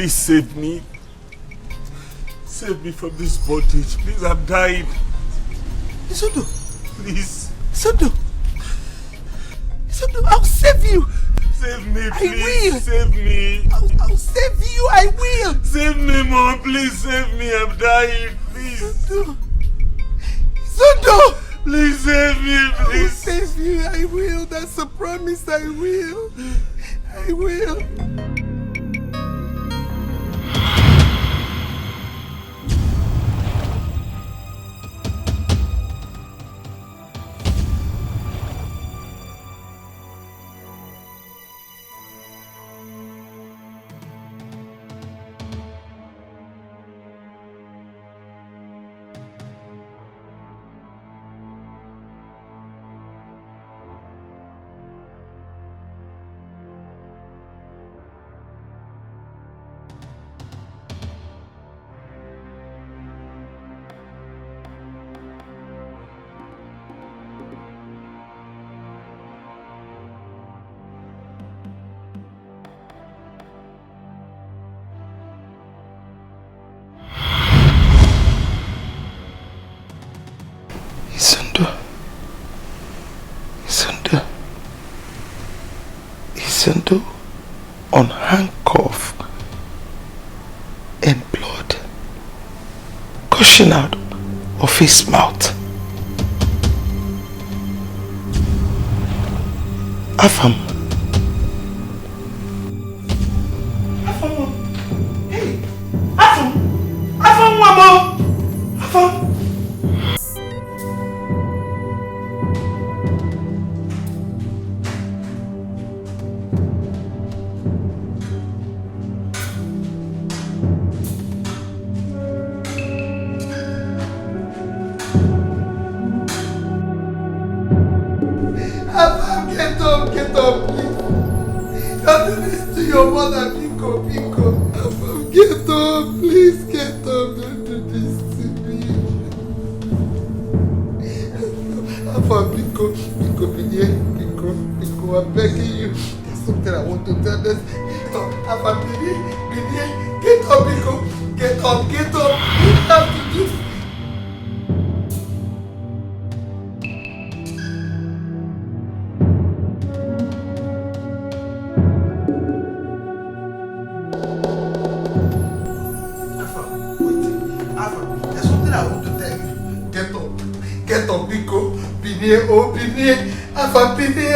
Please save me. Save me from this bondage. Please, I'm dying. Isondo. Please. Isondo. Isondo, I'll save you. Save me, please. I will. Save me. I'll save you. I will. Save me, Mom. Please save me. I'm dying. Please. Isondo. Please save me, please. I will save you. I will. That's a promise. I will. I will. Isondo on handcuff and blood gushing out of his mouth. Afam. Hey! Afam, mama! Afam! Get up, please. Don't do this to your mother, Bcome. Get up, please, get up. Don't do this to me. Bcome, I'm begging you. There's something I want to tell us. Get up, Bcome. Get up. You have to do this. Get up, Bcome. Bini, Afam, Bini.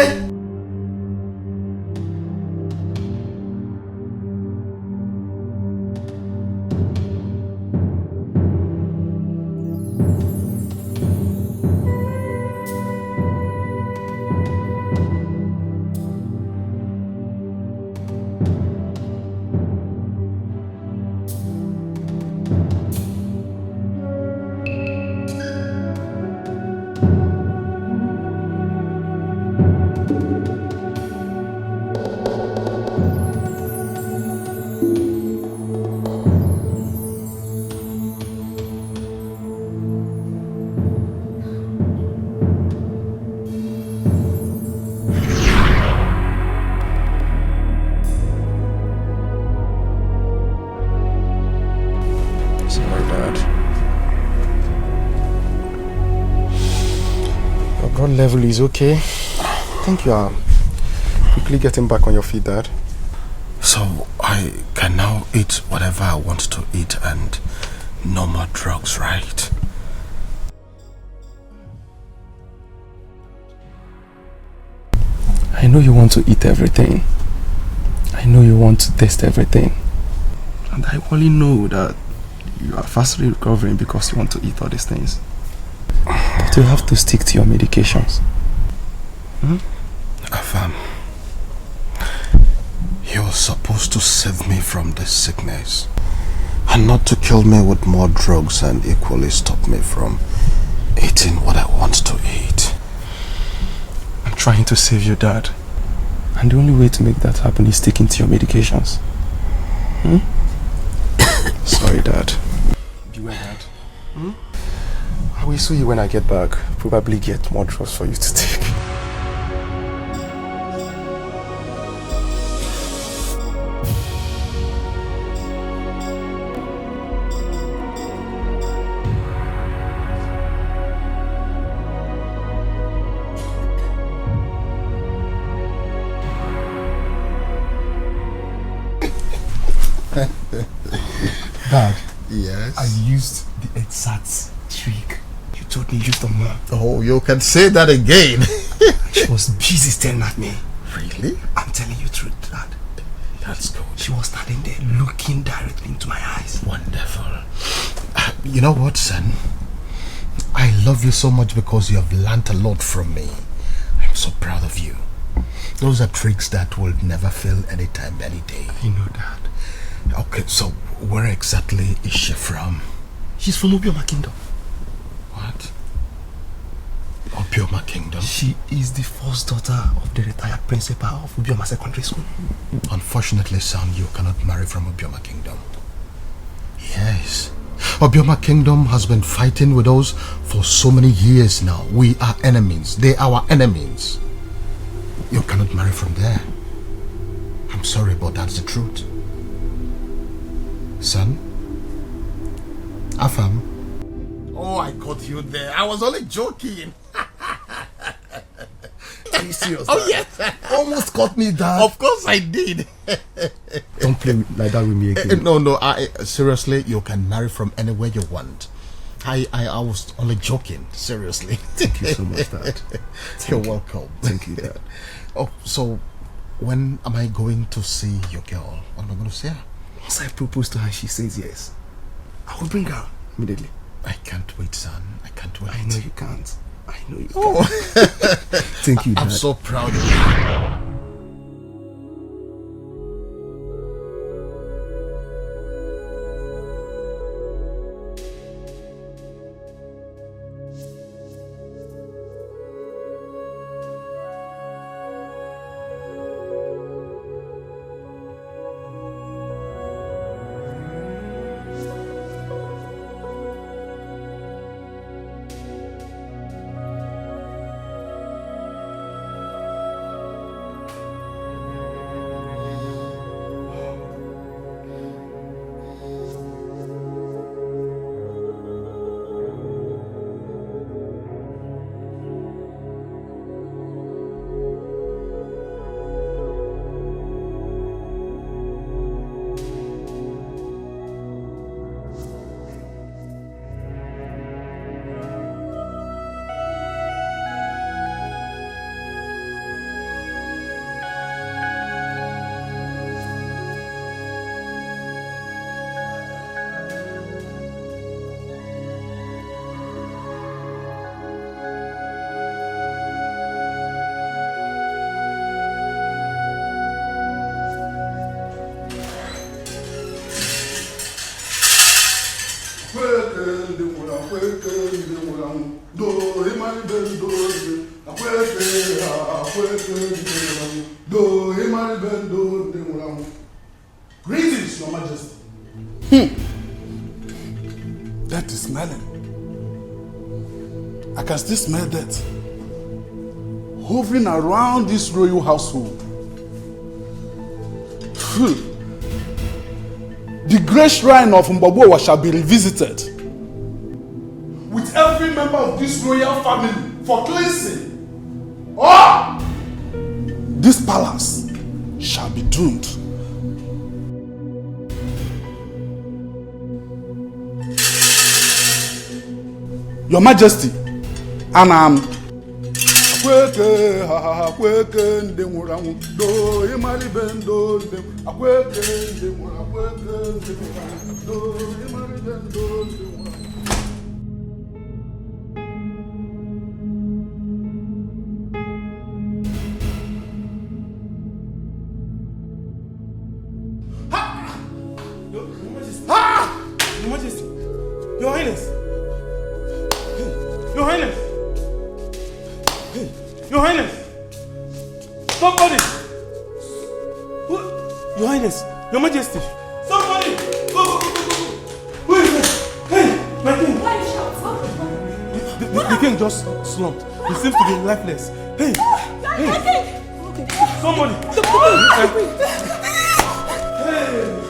Level is okay. I think you are quickly getting back on your feet, Dad. So I can now eat whatever I want to eat and no more drugs, right? I know you want to eat everything. I know you want to taste everything. And I only know that you are fastly recovering because you want to eat all these things. But you have to stick to your medications. Afam, you're supposed to save me from this sickness and not to kill me with more drugs and equally stop me from eating what I want to eat. I'm trying to save you, Dad. And the only way to make that happen is sticking to your medications. Sorry, Dad. Beware, Dad. I will see you when I get back. Probably get more drugs for you to take. Dad, Yes? I used the exact trick you told me you used on Mom. Oh, you can say that again. She was busy staring at me. Really? I'm telling you the truth, Dad. That's good. She was standing there looking directly into my eyes. Wonderful. You know what, son? I love you so much because you have learnt a lot from me. I'm so proud of you. Those are tricks that will never fail anytime, any day. I know, Dad. Okay, so where exactly is she from? She's from Obioma Kingdom. What? Obioma Kingdom? She is the first daughter of the retired principal of Obioma Secondary School. Unfortunately, son, you cannot marry from Obioma Kingdom. Yes. Obioma Kingdom has been fighting with us for so many years now. We are enemies. They are our enemies. You cannot marry from there. I'm sorry, but that's the truth. Son? Afam? Oh, I caught you there. I was only joking. Are you serious? Oh, Dad? yes. Almost caught me, Dad. Of course I did. Don't play like that with me again. No, seriously, you can marry from anywhere you want. I was only joking, seriously. Thank you so much, Dad. You're welcome. Thank you, Dad. Oh, so when am I going to see your girl? What am I going to see her? Once I propose to her, she says yes. I will bring her immediately. I can't wait, son. I can't wait. I know you can't. I know you Oh. can't. Thank you, Dad. I'm so proud of you. Greetings, Your Majesty. That is smelling. I can still smell that hovering around this royal household. The great shrine of Mbabuawa shall be revisited with every member of this royal family for cleansing. Or this palace shall be doomed. Your Majesty, and Your Majesty, Your Highness, Your Highness, Your Highness, somebody, Your Highness, Your Majesty, somebody, go. Who is this? Hey, my king. Why you shout? The king just slumped. He seems to be lifeless. Hey, somebody. Hey.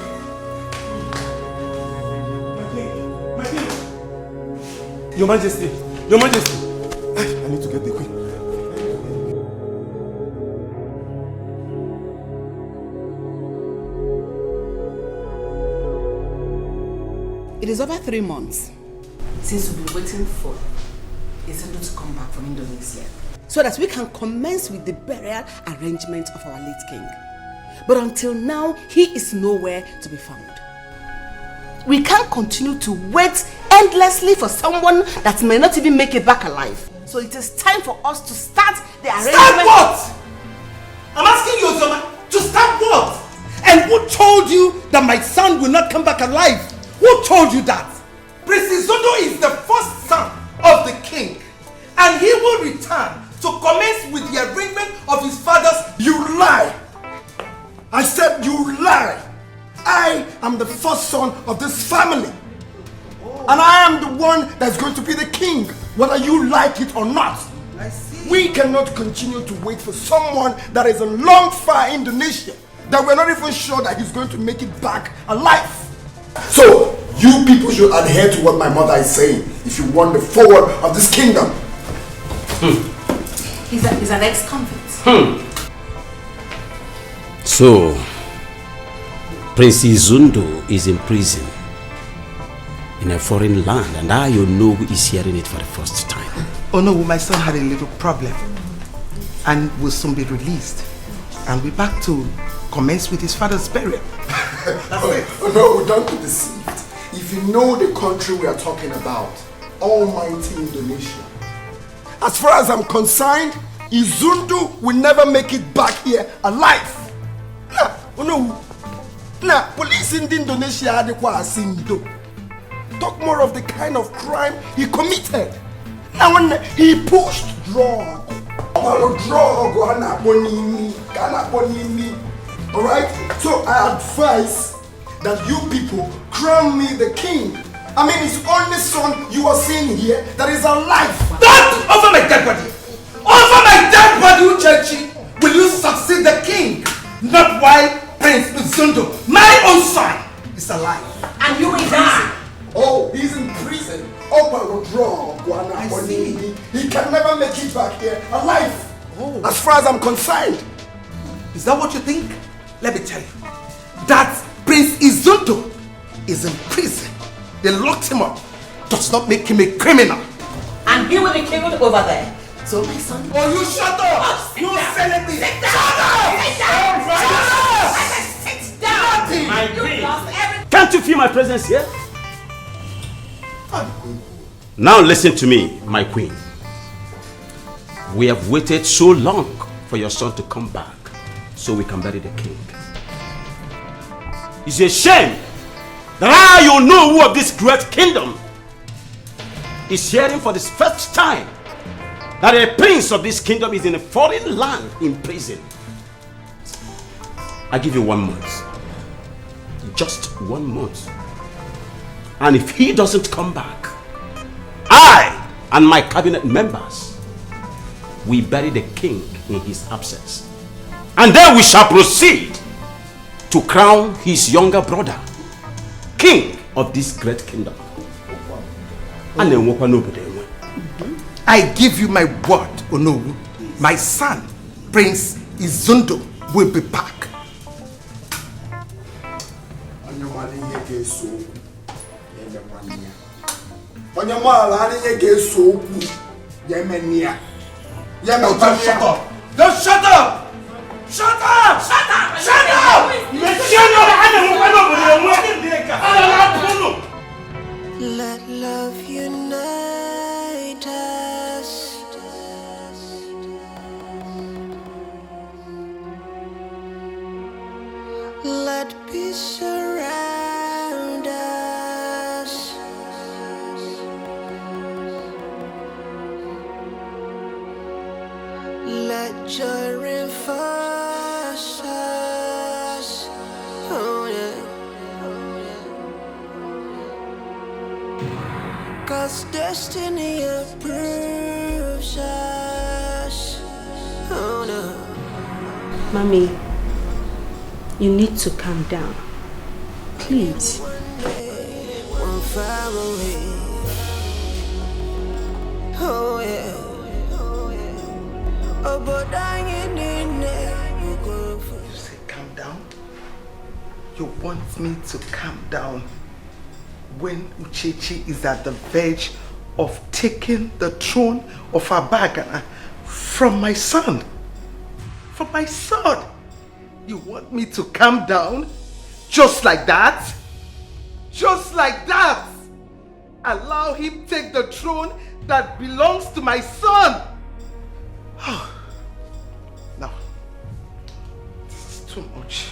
Your Majesty, Your Majesty. I need to get the queen. It is over 3 months since we've been waiting for Izundo to come back from Indonesia, so that we can commence with the burial arrangement of our late king. But until now, he is nowhere to be found. We can't continue to wait endlessly for someone that may not even make it back alive. So it is time for us to start the arrangement. Start what? I'm asking you, Ozoma, to start what? And who told you that my son will not come back alive? Who told you that? Prince Izundo is the first son of the king, and he will return to commence with the arrangement of his father's. You lie! I said you lie! I am the first son of this family. And I am the one that's going to be the king, whether you like it or not. I see. We cannot continue to wait for someone that is in long far Indonesia, that we're not even sure that he's going to make it back alive. So, you people should adhere to what my mother is saying if you want the forward of this kingdom. He's an ex-convict. So, Prince Izundo is in prison in a foreign land, and I, you know, is hearing it for the first time. Oh no, my son had a little problem and will soon be released. And we're back to commence with his father's burial. That's it. Oh no, don't be deceived. If you know the country we are talking about, almighty Indonesia. As far as I'm concerned, Izundo will never make it back here alive. Oh no. Now, police in Indonesia are the talk more of the kind of crime he committed. Now when he pushed drug. Alright? So I advise that you people crown me the king. I mean, his only son you are seeing here that is alive. Don't over my dead body! Over my dead body, Uchechi! Will you succeed the king? Not while Prince Izundo, my own son, is alive. And you will die. Oh, he's in prison. Oh, my God. I see. He can never make it back here alive. Oh. As far as I'm concerned. Is that what you think? Let me tell you. That Prince Izundo is in prison. They locked him up. Does not make him a criminal. And he will be killed over there. So my son... Oh, you shut up! You said it! Sit down! Sit down! down! My You queen, lost everything. can't you feel my presence here? Now listen to me, my queen. We have waited so long for your son to come back so we can bury the king. It's a shame that you know who of this great kingdom is hearing for the first time that a prince of this kingdom is in a foreign land in prison. I give you 1 month. Just 1 month. And if he doesn't come back, I and my cabinet members will bury the king in his absence. And then we shall proceed to crown his younger brother king of this great kingdom. And then I give you my word, Onowu. My son, Prince Izundo, will be back. Don't shut up! Don't shut up! Shut up! Shut up! Shut up! Let love unite us. Let peace surround us. Let joy reinforce us. Oh yeah. 'Cause destiny approves us. Oh no. Mommy, you need to calm down. Please. One far away. Oh yeah. Oh, but I ain't in there. You say calm down? You want me to calm down when Uchechi is at the verge of taking the throne of Abagana from my son. From my son. You want me to calm down? Just like that? Just like that? Allow him take the throne that belongs to my son? No. This is too much.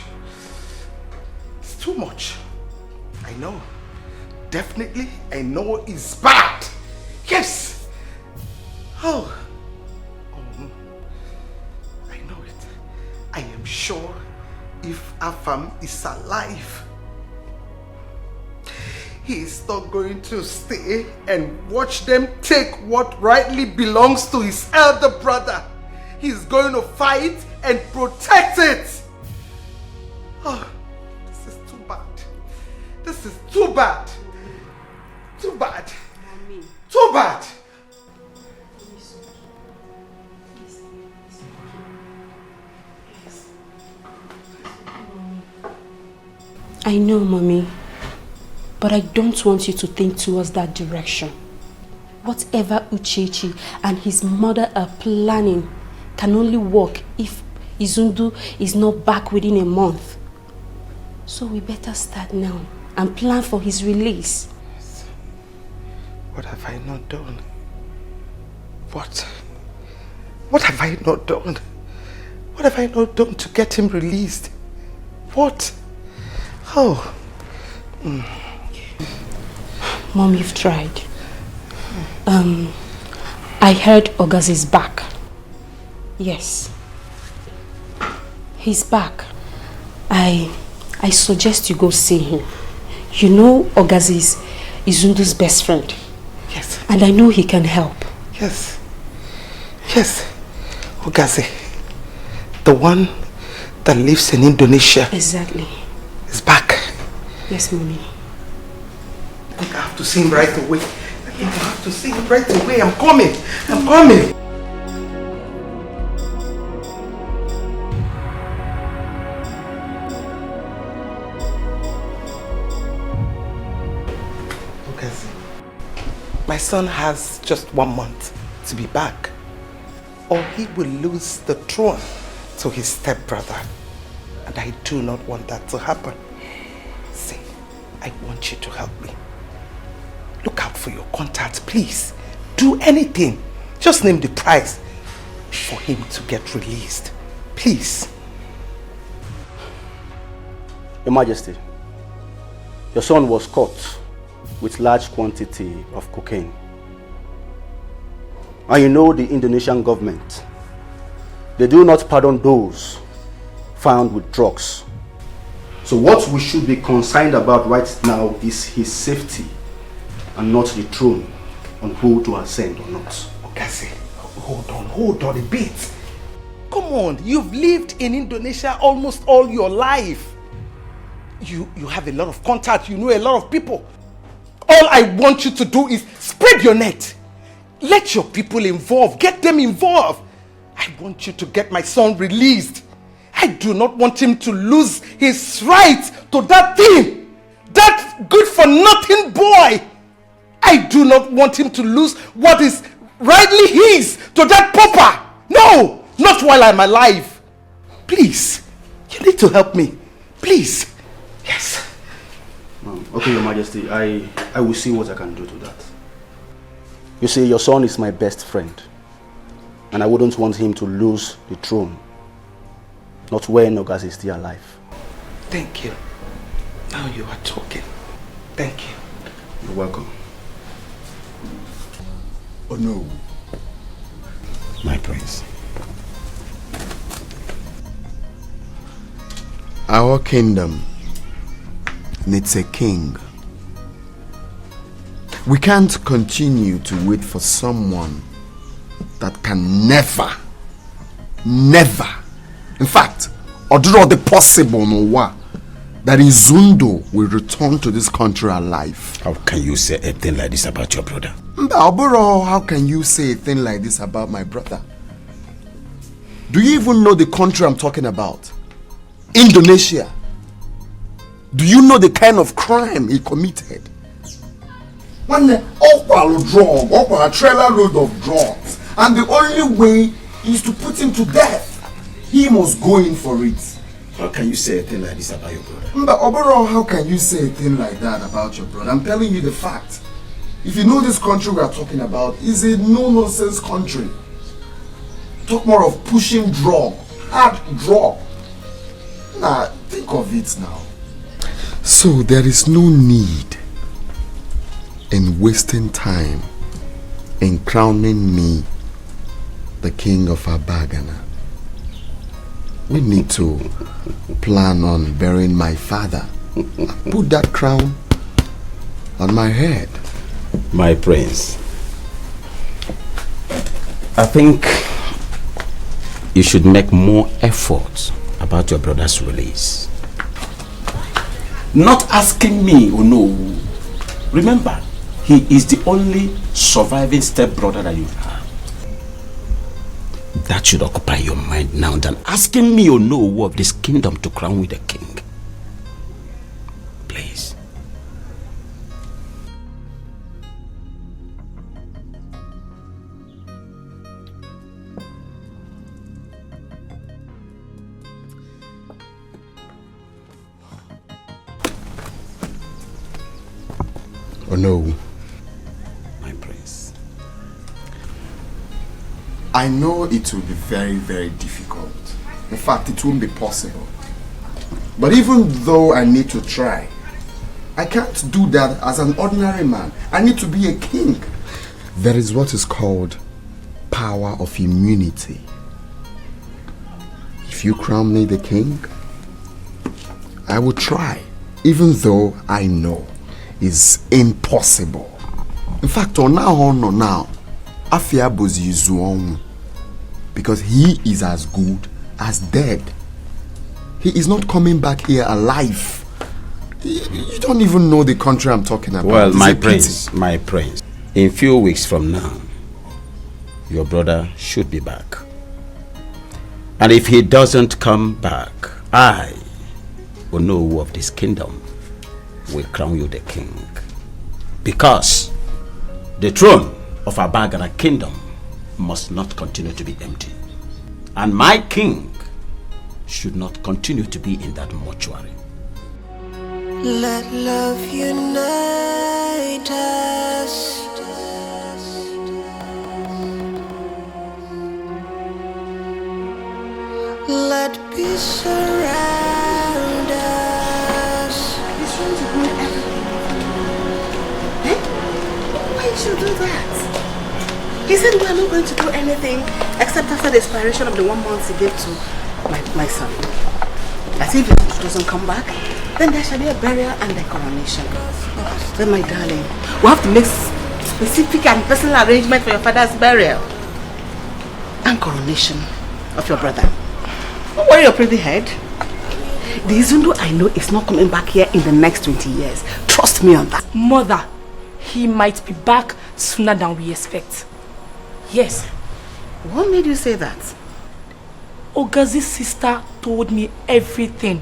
It's too much. I know. Definitely, I know it's bad. Yes! I know it. I am sure if Afam is alive, he is not going to stay and watch them take what rightly belongs to his elder brother. He is going to fight and protect it. This is too bad. This is too bad. Too bad. Too bad. I know, Mommy, but I don't want you to think towards that direction. Whatever Uchechi and his mother are planning can only work if Izundu is not back within a month. So we better start now and plan for his release. What have I not done? What have I not done? What have I not done to get him released? What? Mom, you've tried. I heard Ogas is back. Yes. He's back. I suggest you go see him. You know Ogas is Izundu's best friend. Yes. And I know he can help. Yes. Yes. Ogaze. The one that lives in Indonesia. Exactly. Is back. Yes, Mommy. I think I have to see him right away. I'm coming. Ogaze. My son has just 1 month to be back, or he will lose the throne to his stepbrother. And I do not want that to happen. See, I want you to help me. Look out for your contacts, please. Do anything. Just name the price for him to get released. Please. Your Majesty, your son was caught with large quantity of cocaine. And you know the Indonesian government, they do not pardon those found with drugs. So what we should be concerned about right now is his safety and not the throne on who to ascend or not. Ogaze, hold on a bit. Come on, you've lived in Indonesia almost all your life. You have a lot of contacts, you know a lot of people. All I want you to do is spread your net. Let your people involved, get them involved. I want you to get my son released. I do not want him to lose his right to that thing. That good for nothing boy. I do not want him to lose what is rightly his to that pauper. No, not while I'm alive. Please, you need to help me. Please. Yes. Okay, Your Majesty, I will see what I can do to that. You see, your son is my best friend, and I wouldn't want him to lose the throne, not when Ogas is still alive. Thank you. Now you are talking. Thank you. You're welcome. Oh no. My prince. Our kingdom needs a king. We can't continue to wait for someone that can never, in fact, or do all the possible no that Izundu will return to this country alive. How can you say a thing like this about your brother? Mbaburo, how can you say a thing like this about my brother? Do you even know the country I'm talking about? Indonesia. Do you know the kind of crime he committed? One drug, a trailer load of drugs. And the only way is to put him to death. He must go in for it. How can you say a thing like this about your brother? But overall, how can you say a thing like that about your brother? I'm telling you the fact. If you know this country we are talking about is a no-nonsense country. Talk more of pushing drug, hard drug. Nah, think of it now. So there is no need in wasting time in crowning me the king of Abagana. We need to plan on burying my father. Put that crown on my head. My prince, I think you should make more effort about your brother's release. Not asking me, oh no. Remember, he is the only surviving stepbrother that you have. That should occupy your mind now than asking me, oh no, of this kingdom to crown with a king. Please. Oh no. My prince. I know it will be very, very difficult. In fact, it won't be possible. But even though I need to try, I can't do that as an ordinary man. I need to be a king. There is what is called power of immunity. If you crown me the king, I will try, even though I know it's impossible. In fact, now, Afia Bozi Zuon, because he is as good as dead. He is not coming back here alive. You don't even know the country I'm talking about. Well, my prince, in few weeks from now, your brother should be back. And if he doesn't come back, I will know who of this kingdom will crown you the king. Because the throne of Abagana kingdom must not continue to be empty. And my king should not continue to be in that mortuary. Let love unite us. Let peace surround us. He's trying to ruin everything. Eh? Why should you do that? He said we are not going to do anything except after the expiration of the 1 month he gave to my son. As if he doesn't come back, then there shall be a burial and a coronation. Oh, then my darling, we have to make specific and personal arrangement for your father's burial and coronation of your brother. Don't worry your pretty head. The Izundu I know is not coming back here in the next 20 years. Trust me on that. Mother, he might be back sooner than we expect. Yes. What made you say that? Ogazi's sister told me everything.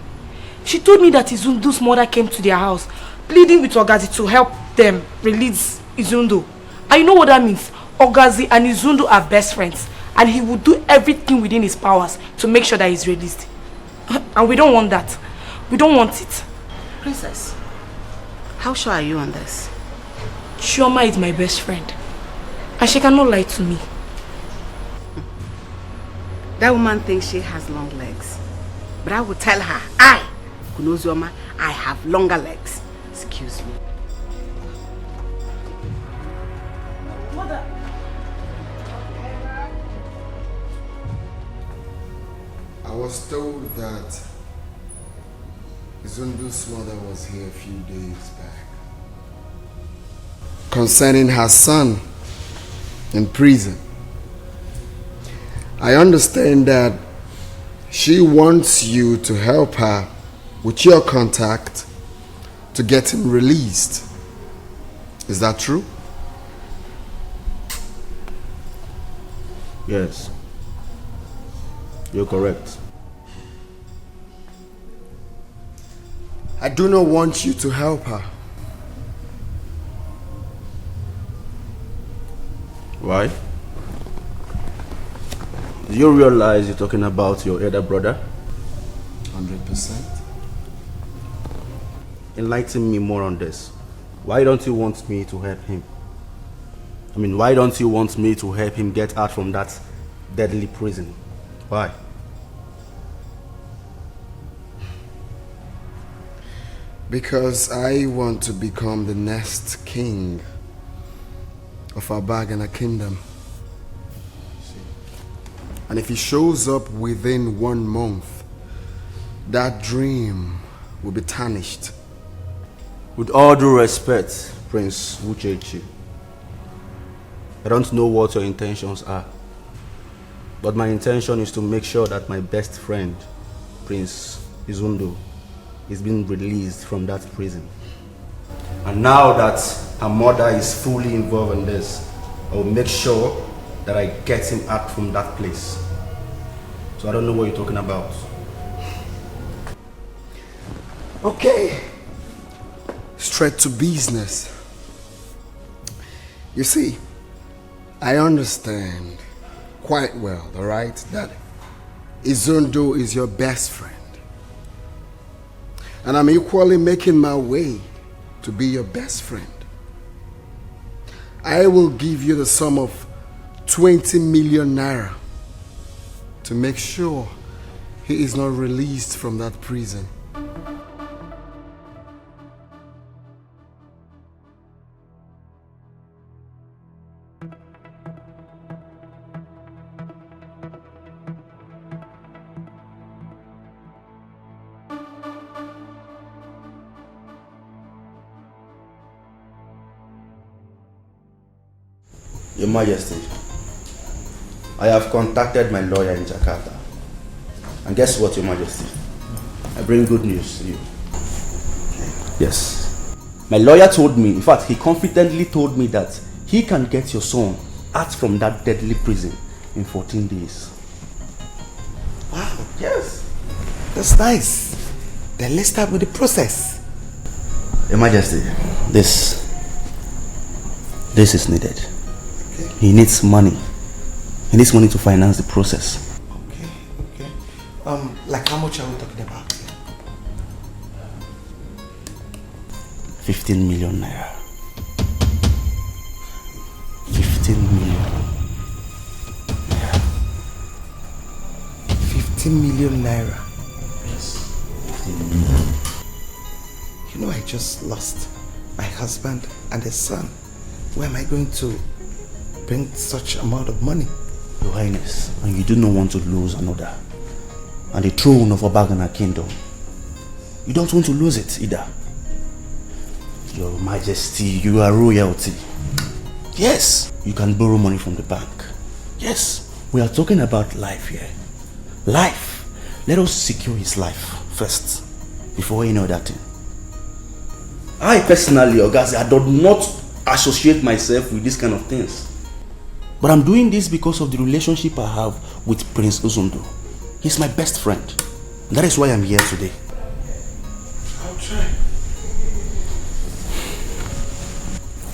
She told me that Izundu's mother came to their house, pleading with Ogazi to help them release Izundu. And you know what that means? Ogazi and Izundu are best friends, and he will do everything within his powers to make sure that he's released. And we don't want that. We don't want it. Princess, how sure are you on this? Chioma is my best friend, and she cannot lie to me. That woman thinks she has long legs. But I will tell her, I, Kunozoma, I have longer legs. Excuse me. Mother. I was told that Zundu's mother was here a few days back concerning her son in prison. I understand that she wants you to help her with your contact to get him released. Is that true? Yes. You're correct. I do not want you to help her. Why? Do you realize you're talking about your elder brother? 100%. Enlighten me more on this. Why don't you want me to help him? I mean, why don't you want me to help him get out from that deadly prison? Why? Because I want to become the next king of our Ghanaian kingdom. And if he shows up within 1 month, that dream will be tarnished. With all due respect, Prince Uchechi, I don't know what your intentions are, but my intention is to make sure that my best friend, Prince Izundo, is being released from that prison. And now that her mother is fully involved in this, I will make sure that I get him out from that place. So I don't know what you're talking about. Okay. Straight to business. You see, I understand quite well, alright, that Izundo is your best friend. And I'm equally making my way to be your best friend. I will give you the sum of 20 million naira to make sure he is not released from that prison. Your Majesty, I have contacted my lawyer in Jakarta. And guess what, Your Majesty? I bring good news to you. Yes. My lawyer told me, in fact, he confidently told me that he can get your son out from that deadly prison in 14 days. Wow. Yes. That's nice. Then let's start with the process. Your Majesty, this is needed. He needs money. He needs money to finance the process. Okay. Like how much are we talking about? 15 million naira. 15 million. 15 million naira. Yes. 15 million. You know, I just lost my husband and a son. Where am I going to bring such amount of money? Your Highness, and you do not want to lose another. And the throne of Ghanaian kingdom. You don't want to lose it either. Your Majesty, you are royalty. Yes, you can borrow money from the bank. Yes, we are talking about life here. Life. Let us secure his life first, before any other thing. I personally, Ogazi, I do not associate myself with these kind of things. But I'm doing this because of the relationship I have with Prince Izundo. He's my best friend. And that is why I'm here today. I'll try.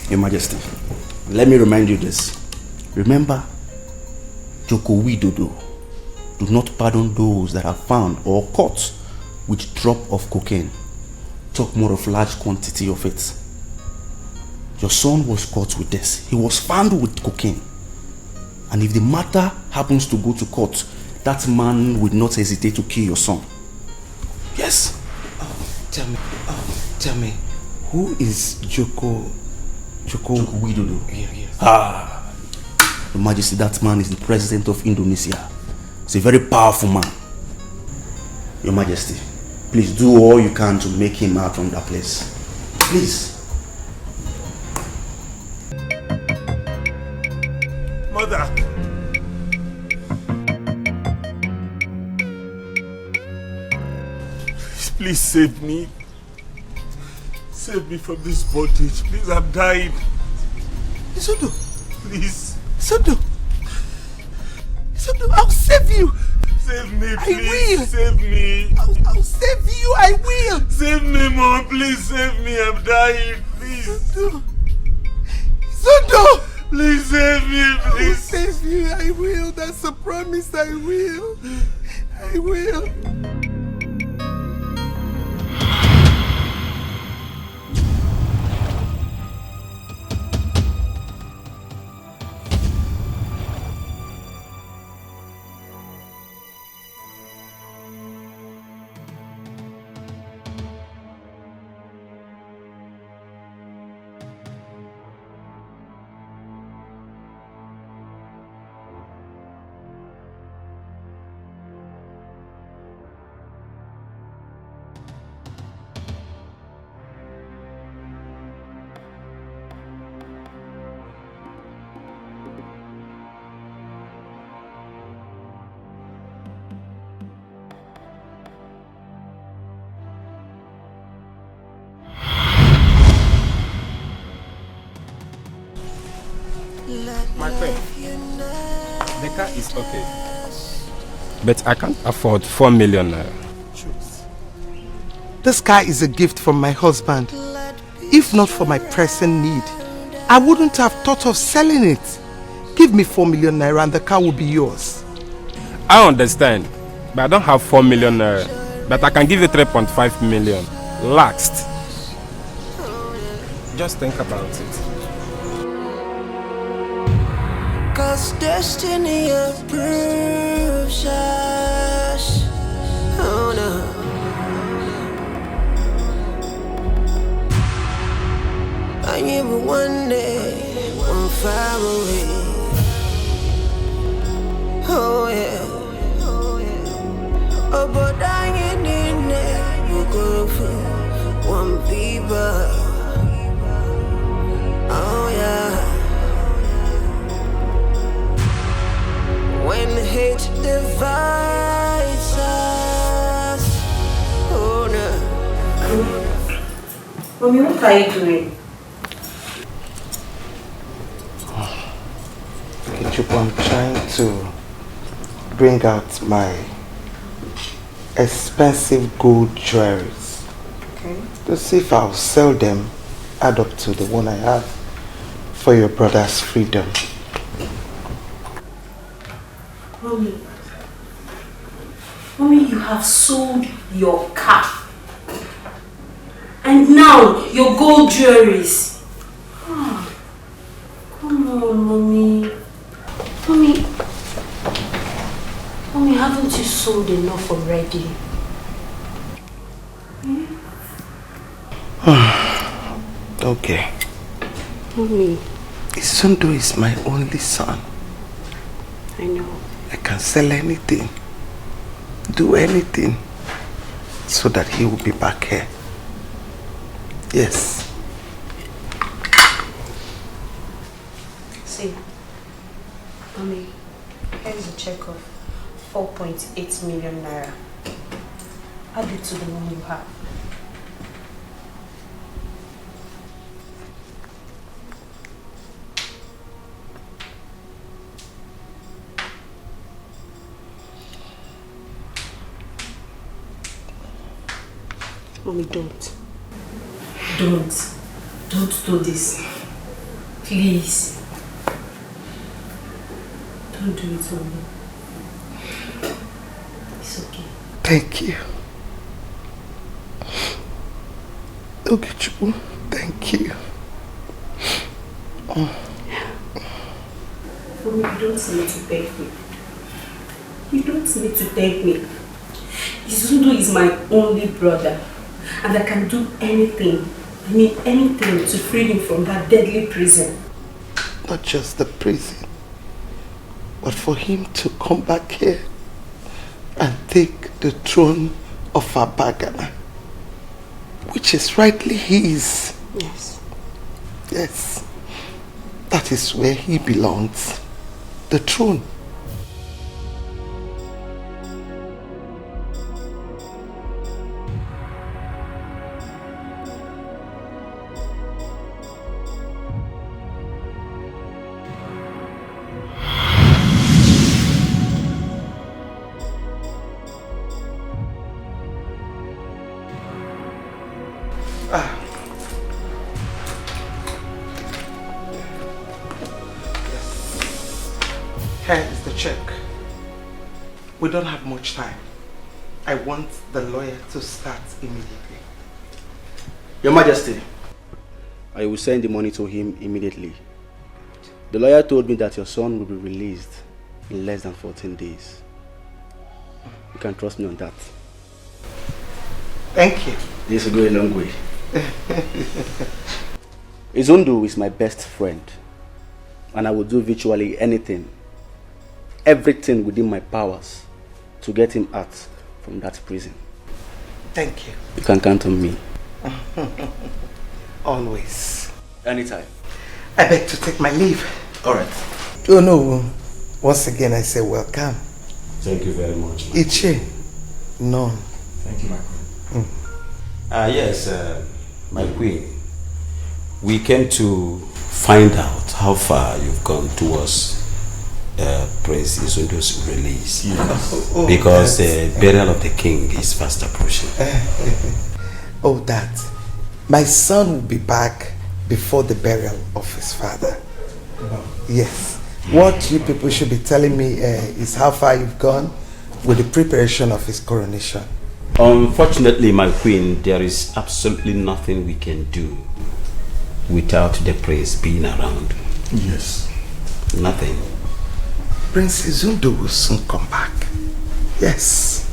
Your Majesty, let me remind you this. Remember, Joko Widodo, do not pardon those that are found or caught with drop of cocaine. Talk more of large quantity of it. Your son was caught with this. He was found with cocaine. And if the matter happens to go to court, that man would not hesitate to kill your son. Yes. Tell me, who is Joko Widodo? Yes. Your Majesty, that man is the president of Indonesia. He's a very powerful man. Your Majesty, please do all you can to make him out from that place. Please. Mother. Please save me. Save me from this bondage. Please, I'm dying. Izundo. Please. Izundo, I'll save you. Save me, please. I will. Save me. I'll save you. I will. Save me, Mom. Please save me. I'm dying. Please. Izundo. Please save me, please. I will save you. I will. That's a promise. I will. I will. My friend, the car is okay, but I can't afford 4 million naira. This car is a gift from my husband. If not for my pressing need, I wouldn't have thought of selling it. Give me 4 million naira and the car will be yours. I understand, but I don't have 4 million naira. But I can give you 3.5 million. Last. Just think about it. Cause destiny approves us. Oh no. I knew one day, one far away. Oh yeah. Oh, but I ain't in there. You go for one people. Oh yeah. When hate divides us. Oh no. Mommy, what are you doing? I'm trying to bring out my expensive gold jewelries. Okay. To see if I'll sell them, add up to the one I have for your brother's freedom. Mommy, you have sold your car. And now your gold jewelries. Oh, come on, Mommy. Mommy, haven't you sold enough already? Okay. Mommy. Isundo is my only son. I know. I can sell anything, do anything, so that he will be back here. Yes. See, Mommy, here's a check of 4.8 million naira. Add it to the one you have. Mommy, don't. Don't do this. Please. Don't do it, Mommy. It's okay. Thank you. Ogechu, thank you. Mommy, you don't need to beg me. You don't need to beg me. Izundo is my only brother. And I can do anything, I mean anything, to free him from that deadly prison. Not just the prison, but for him to come back here and take the throne of Abagana, which is rightly his. Yes. Yes. That is where he belongs. The throne. Here is the check. We don't have much time. I want the lawyer to start immediately. Your Majesty, I will send the money to him immediately. The lawyer told me that your son will be released in less than 14 days. You can trust me on that. Thank you. This will go a long way. Izundu is my best friend, and I will do virtually anything, everything within my powers to get him out from that prison. Thank you. You can count on me. Always. Anytime. I beg to take my leave. Alright. Oh no, once again I say welcome. Thank you very much. Ichi. None. Thank you, my queen. Yes, my queen. We came to find out how far you've gone towards Prince Izundu's release. Yes. Because the burial of the king is fast approaching. Oh, that. My son will be back before the burial of his father. No. Yes. What you people should be telling me is how far you've gone with the preparation of his coronation. Unfortunately, my queen, there is absolutely nothing we can do without the prince being around. Yes. Nothing. Prince Izundu will soon come back. Yes.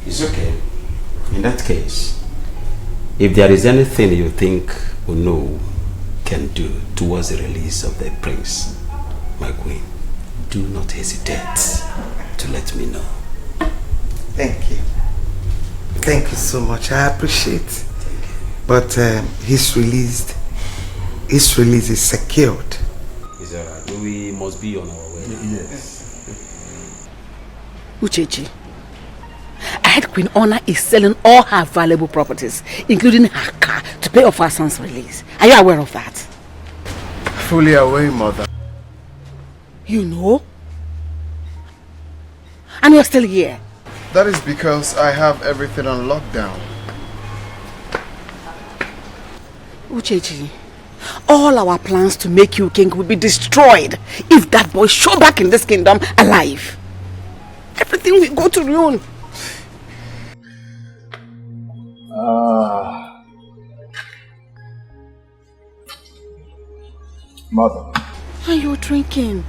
It's okay. In that case, if there is anything you think Uno can do towards the release of the prince, my queen, do not hesitate to let me know. Thank you. Thank you so much. I appreciate it. But his release is secured. Is that right? We must be on our way. Yes. Uchechi, I heard Queen Honor is selling all her valuable properties, including her car, to pay off her son's release. Are you aware of that? Fully aware, mother. You know? And you're still here. That is because I have everything on lockdown. Uchechi, all our plans to make you king will be destroyed if that boy show back in this kingdom alive. Everything will go to ruin. Mother. Are you drinking?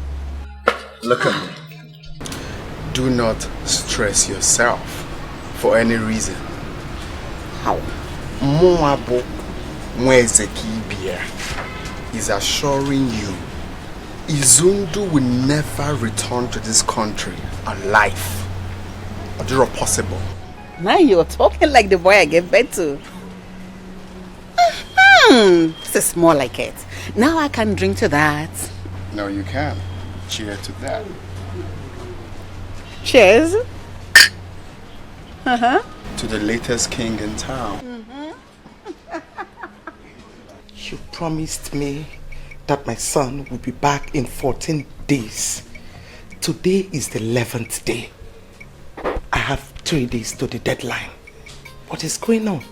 Look at me. Do not stress yourself for any reason. How? Moabo Mwezekibia is assuring you Izundu will never return to this country alive. Or possible. Now you're talking like the boy I gave birth to. This is more like it. Now I can drink to that. No, you can. Cheer to that. Cheers. To the latest king in town. You promised me that my son will be back in 14 days. Today is the 11th day. I have 3 days to the deadline. What is going on?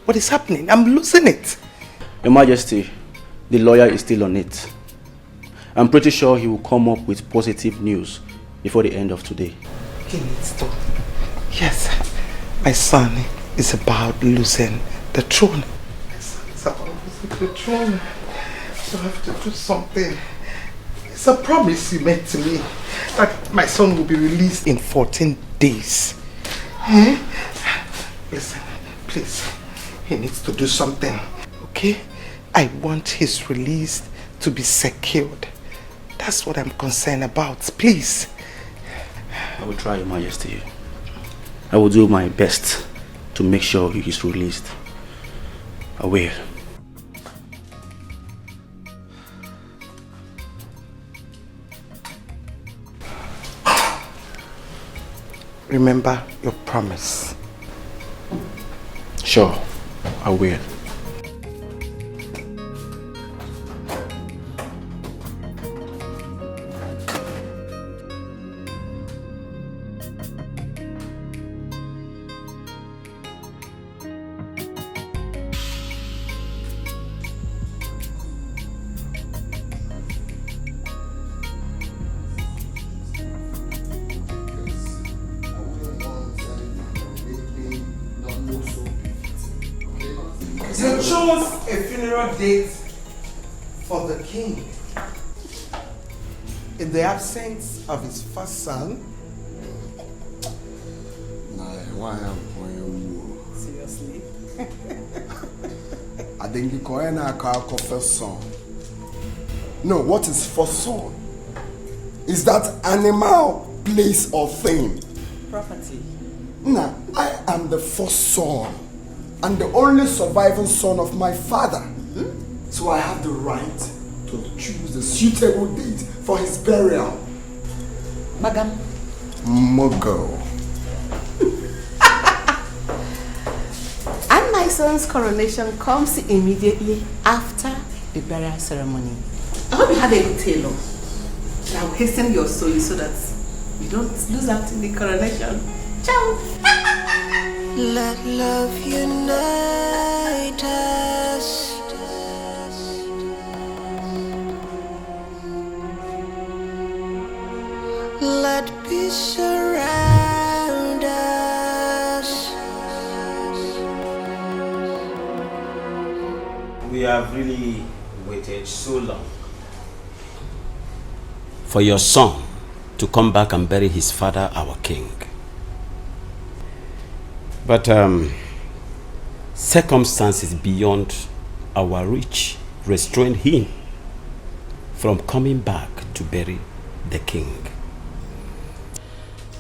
What is happening? I'm losing it. Your Majesty, the lawyer is still on it. I'm pretty sure he will come up with positive news before the end of today. He needs to. Yes, my son is about losing the throne. My son is about losing the throne. So I have to do something. It's a promise you made to me that my son will be released in 14 days. Listen, please. He needs to do something. Okay? I want his release to be secured. That's what I'm concerned about. Please. I will try, Your Majesty. I will do my best to make sure he is released. I will. Remember your promise. Sure, I will. chose a funeral date for the king in the absence of his first son. Seriously? I think you call it first son. No, what is first son? Is that animal, place, or thing? Property. Nah, I am the first son and the only surviving son of my father. So I have the right to choose the suitable date for his burial. Madam. Mogo. And my son's coronation comes immediately after the burial ceremony. I hope you have a good tailor. I will hasten your soul so that you don't lose out in the coronation. Ciao! Let love unite us. Let peace surround us. We have really waited so long for your son to come back and bury his father, our king. But circumstances beyond our reach restrained him from coming back to bury the king.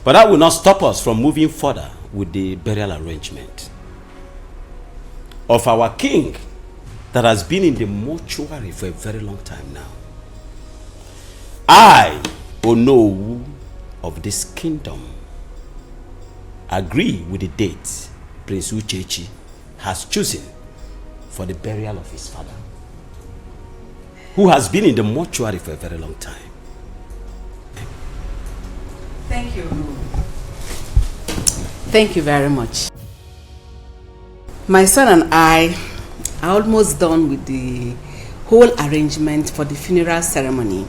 But that will not stop us from moving further with the burial arrangement of our king that has been in the mortuary for a very long time now. I, Onowu of this kingdom, agree with the date Prince Uchechi has chosen for the burial of his father, who has been in the mortuary for a very long time. Thank you. Thank you very much. My son and I are almost done with the whole arrangement for the funeral ceremony.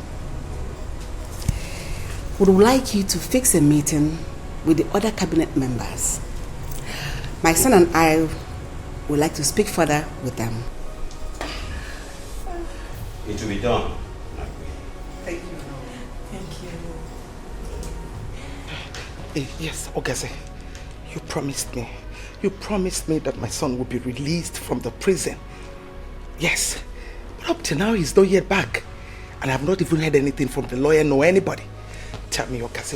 We would like you to fix a meeting with the other cabinet members. My son and I would like to speak further with them. It will be done. Thank you. Thank you. Yes, Ogaze. You promised me. You promised me that my son would be released from the prison. Yes. But up to now, he's not yet back. And I've not even heard anything from the lawyer nor anybody. Tell me, Ogaze,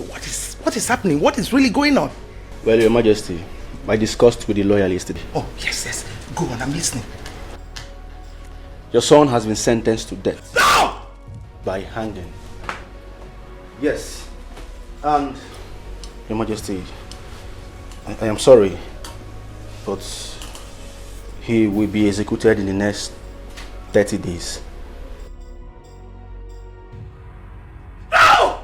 what is happening? What is really going on? Well, Your Majesty, I discussed with the lawyer yesterday. Oh, yes. Go on, I'm listening. Your son has been sentenced to death. No! By hanging. Yes. And, Your Majesty, I am sorry, but he will be executed in the next 30 days. No!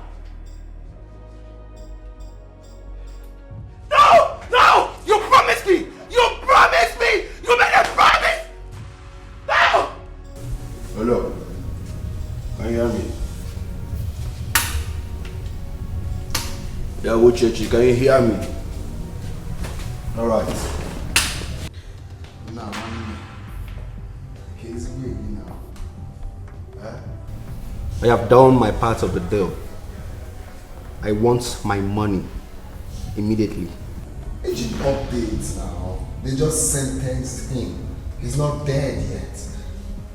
You promised me! You made a promise! No! Hello. Can you hear me? Yeah, Uchechi, can you hear me? Alright. Now, he's with me now. I have done my part of the deal. I want my money immediately. Agent updates now. They just sentenced him. He's not dead yet.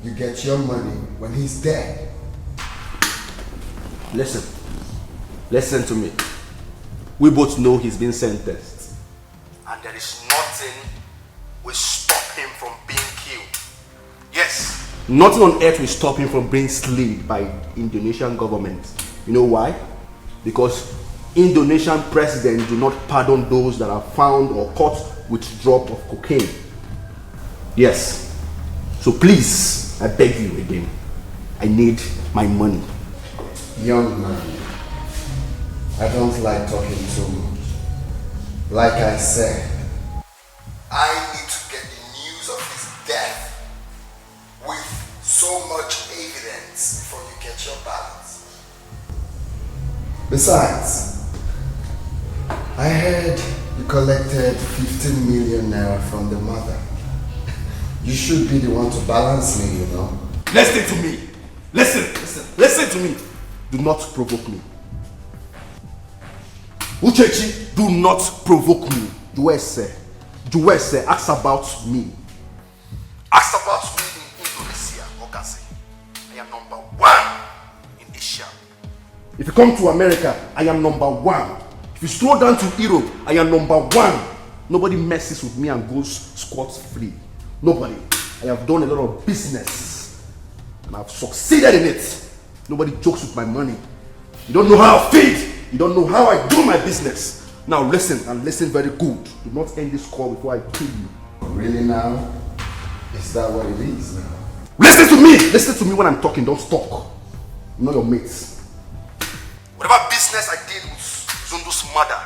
You get your money when he's dead. Listen to me. We both know he's been sentenced. And there is nothing will stop him from being killed. Yes. Nothing on earth will stop him from being slain by Indonesian government. You know why? Because Indonesian presidents do not pardon those that are found or caught with drop of cocaine. Yes. So please, I beg you again. I need my money. Young man, I don't like talking too much. Like I said, I need to get the news of his death with so much evidence before you get your balance. Besides, I heard you collected 15 million naira from the mother. You should be the one to balance me, you know. Listen to me. Listen to me. Do not provoke me. Uchechi, do not provoke me. Juwese, ask about me. Ask about me in Indonesia, Ogase. I am number 1 in Asia. If you come to America, I am number 1. If you stroll down to Europe, I am number 1. Nobody messes with me and goes scot-free. Nobody. I have done a lot of business and I've succeeded in it. Nobody jokes with my money. You don't know how I feed. You don't know how I do my business. Now listen, and listen very good. Do not end this call before I kill you. Really now? Is that what it is now? Listen to me! Listen to me when I'm talking, don't talk. I'm not your mates. Whatever business I did with Zundu's mother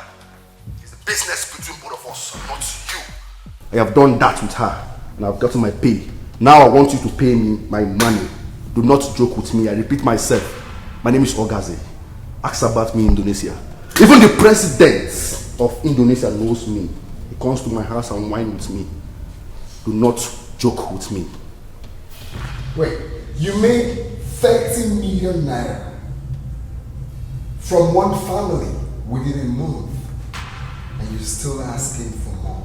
is the business between both of us, not you. I have done that with her, and I've gotten my pay. Now I want you to pay me my money. Do not joke with me. I repeat myself. My name is Ogaze. Ask about me in Indonesia. Even the president of Indonesia knows me. He comes to my house and wine with me. Do not joke with me. Wait, you made 30 million naira from one family within a month, and you're still asking for more.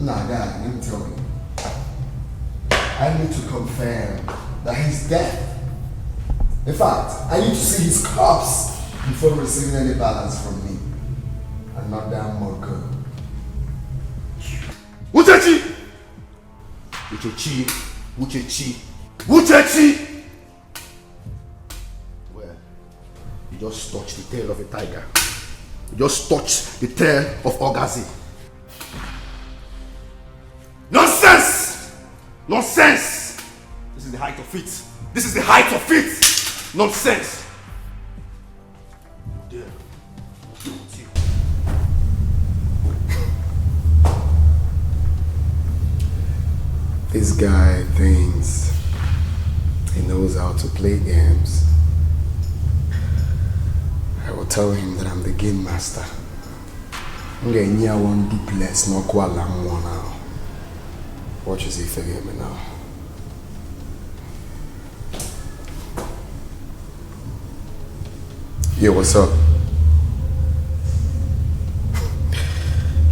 Nah, God, let me tell you. I need to confirm that he's dead. In fact, I need to see his corpse before receiving any balance from me. And not that more good. Uchechi! Uchechi! Well, you just touched the tail of a tiger. You just touched the tail of Ogazi. Nonsense! Nonsense! This is the height of it. This is the height of it! Nonsense! There. This guy thinks he knows how to play games. I will tell him that I'm the game master. I'm getting near one duplex, no kwalang one now. Watch as he forget me now. Yo, what's up?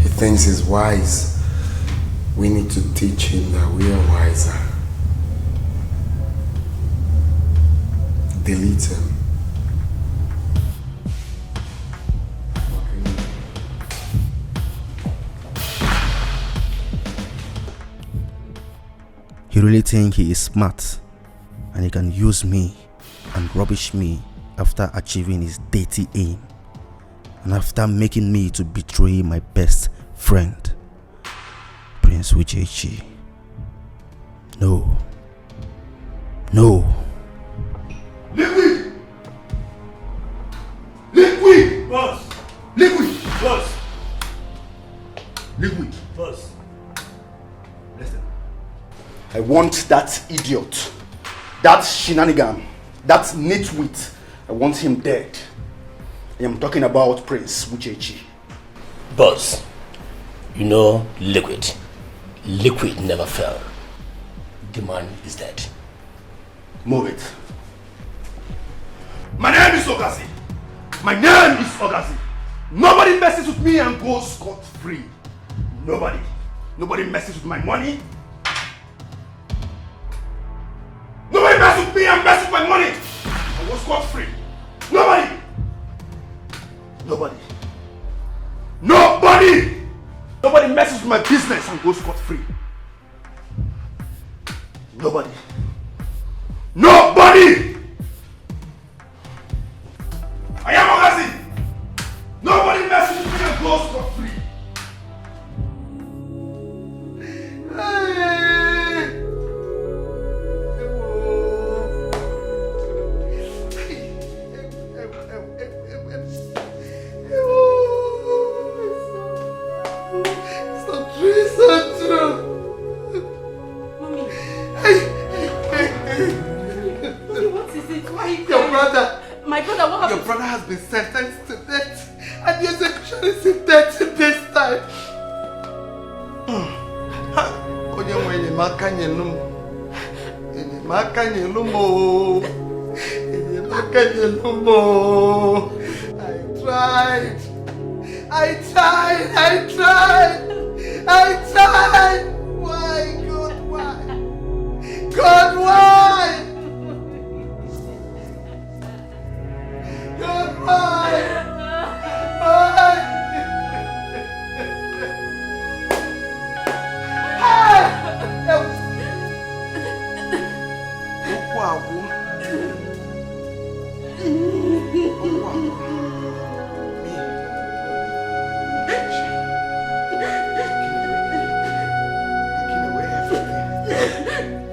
He thinks he's wise. We need to teach him that we are wiser. Delete him. He really thinks he is smart and he can use me and rubbish me after achieving his dirty aim and after making me to betray my best friend, Prince Uchechi. No. Liquid! Liquid! Boss! Liquid! Boss! Liquid! Boss! Listen. I want that idiot, that shenanigan, that nitwit. I want him dead. I am talking about Prince Uchechi. Boss, you know Liquid. Liquid never fell. The man is dead. Move it. My name is Ogazi. My name is Ogazi. Nobody messes with me and goes scot-free. Nobody. Nobody messes with my money. Nobody messes with me and messes with my money. I go scot-free. Nobody. Nobody messes with my business and goes scot-free. Nobody. I am Ogazi. Nobody messes with me and goes scot-free. Your brother has been sentenced to death, and the execution is in 30 days' time. Why, God, why? God, why? God, why?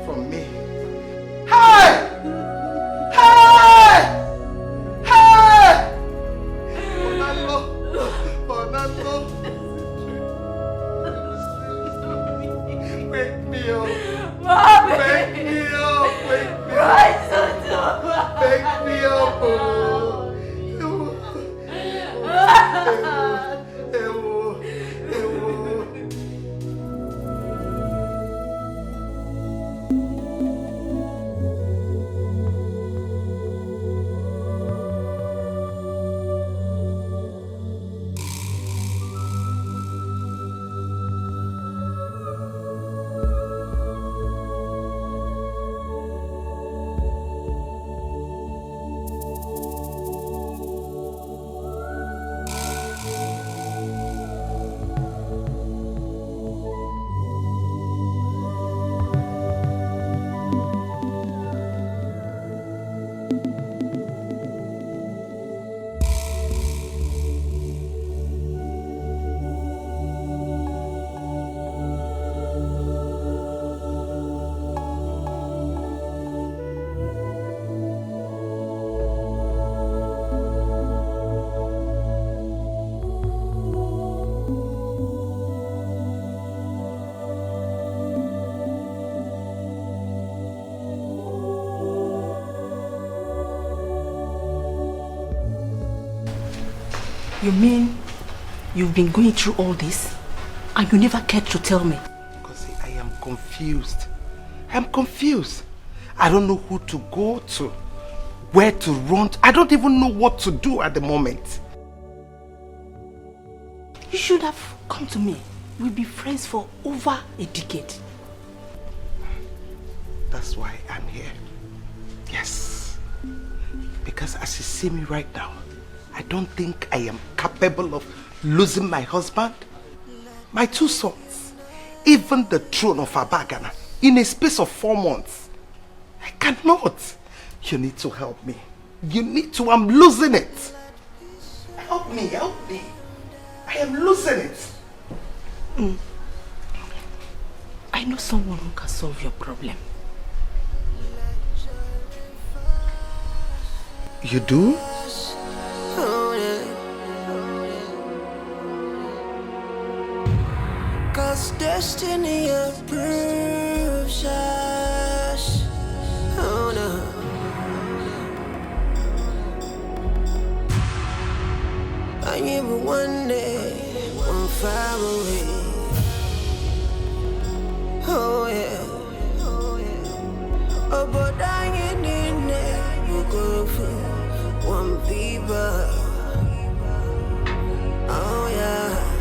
From me. Wake me up. Mommy! Wake me up. Wake me up. Why so Wake me up. You mean you've been going through all this and you never cared to tell me? Because I am confused. I'm confused. I don't know who to go to, where to run to. I don't even know what to do at the moment. You should have come to me. We've been friends for over a decade. That's why I'm here. Yes. Because as you see me right now, I don't think I am capable of losing my husband, my 2 sons, even the throne of Abagana in a space of 4 months. I cannot. You need to help me. You need to. I'm losing it. Help me, help me. I am losing it. I know someone who can solve your problem. You do? Cause destiny approves us. Oh no. I knew one day, one far away. Oh yeah. Oh, but I ain't in there. You go for one people. Oh yeah.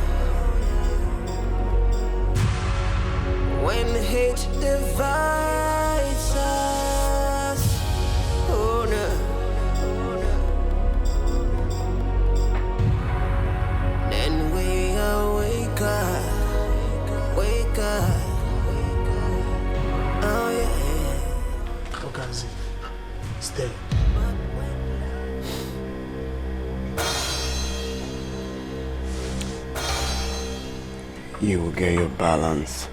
When hate divides us, oh no. Then we wake up, wake up. Oh yeah. Okazi, stay. You will get your balance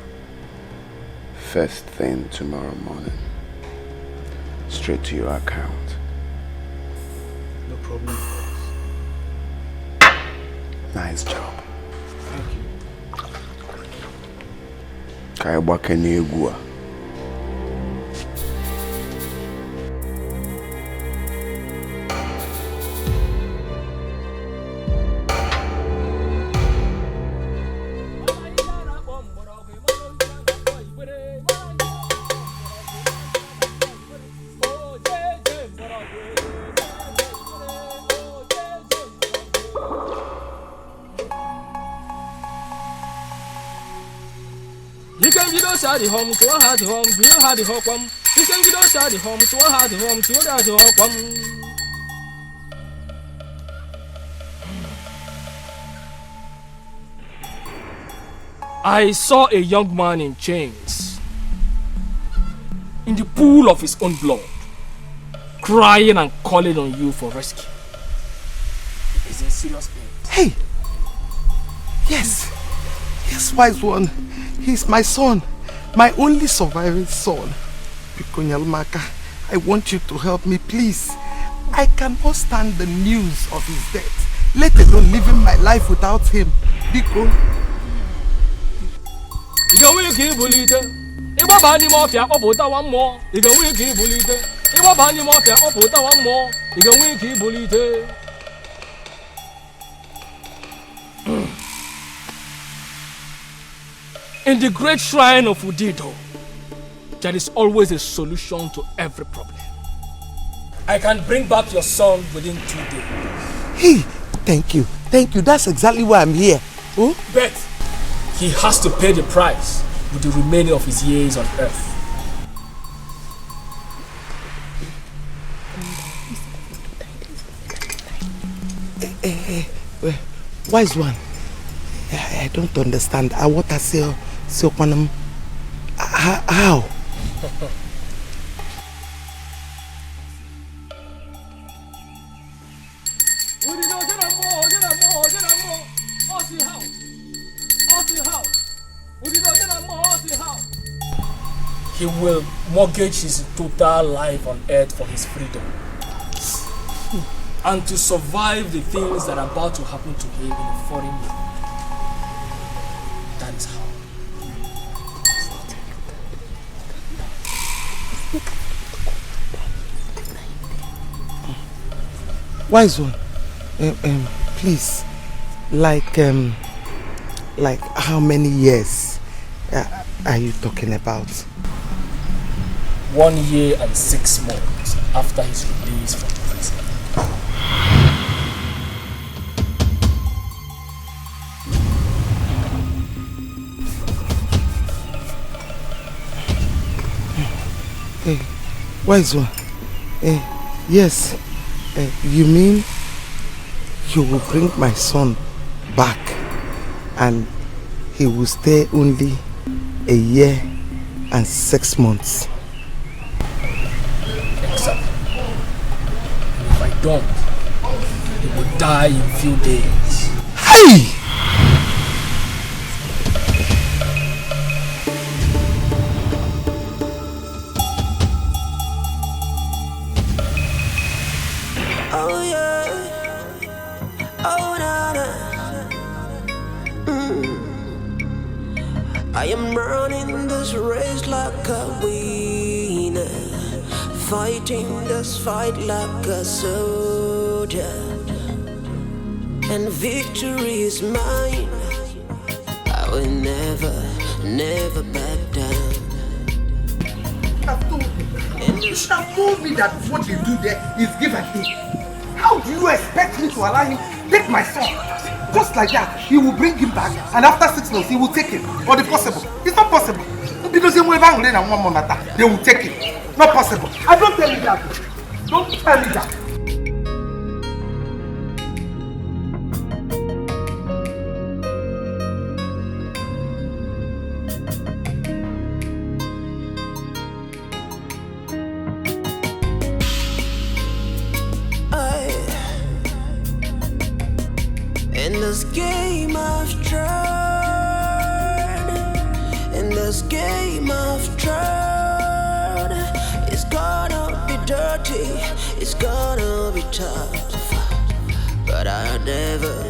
first thing tomorrow morning. Straight to your account. No problem. Nice job. Thank you. Kaya baka ni egua. the home, so I had the home, you had the home. You can get outside the home, so I had the home, so I had the home. I saw a young man in chains in the pool of his own blood, crying and calling on you for rescue. He's in serious pain. Hey! Yes! Yes, wise one. He's my son. My only surviving son. Bikonyalmaka, I want you to help me, please. I cannot stand the news of his death, let alone living my life without him. Biko. You can win a bullet. If I ban him off, I'll put one more. You can win a bullet. If I ban him off, I'll put one more. You can win a bullet. In the great shrine of Udido, there is always a solution to every problem. I can bring back your son within 2 days. Hey, thank you. Thank you. That's exactly why I'm here. Oh? But he has to pay the price with the remaining of his years on earth. Wise one. I don't understand. I want to say, how? He will mortgage his total life on earth for his freedom. And to survive the things that are about to happen to him in a foreign land. That is how. Wise one, please, like how many years are you talking about? 1 year and 6 months after his release from prison. Hey, wise one, yes, you mean you will bring my son back and he will stay only 1 year and 6 months? Exactly. And if I don't, he will die in a few days. Hey! Oh yeah, oh na na. I am running this race like a winner, fighting this fight like a soldier, and victory is mine. I will never back down. You should have told me that what you do there is give and take. How do you expect me to allow him take my son? Just like that, he will bring him back, and after 6 months, he will take him. Or the possible? It's not possible. Because they will take it. Not possible. I don't tell you that. Don't tell me that. In this game I've tried, in this game I've tried, it's gonna be dirty, it's gonna be tough, but I never.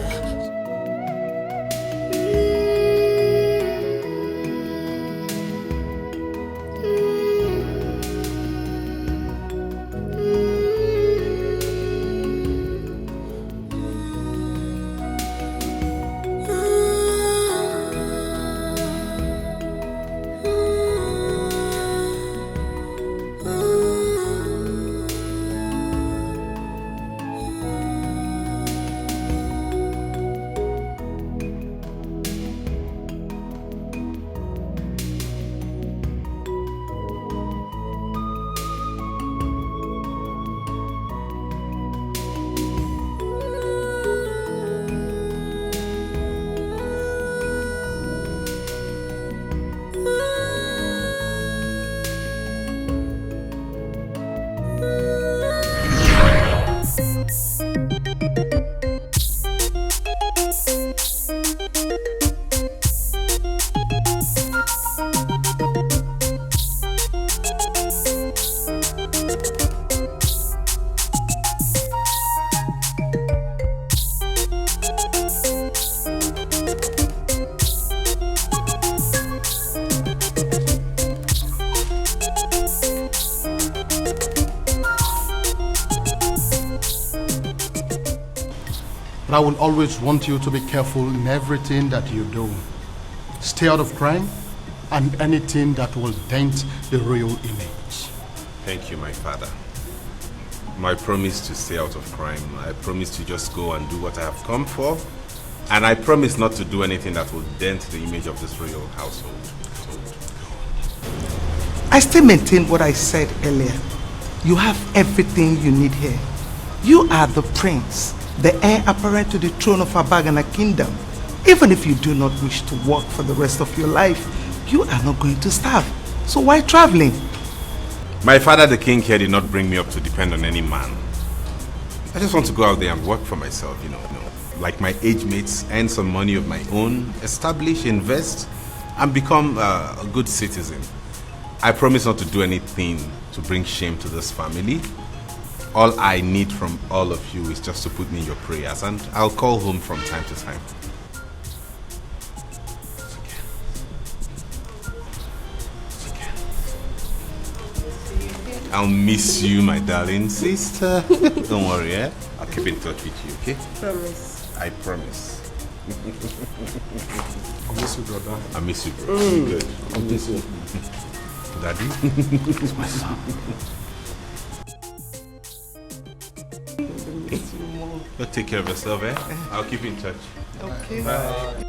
But I will always want you to be careful in everything that you do. Stay out of crime and anything that will dent the royal image. Thank you, my father. My promise to stay out of crime. I promise to just go and do what I have come for. And I promise not to do anything that will dent the image of this royal household. I still maintain what I said earlier. You have everything you need here. You are the prince, the heir apparent to the throne of Abagana kingdom. Even if you do not wish to work for the rest of your life, you are not going to starve. So why traveling? My father, the king here, did not bring me up to depend on any man. I just want to go out there and work for myself, you know, like my age mates, earn some money of my own, establish, invest, and become a good citizen. I promise not to do anything to bring shame to this family. All I need from all of you is just to put me in your prayers, and I'll call home from time to time. I'll miss you, my darling sister. Don't worry, eh? I'll keep in touch with you, okay? Promise. I promise. I miss you, brother. I miss you, bro. Good. I miss you. Daddy? It's my son. But take care of yourself, eh? I'll keep in touch. Okay. Bye.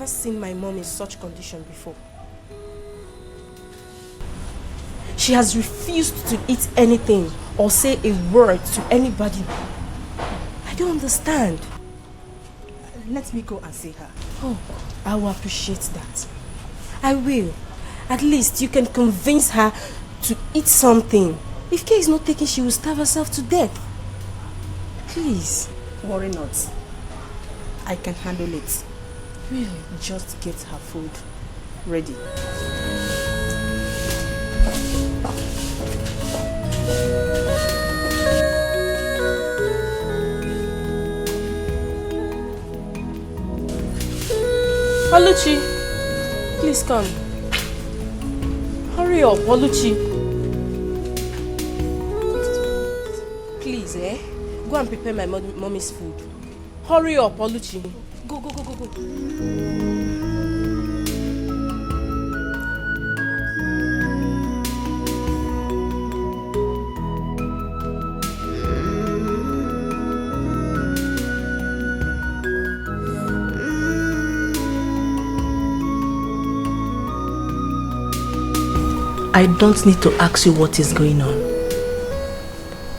Seen my mom in such condition before. She has refused to eat anything or say a word to anybody. I don't understand. Let me go and see her. Oh, I will appreciate that. I will. At least you can convince her to eat something. If Kay is not taken, she will starve herself to death. Please. Worry not. I can handle it. Really? Just get her food ready. Oluchi, please come. Hurry up, Oluchi. Please, go and prepare my mommy's food. Hurry up, Oluchi. Go, go, go, go, go. I don't need to ask you what is going on,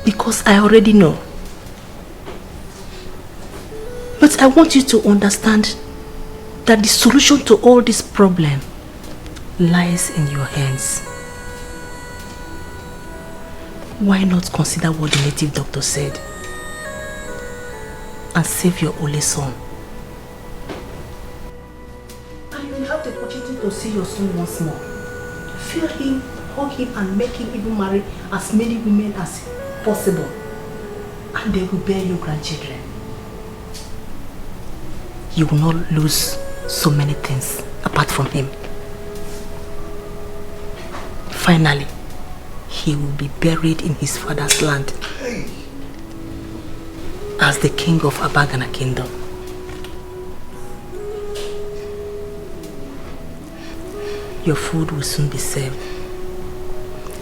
because I already know. But I want you to understand that the solution to all this problem lies in your hands. Why not consider what the native doctor said and save your only son? And you will have the opportunity to see your son once more. Feel him, hug him, and make him even marry as many women as possible. And they will bear you grandchildren. You will not lose so many things apart from him. Finally, he will be buried in his father's land as the king of Abagana kingdom. Your food will soon be served.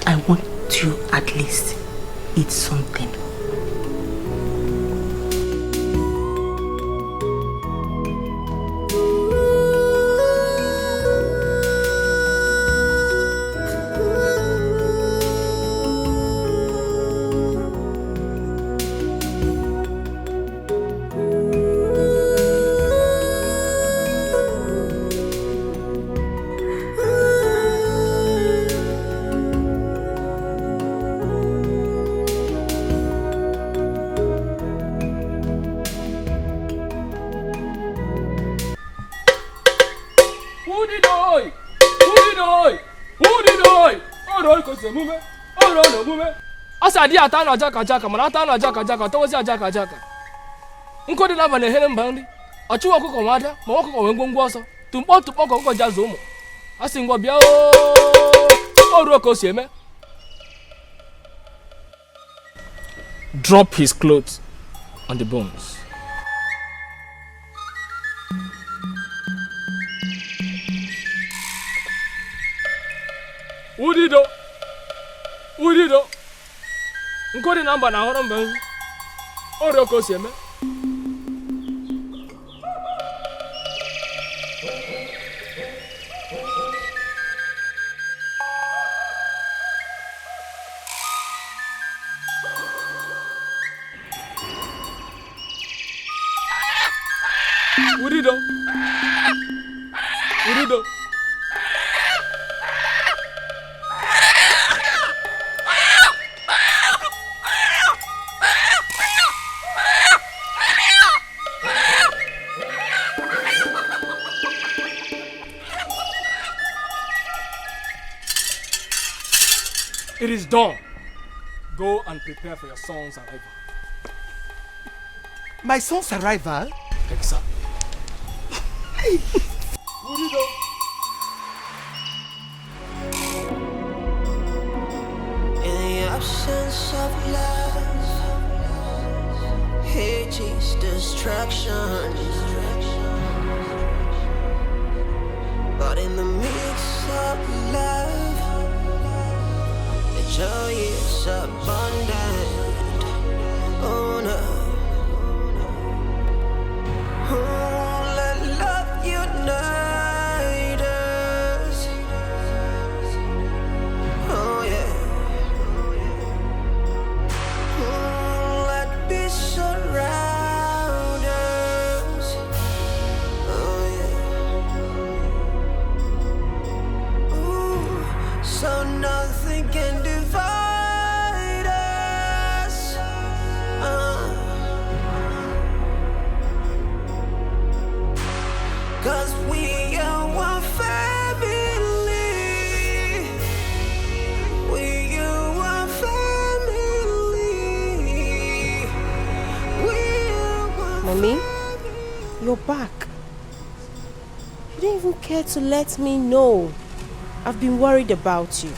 I want you at least eat something. adi ata na jaka jaka mana ata na jaka jaka to wosi jaka jaka. Nko de na ba na hele mba nri. Ochi wo kokko wada, ma wo kokko we ngwongwo oso. Tumpo kokko jazo mo. Asi ngwa bia o ru ko si eme. Drop his clothes on the bones. Udido. Nkodi namba na horo mban. Oro ko si eme. Udido. It is done. Go and prepare for your son's arrival. My son's arrival? Exactly. In the absence of love, hate is destruction. But in the midst of love, the joy is abundant. Oh no. Oh, let love unite us. Oh yeah. Oh, let peace surround us. Oh yeah. Ooh, so nothing can divide us. Cause we are one family. We are one family. We are one. Mommy, you're back. You didn't even care to let me know. I've been worried about you.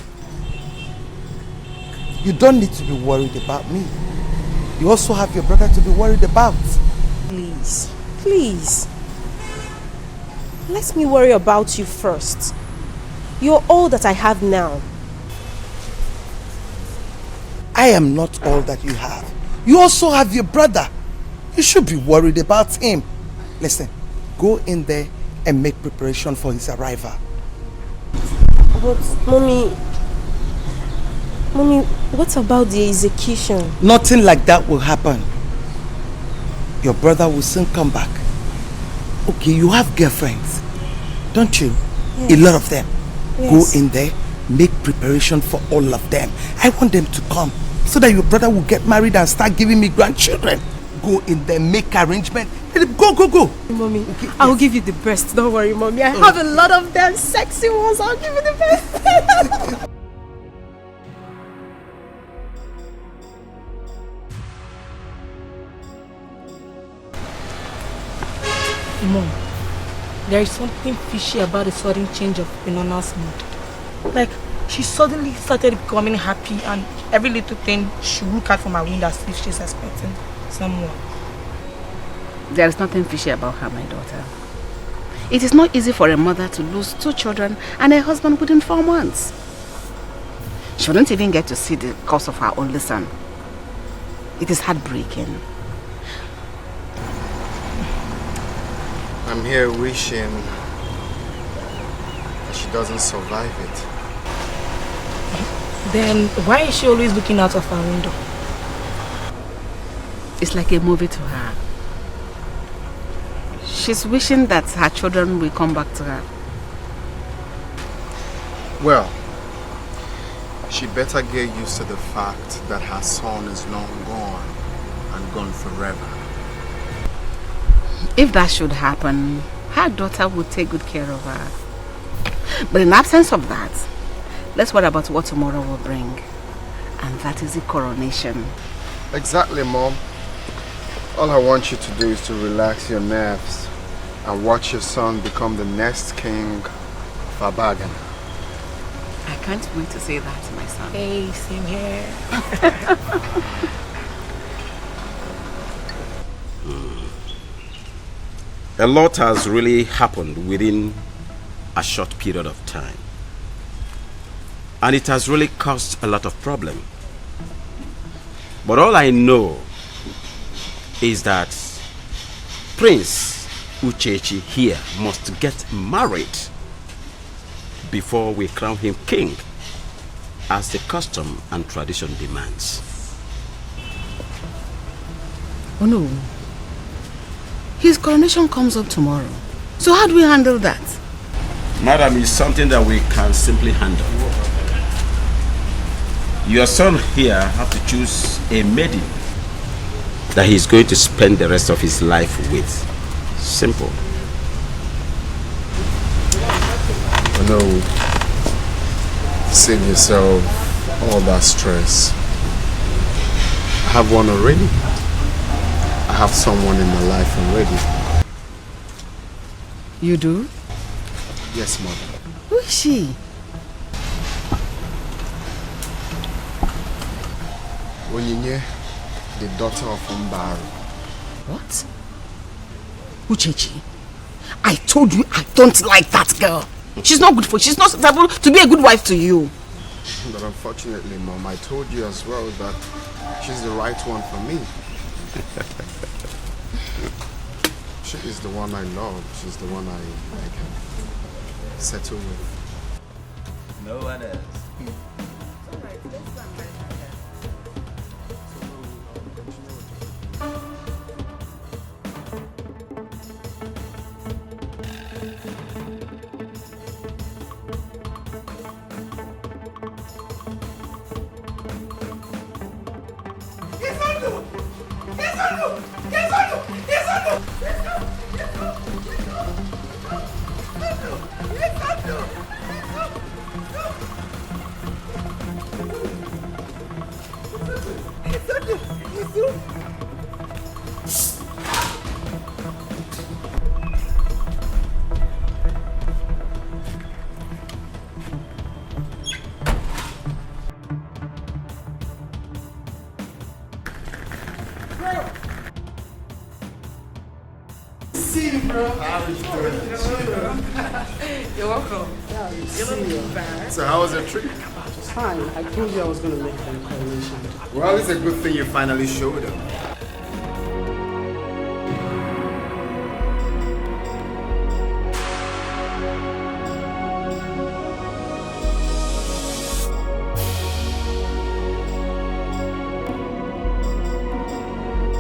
You don't need to be worried about me. You also have your brother to be worried about. Please. Let me worry about you first. You're all that I have now. I am not all that you have. You also have your brother. You should be worried about him. Listen, go in there and make preparation for his arrival. But, Mommy, what about the execution? Nothing like that will happen. Your brother will soon come back. Okay, you have girlfriends, don't you? Yes. A lot of them. Yes. Go in there, make preparation for all of them. I want them to come so that your brother will get married and start giving me grandchildren. Go in there, make arrangements. Go. Mommy, okay, I will give you the best. Don't worry, Mommy. I have a lot of them sexy ones. I'll give you the best. Mom, there is something fishy about the sudden change of Inona's mood. Like, she suddenly started becoming happy and every little thing she look out from her window as if she's expecting someone. There is nothing fishy about her, my daughter. It is not easy for a mother to lose 2 children and a husband within 4 months. She wouldn't even get to see the cause of her only son. It is heartbreaking. I'm here wishing that she doesn't survive it. Then why is she always looking out of her window? It's like a movie to her. She's wishing that her children will come back to her. Well, she better get used to the fact that her son is long gone and gone forever. If that should happen, her daughter will take good care of her. But in absence of that, let's worry about what tomorrow will bring. And that is the coronation. Exactly, Mom. All I want you to do is to relax your nerves and watch your son become the next king of Abagan. I can't wait to say that to my son. Hey, same here. A lot has really happened within a short period of time. And it has really caused a lot of problem. But all I know is that Prince Uchechi here must get married before we crown him king, as the custom and tradition demands. Oh no. His coronation comes up tomorrow. So how do we handle that? Madam, it's something that we can simply handle. Your son here have to choose a maiden that he's going to spend the rest of his life with. Simple. No, save yourself all that stress. I have one already. I have someone in my life already. You do? Yes, Mother. Who is she? Onyinye, the daughter of Umbaru. What? Uchechi, I told you I don't like that girl. She's not good for you. She's not suitable to be a good wife to you. But unfortunately, Mom, I told you as well that she's the right one for me. She is the one I love. She's the one I can settle with. No one else. You're welcome. So how was the trip? It's fine. I told you I was going to make them coronation. Well, it's a good thing you finally showed them.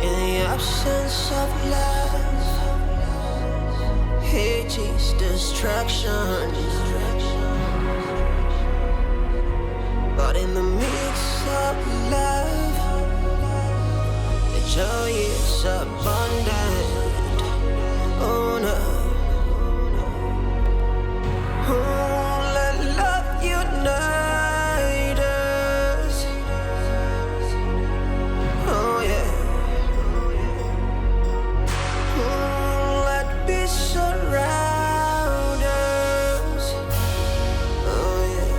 In the absence of love, hate is destruction. But in the midst of love, the joy is abundant. Oh no. Oh, let love unite us. Oh yeah. Oh, let peace surround us. Oh yeah.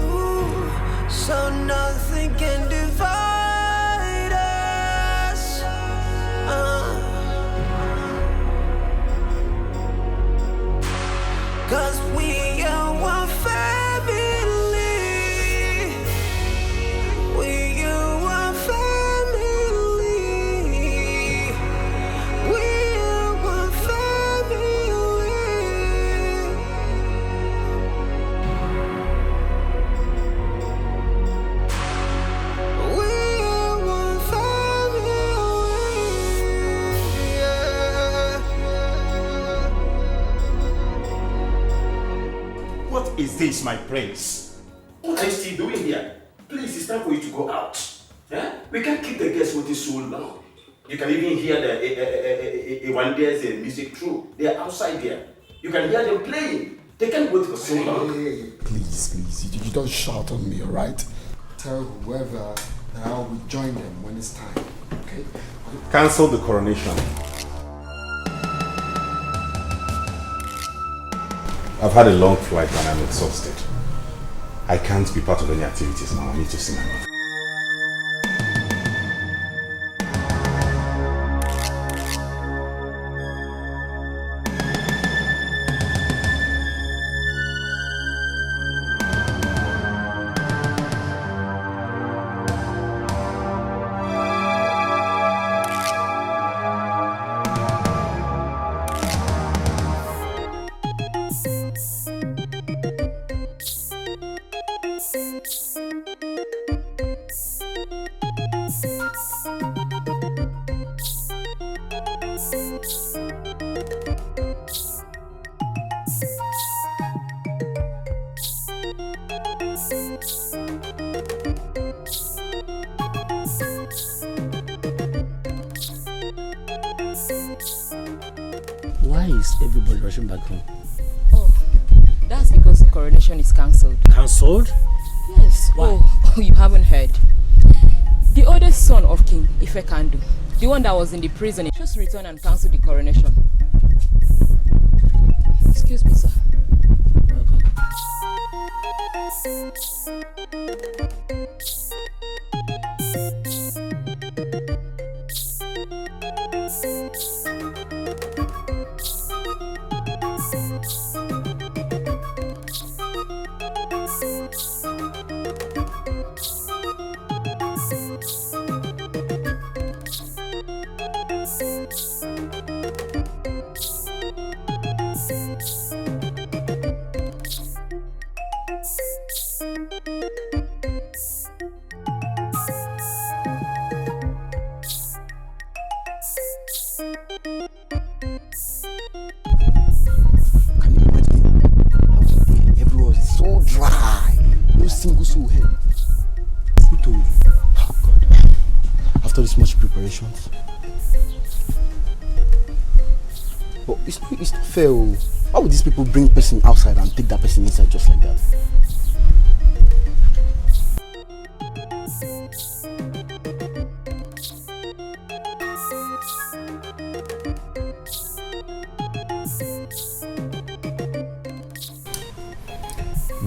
Ooh, so nothing can divide us. Cause we are one family. We are one family. We are one family. We are one family. Yeah. What is this, my prince? What are you still doing here? Please, it's time for you to go out. Eh? We can't keep the guests waiting so long. You can even hear the when there's a music through. They are outside there. You can hear them playing. They can't wait for so long. Hey, please, you don't shout on me, alright? Tell whoever that I will join them when it's time, okay? Cancel the coronation. I've had a long flight and I'm exhausted. I can't be part of any activities now. I need to see my mother. Why is everybody rushing back home? Oh, that's because the coronation is cancelled. Cancelled? Yes. Why? Oh, you haven't heard. The oldest son of King Ifekandu, the one that was in the prison, he just returned and cancelled the coronation. Excuse me, sir. But it's not fair. Why would these people bring a person outside and take that person inside just like that?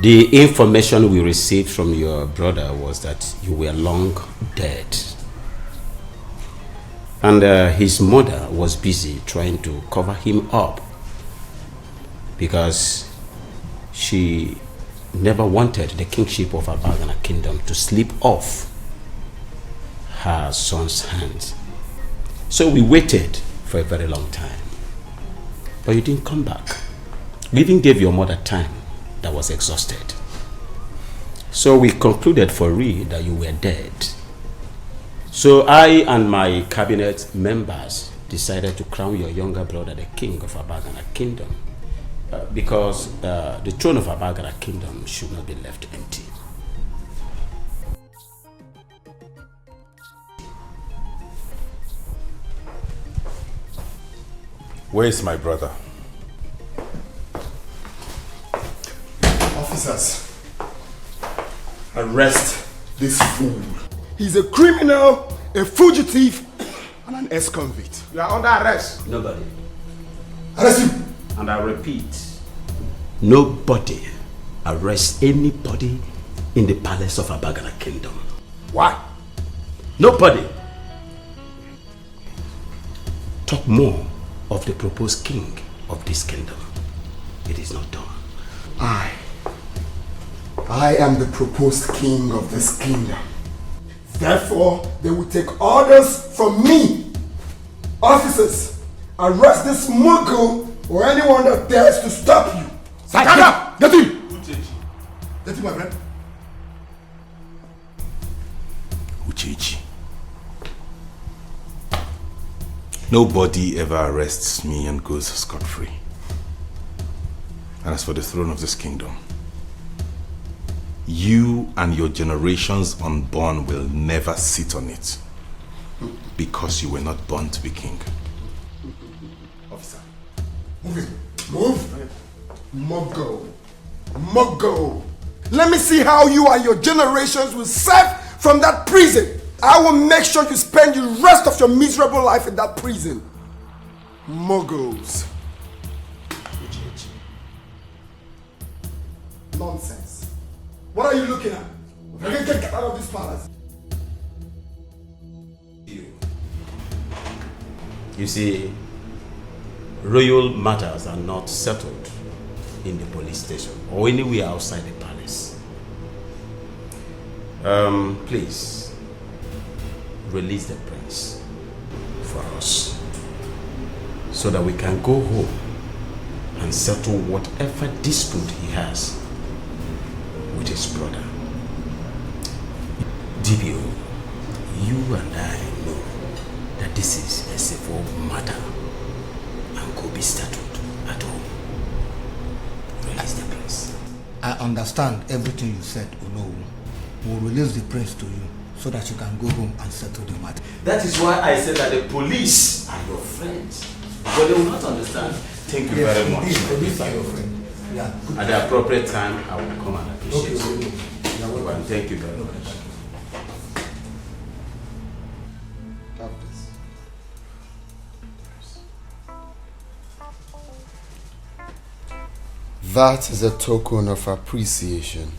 The information we received from your brother was that you were long dead. And his mother was busy trying to cover him up because she never wanted the kingship of Abagana kingdom to slip off her son's hands. So we waited for a very long time. But you didn't come back. We even gave your mother time that was exhausted. So we concluded for real that you were dead. So I and my cabinet members decided to crown your younger brother the king of Abagana kingdom because the throne of Abagana kingdom should not be left empty. Where is my brother? Officers, arrest this fool. He's a criminal, a fugitive, and an ex-convict. You are under arrest. Nobody. Arrest him. And I repeat, nobody arrests anybody in the palace of Abagana kingdom. Why? Nobody. Talk more of the proposed king of this kingdom. It is not done. I am the proposed king of this kingdom. Therefore, they will take orders from me. Officers, arrest this muggle or anyone that dares to stop you. Sakada! Get him! Get him, my friend. Uchechi. Nobody ever arrests me and goes scot-free. And as for the throne of this kingdom, you and your generations unborn will never sit on it because you were not born to be king. Officer, move him. Move! Mogo. Mogo. Let me see how you and your generations will serve from that prison. I will make sure you spend the rest of your miserable life in that prison. Mogos. Nonsense. What are you looking at? Get out of this palace. You see, royal matters are not settled in the police station or anywhere outside the palace. Please, release the prince for us so that we can go home and settle whatever dispute he has with his brother. DBO, you and I know that this is a civil matter and could be settled at home. Release the prince. I understand everything you said, Ono. We'll release the prince to you so that you can go home and settle the matter. That is why I said that the police are your friends. But they will not understand. Thank you very much. Police are your friend. Yeah. At the appropriate time, I will come and appreciate you. And thank you very much. That is a token of appreciation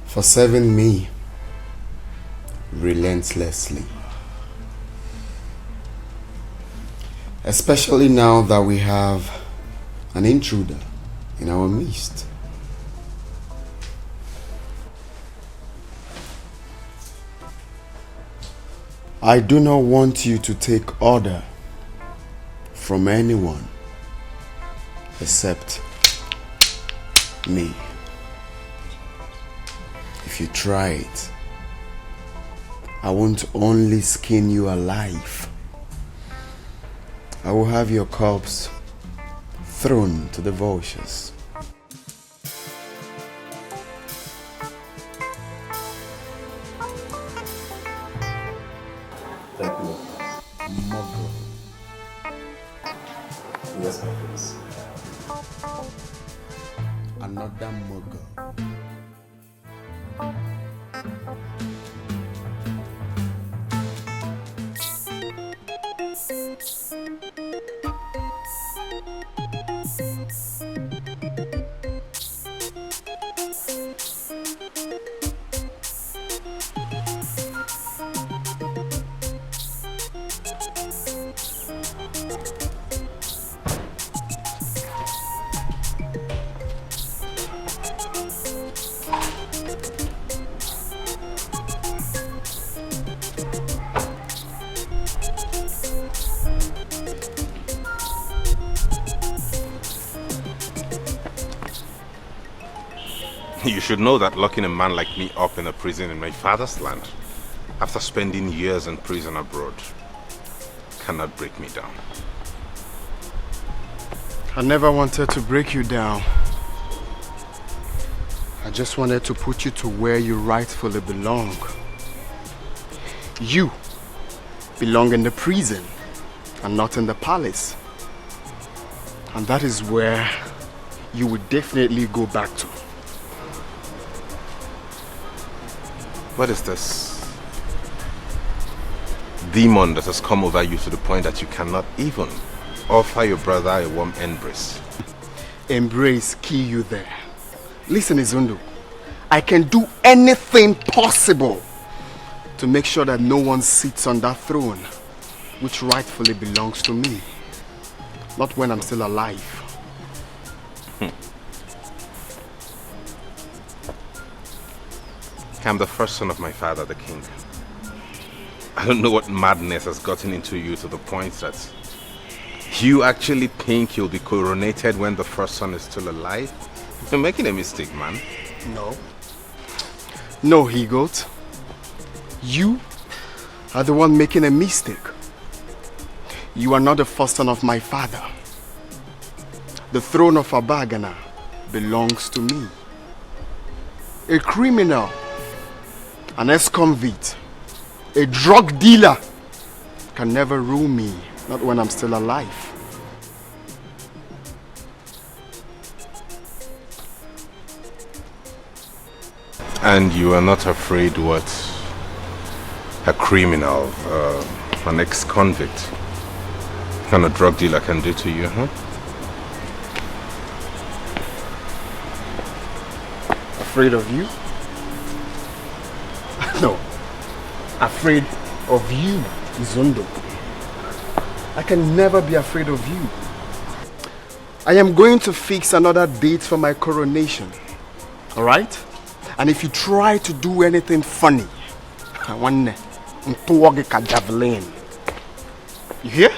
for serving me relentlessly. Especially now that we have an intruder in our midst. I do not want you to take order from anyone except me. If you try it, I won't only skin you alive, I will have your corpse thrown to the vultures. Thank you. Mother. Yes, my prince. Another mugger. You should know that locking a man like me up in a prison in my father's land, after spending years in prison abroad, cannot break me down. I never wanted to break you down. I just wanted to put you to where you rightfully belong. You belong in the prison and not in the palace. And that is where you would definitely go back to. What is this demon that has come over you to the point that you cannot even offer your brother a warm embrace? Embrace kill you there. Listen, Izundu, I can do anything possible to make sure that no one sits on that throne which rightfully belongs to me. Not when I'm still alive. I'm the first son of my father, the king. I don't know what madness has gotten into you to the point that you actually think you'll be coronated when the first son is still alive? You're making a mistake, man. No. No, he-goat. You are the one making a mistake. You are not the first son of my father. The throne of Abagana belongs to me. A criminal, an ex-convict, a drug dealer can never rule me, not when I'm still alive. And you are not afraid what a criminal, an ex-convict, and a drug dealer can do to you, huh? Afraid of you? No. Afraid of you, Izundo. I can never be afraid of you. I am going to fix another date for my coronation. Alright? And if you try to do anything funny, I want to javelin. You hear?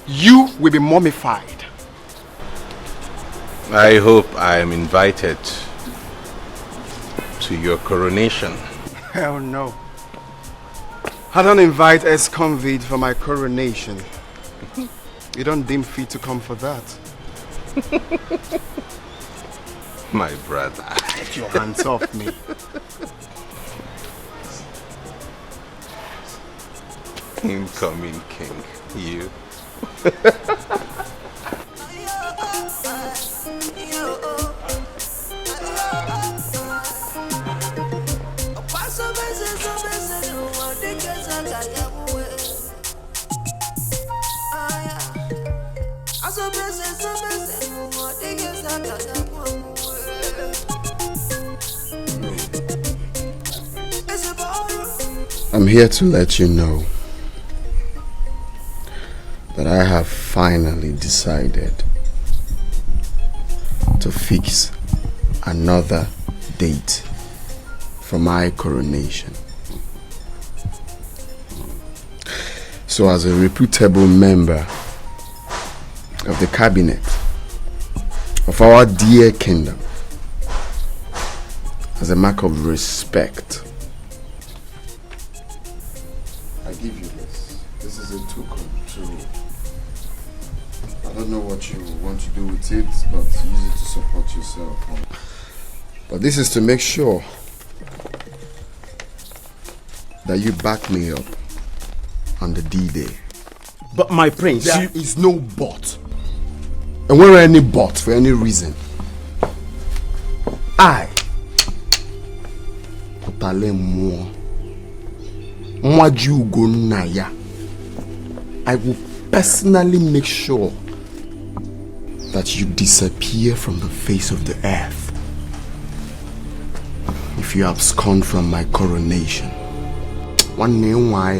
You will be mummified. I hope I am invited to your coronation. Hell no. I don't invite ex-convict for my coronation. You don't deem fit to come for that. My brother. Get your hands off me. Incoming king, you. I'm here to let you know that I have finally decided to fix another date for my coronation. So as a reputable member of the cabinet of our dear kingdom, as a mark of respect, I give you this. This is a token to, I don't know what you want to do with it, but use it to support yourself. But this is to make sure that you back me up on the D-Day. But my prince, there is no but. And where any but for any reason, I will personally make sure that you disappear from the face of the earth if you abscond from my coronation. One name why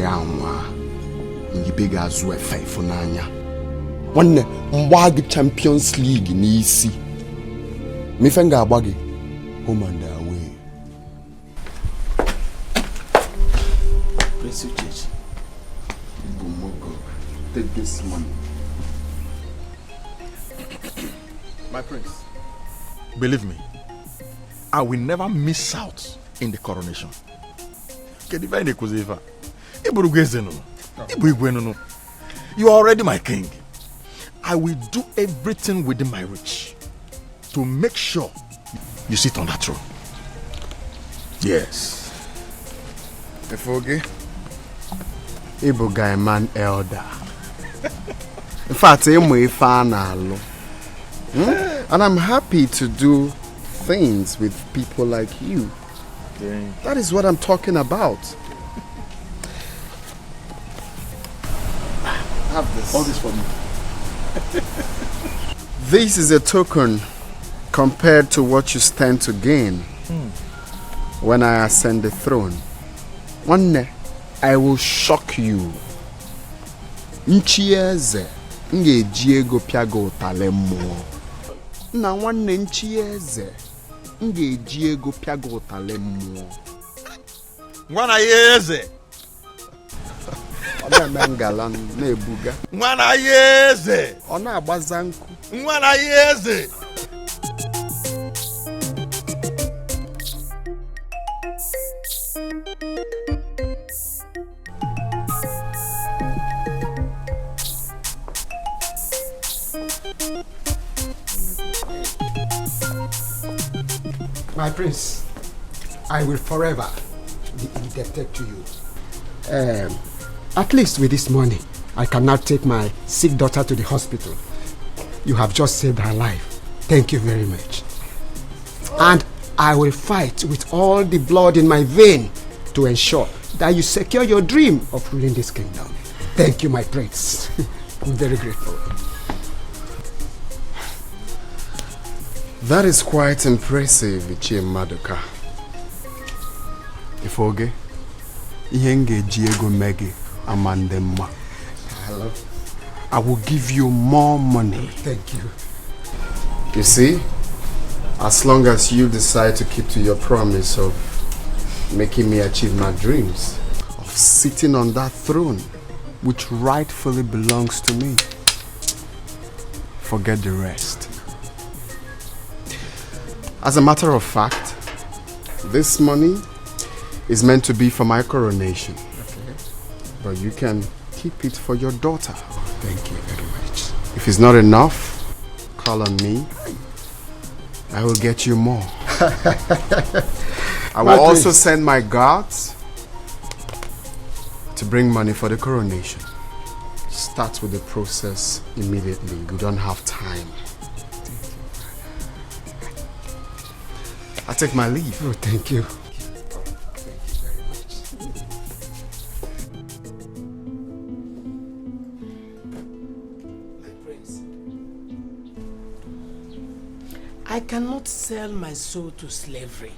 you big as well for Nanya. One Mbagi Champions League in EC. Me fenga bagi home and away. Prince Uchechi, take this money. My prince, believe me, I will never miss out in the coronation. You are already my king. I will do everything within my reach to make sure you sit on that throne. Yes. Efoge, Ibu guy man elder. In fact, and I'm happy to do things with people like you. Okay. That is what I'm talking about. Have this. All this for me. This is a token compared to what you stand to gain when I ascend the throne. One day, I will shock you. Nchieze ngeji ego piago talemo. Na nwanne nchieze ngeji ego piago talemo. Nwana yeze. Ona mengala na-ebuga. Nwana yeze. Ona agbaza nku. Nwana yeze. My prince, I will forever be indebted to you. At least with this money, I can now take my sick daughter to the hospital. You have just saved her life. Thank you very much. And I will fight with all the blood in my vein to ensure that you secure your dream of ruling this kingdom. Thank you, my prince. I'm very grateful. That is quite impressive, Ichie Maduka. Ifoge, Ihenge Diego Megi Amandema. Hello. I will give you more money. Thank you. You see, as long as you decide to keep to your promise of making me achieve my dreams, of sitting on that throne, which rightfully belongs to me, forget the rest. As a matter of fact, this money is meant to be for my coronation. Okay. But you can keep it for your daughter. Thank you very much. If it's not enough, call on me. I will get you more. I will also send my guards to bring money for the coronation. Start with the process immediately. We don't have time. I take my leave. Oh, thank you. I cannot sell my soul to slavery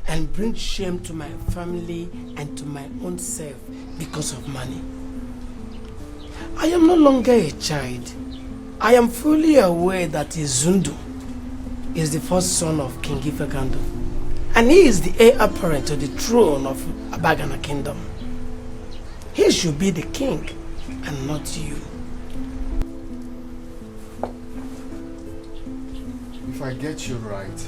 and bring shame to my family and to my own self because of money. I am no longer a child. I am fully aware that Izundu is the first son of King Ifekando, and he is the heir apparent to the throne of Abagana Kingdom. He should be the king and not you. If I get you right,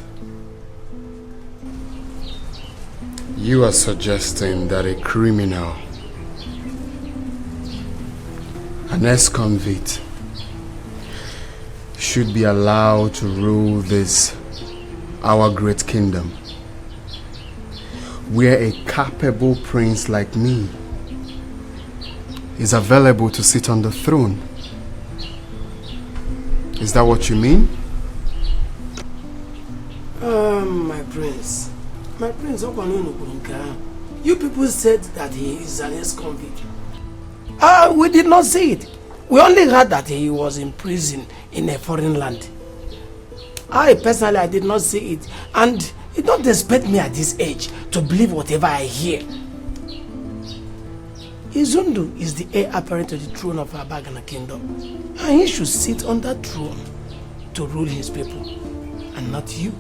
you are suggesting that a criminal, an ex-convict, should be allowed to rule this, our great kingdom, where a capable prince like me is available to sit on the throne. Is that what you mean? My prince, you people said that he is an ex-convict. We did not say it. We only heard that he was in prison in a foreign land. I did not see it, and you don't expect me at this age to believe whatever I hear. Izundu is the heir apparent to the throne of Abagana Kingdom, and he should sit on that throne to rule his people, and not you.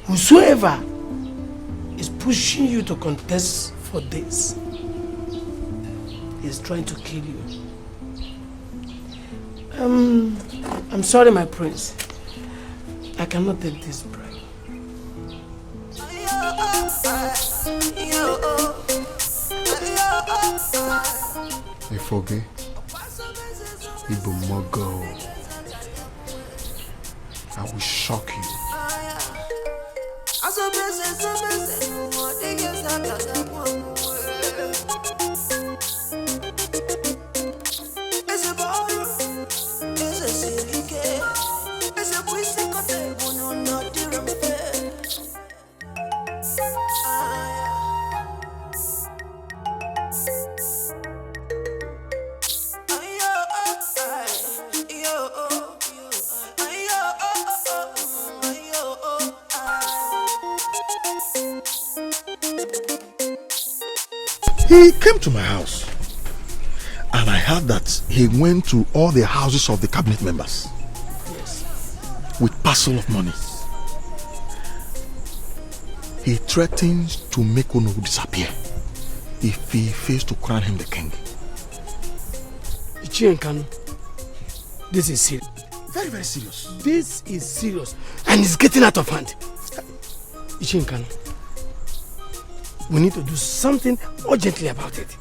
Whosoever is pushing you to contest for this is trying to kill you. I'm sorry, my prince. I cannot take this bribe. Ifoge, Ibumogo, I will shock you. He came to my house and I heard that he went to all the houses of the cabinet members. Yes. With parcel of money. He threatens to make Ono disappear if he fails to crown him the king. Ichienkanu, this is serious. Very, very serious. This is serious and it's getting out of hand. Ichienkanu, we need to do something urgently about it.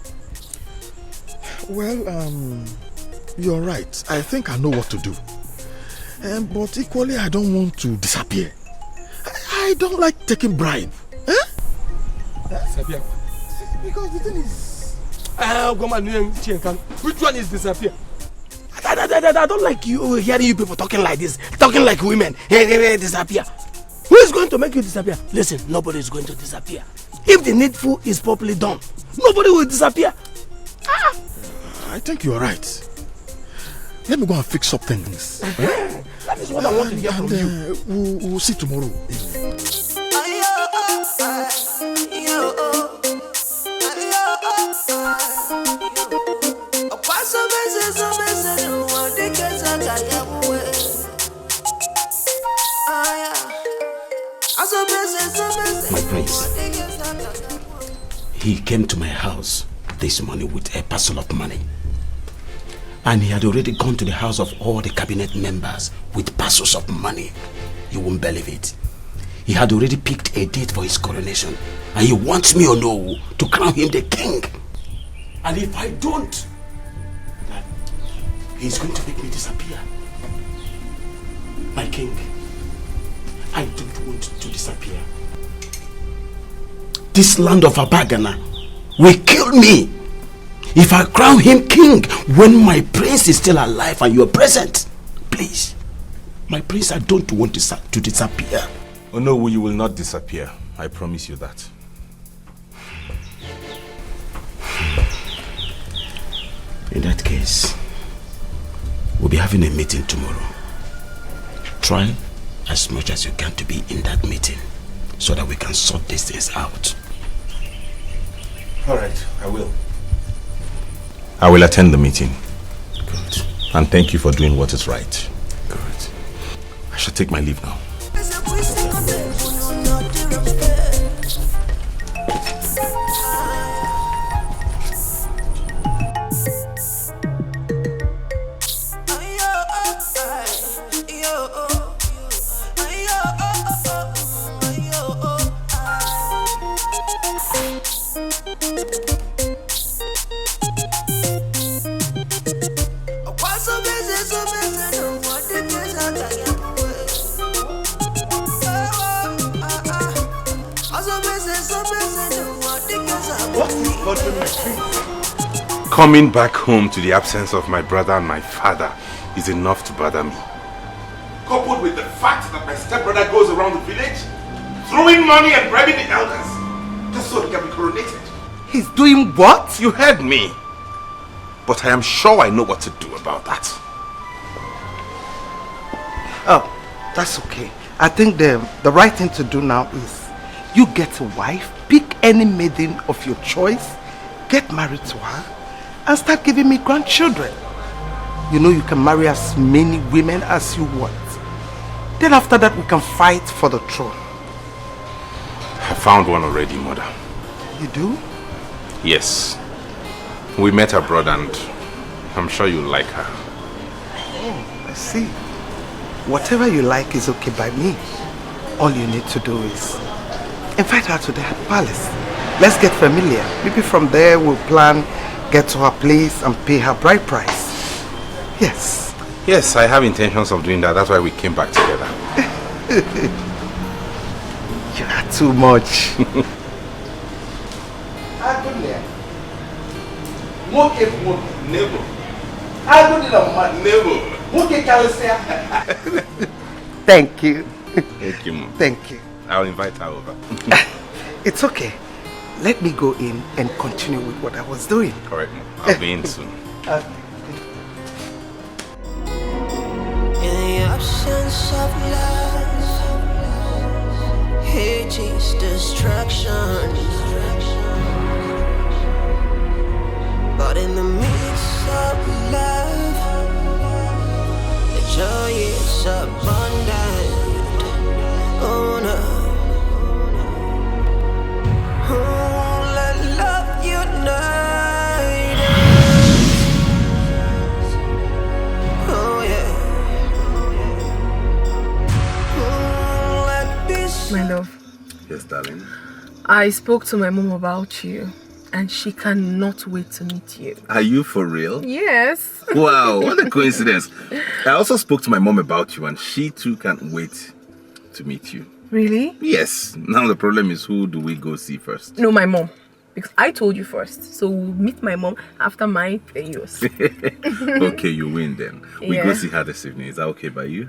Well, you're right. I think I know what to do. But equally, I don't want to disappear. I don't like taking bribe. Disappear? Because the thing is... Which one is disappear? I don't like you hearing you people talking like this. Talking like women. Hey, disappear. Who is going to make you disappear? Listen, nobody is going to disappear. If the needful is properly done, nobody will disappear. I think you are right. Let me go and fix up things. That is what I want to hear from you. We'll see tomorrow. My prince, he came to my house this morning with a parcel of money. And he had already gone to the house of all the cabinet members with parcels of money. You won't believe it. He had already picked a date for his coronation. And he wants me or no to crown him the king. And if I don't, he's going to make me disappear. My king, I don't want to disappear. This land of Abagana will kill me if I crown him king when my prince is still alive and you are present. Please, my prince, I don't want to disappear. Oh no, you will not disappear. I promise you that. In that case, we'll be having a meeting tomorrow. Try as much as you can to be in that meeting so that we can sort these things out. Alright, I will. I will attend the meeting. Good. And thank you for doing what is right. Good. I shall take my leave now. Coming back home to the absence of my brother and my father is enough to bother me. Coupled with the fact that my stepbrother goes around the village throwing money and bribing the elders just so he can be coronated. He's doing what? You heard me. But I am sure I know what to do about that. Oh, that's okay. I think the right thing to do now is you get a wife, pick any maiden of your choice, get married to her, and start giving me grandchildren. You know you can marry as many women as you want. Then after that we can fight for the throne. I found one already, Mother. You do? Yes. We met abroad and I'm sure you'll like her. Oh, I see. Whatever you like is okay by me. All you need to do is invite her to the palace. Let's get familiar. Maybe from there we'll plan, get to her place and pay her bride price. Yes. Yes, I have intentions of doing that. That's why we came back together. You are too much. Thank you. Thank you, Mom. Thank you. I'll invite her over. It's okay. Let me go in and continue with what I was doing. Correct, Mom. I'll be in soon. In the absence of love, hate is destruction. But in the midst of love, the joy is abundant. Oh no. Oh, let love unite us. Oh yeah. Oh, let this. My love, Yes, darling. I spoke to my mom about you and she cannot wait to meet you. Are you for real? Yes. Wow, what a coincidence. I also spoke to my mom about you and she too can't wait to meet you. Really? Yes. Now the problem is, who do we go see first? No, my mom. Because I told you first. So we'll meet my mom after mine, then yours. Okay, you win then. We go Yeah. see her this evening. Is that okay by you?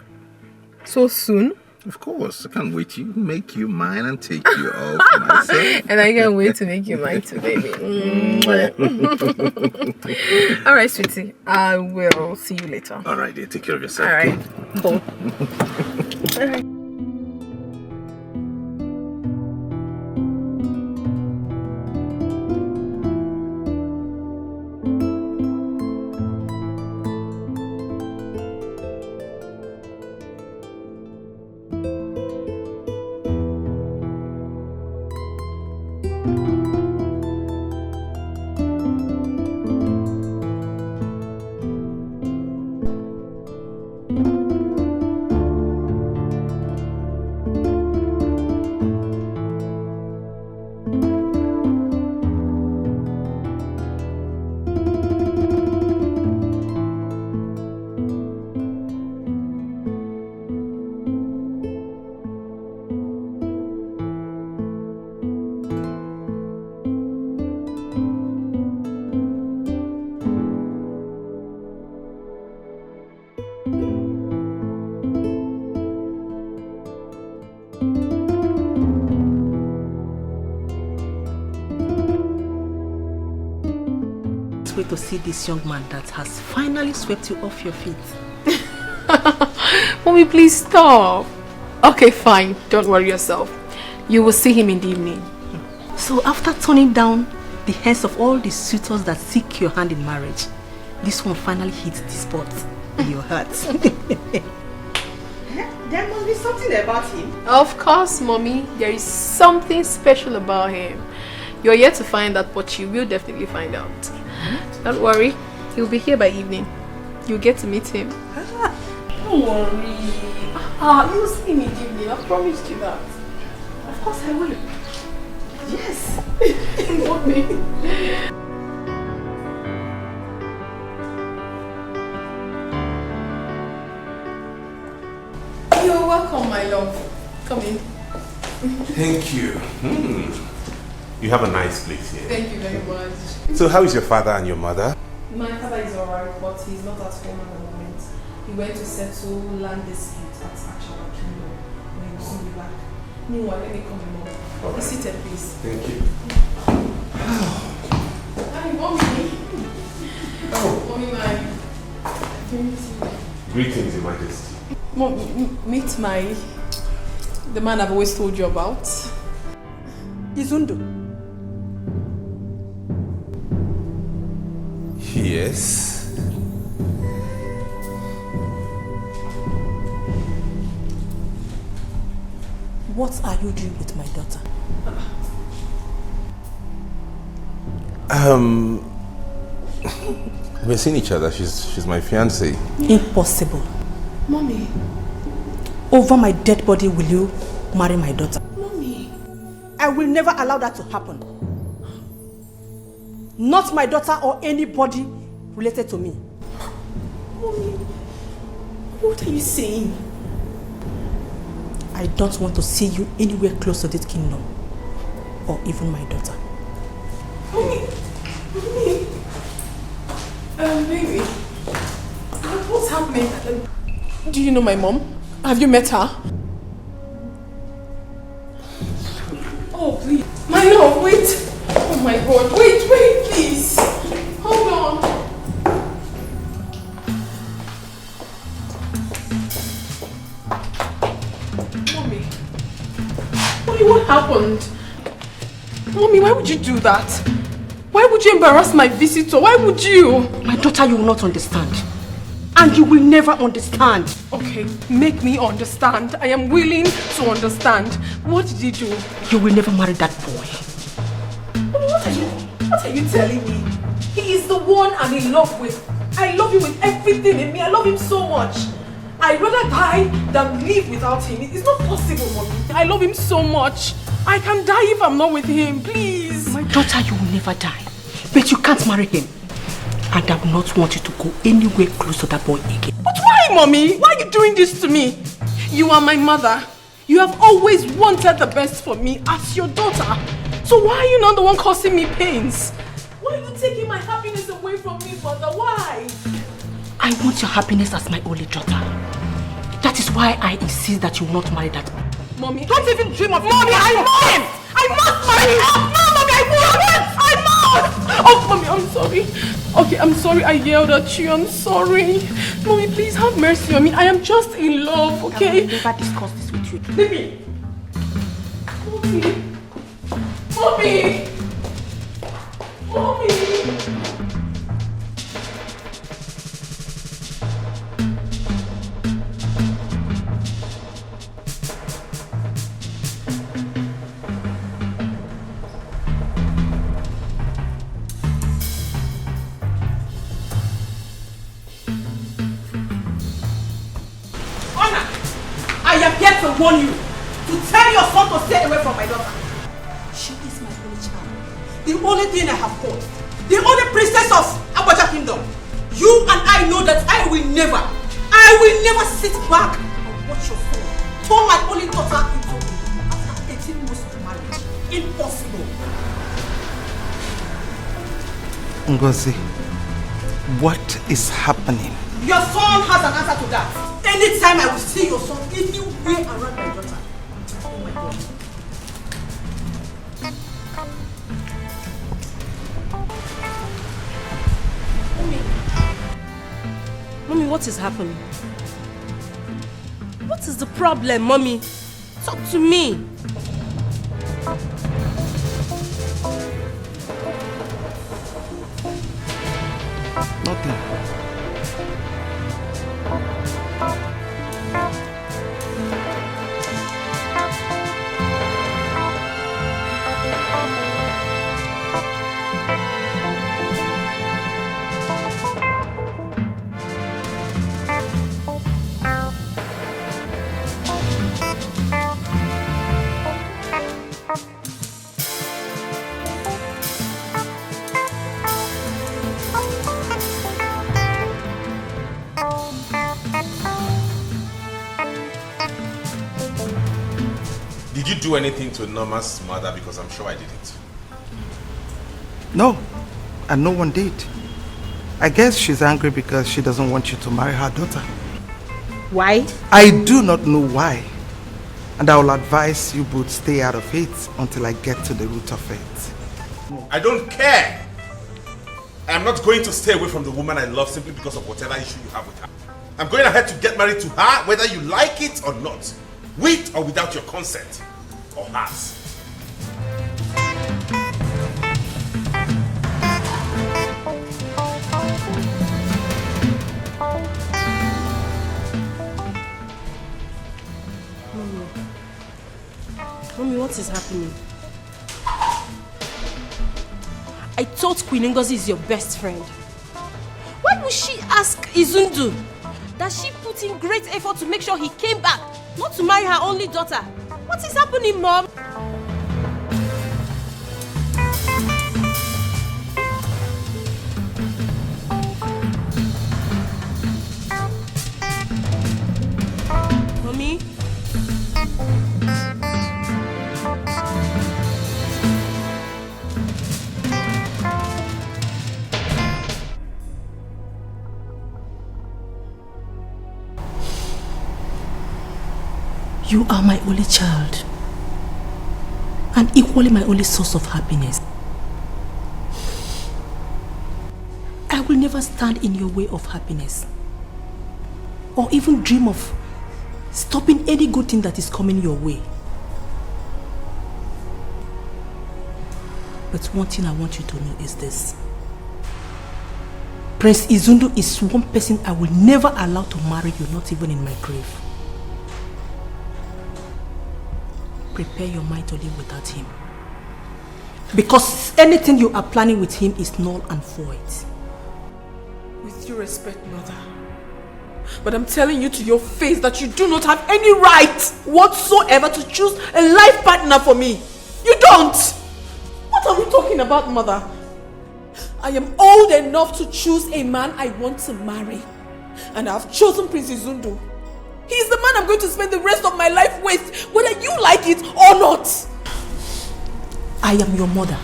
So soon? Of course, I can't wait to make you mine and take you all for myself. And I can't wait to make you mine too, baby. All right, sweetie. I will see you later. All right, dear. Take care of yourself. All right. Cool. All right. To see this young man that has finally swept you off your feet. Mommy, please stop. Okay, fine. Don't worry yourself. You will see him in the evening. So after turning down the heads of all the suitors that seek your hand in marriage, this one finally hits the spot in your heart. There must be something about him. Of course, Mommy. There is something special about him. You're yet to find out, but you will definitely find out. Don't worry, he'll be here by evening. You'll get to meet him. Don't worry. You'll see him in the evening. I promised you that. Of course I will. Yes. Mommy. You're welcome, my love. Come in. Thank you. You have a nice place here. Thank you very much. So how is your father and your mother? My father is alright, but he's not at home at the moment. He went to settle land dispute at Actual Kingdom. He will soon be back. Meanwhile, let me come in, Mom. Be seated, please. Thank you. Hi, Mommy. Oh. Mommy, Greetings, Your Majesty. Mom, meet the man I've always told you about. Izundo. Yes. What are you doing with my daughter? We're seeing each other. She's my fiancée. Impossible. Mommy. Over my dead body will you marry my daughter? Mommy. I will never allow that to happen. Not my daughter or anybody related to me. Mommy, what are you saying? I don't want to see you anywhere close to this kingdom. Or even my daughter. Mommy. Baby. What's happening? Do you know my mom? Have you met her? Oh, please. My love, wait. Oh my God, wait, please. Hold on. Mommy. Mommy, what happened? Mommy, why would you do that? Why would you embarrass my visitor? Why would you? My daughter, you will not understand. And you will never understand. Okay, make me understand. I am willing to understand. What did he do? You will never marry that boy. What are you telling me? He is the one I'm in love with. I love him with everything in me. I love him so much. I'd rather die than live without him. It's not possible, Mommy. I love him so much. I can die if I'm not with him, please. My daughter, you will never die. But you can't marry him. And I will not want you to go anywhere close to that boy again. But why, Mommy? Why are you doing this to me? You are my mother. You have always wanted the best for me as your daughter. So why are you not the one causing me pains? Why are you taking my happiness away from me, Mother? Why? I want your happiness as my only daughter. That is is why I insist that you will not marry that man. Mommy, don't even dream of Mommy, I must! I must marry him! No, Mommy, I must! Oh, Mommy, I'm sorry. Okay, I'm sorry I yelled at you. I'm sorry. Mommy, please have mercy on me. I am just in love, okay? I will never discuss this with you. Baby! Mommy! Mommy! Mommy! I am here to warn you, to tell your son to stay away from my daughter. She is my only child, the only thing I have got, the only princess of Abacha Kingdom. You and I know that I will never sit back and watch your son turn my only daughter into after 18 months of marriage. Impossible. Ngozi, what is happening? Your son has an answer to that. Anytime I will see your son anywhere around my daughter. Oh my God. Mommy, what is happening? What is the problem, Mommy? Talk to me. Nothing. Did you do anything to Norma's mother? Because I'm sure I didn't. No, and no one did. I guess she's angry because she doesn't want you to marry her daughter. Why? I do not know why. And I will advise you both stay out of it until I get to the root of it. I don't care. I'm not going to stay away from the woman I love simply because of whatever issue you have with her. I'm going ahead to get married to her whether you like it or not. With or without your consent. Or hers. Mommy, what is happening? I thought Queen Ngozi is your best friend. Why would she ask Izundu? That she put in great effort to make sure he came back, not to marry her only daughter. What is happening, Mom? Mommy? You are my only child, and equally my only source of happiness. I will never stand in your way of happiness, or even dream of stopping any good thing that is coming your way. But one thing I want you to know is this. Prince Izundu is one person I will never allow to marry you, not even in my grave. Prepare your mind to live without him. Because anything you are planning with him is null and void. With due respect, Mother, but I'm telling you to your face that you do not have any right whatsoever to choose a life partner for me. You don't! What are we talking about, Mother? I am old enough to choose a man I want to marry. And I have chosen Prince Izundu. He is the man I'm going to spend the rest of my life with, whether you like it or not. I am your mother,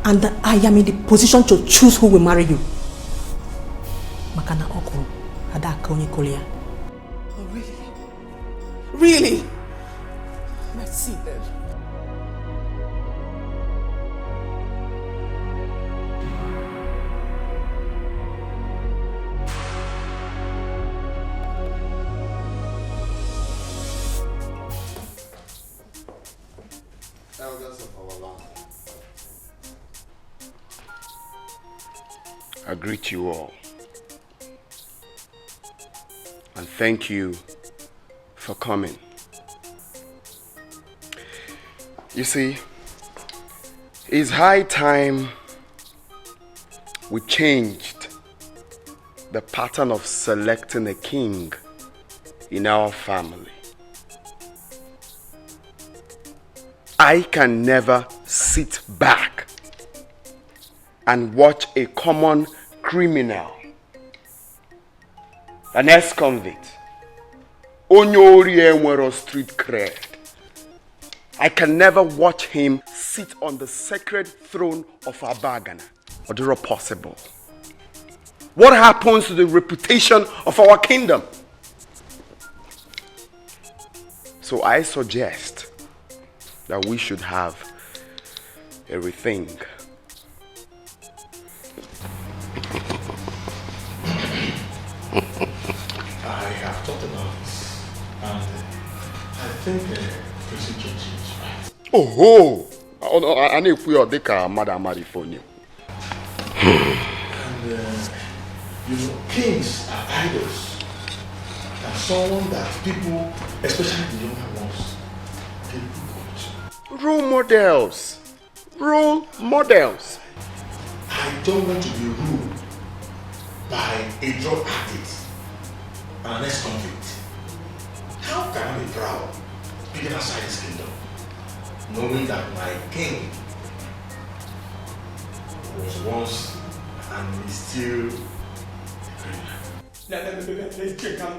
and I am in the position to choose who will marry you. Makana Oko, Ada Konyi Kolia. Oh, really? Really? Let's see then. Elders of our land, I greet you all and thank you for coming. You see, it's high time we changed the pattern of selecting a king in our family. I can never sit back and watch a common criminal, an ex-convict, Onyori Enwero street cred. I can never watch him sit on the sacred throne of Abagana. Or possible. What happens to the reputation of our kingdom? So I suggest that we should have a rethink. I have thought about this, and I think Tracy George is right. Oh, I need to put your Madam Marifonio. And you know, kings are idols, and someone that people, especially the younger ones, they look up to. Role models. Role models. I don't want to be ruled by a drug addict and an ex-convict. How can I be proud being outside this kingdom, knowing that my king was once and is still a criminal?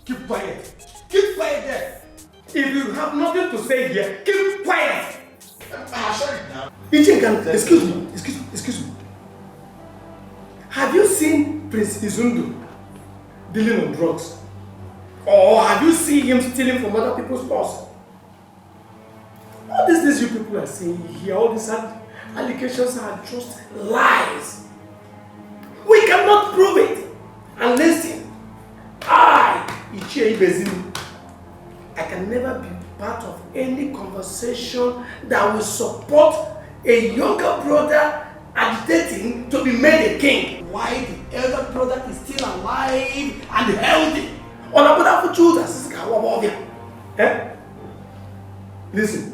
Keep quiet. Keep quiet there. If you have nothing to say here, keep quiet. Sorry now. Excuse me. Have you seen Prince Izundu dealing on drugs? Or have you seen him stealing from other people's purse? All these things you people are saying here, all these allegations are just lies. We cannot prove it. And listen, Ichie Ibezim, I can never be part of any conversation that will support a younger brother agitating to be made a king. Why the elder brother is still alive and healthy? Listen,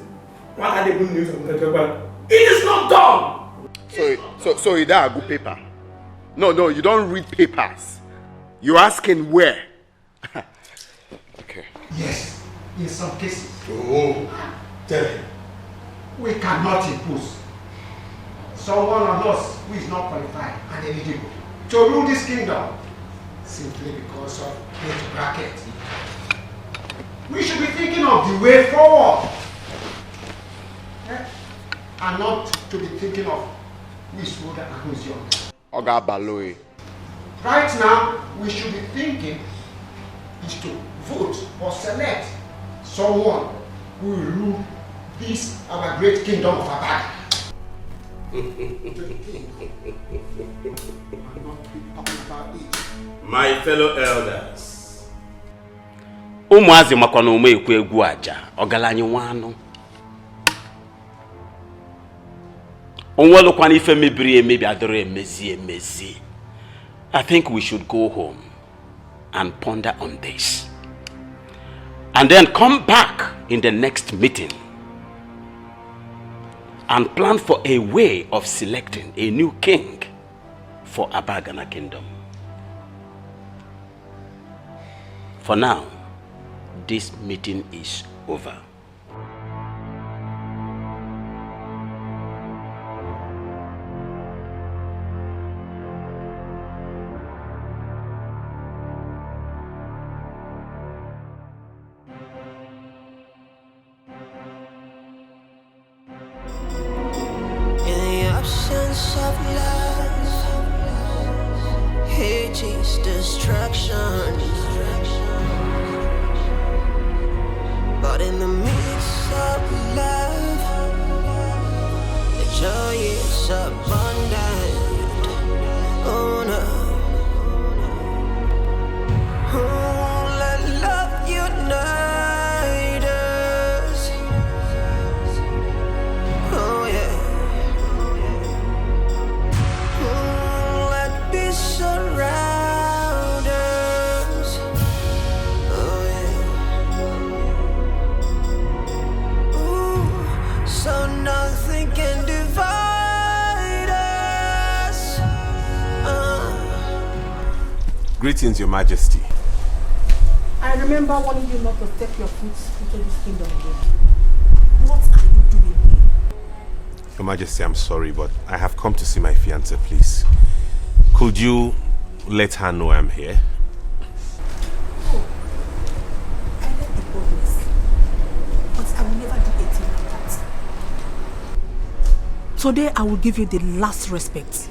what are the good news of the It is not done! So you don't have good paper? No, you don't read papers. You're asking where? Okay. Yes, in some cases. Oh, tell him. We cannot impose someone on us who is not qualified and eligible to rule this kingdom simply because of age bracket. We should be thinking of the way forward, and not to be thinking of who is older and who is young. Oga Baloy. Right now, we should be thinking is to vote or select someone who will rule this our great kingdom of Abaga. My fellow elders, Umuazi makwana ume ekwu egwu aja, ogalanyi nwanu. Onwelo kwana ife mebiri emebi adore emezi. I think we should go home and ponder on this. And then come back in the next meeting and plan for a way of selecting a new king for Abagana Kingdom. For now, this meeting is over. Destruction. in the midst of love, the joy is abundant. Oh no. Oh, let love unite us. Oh yeah. Oh, let peace surround us. Oh yeah. Ooh, so nothing can divide us. Greetings, Your Majesty. I remember warning you not to step your foot into this kingdom again. What are you doing here? Your Majesty, I'm sorry, but I have come to see my fiancée, please. Could you let her know I'm here? Oh, I let the boldness, but I will never do anything like that. Today I will give you the last respect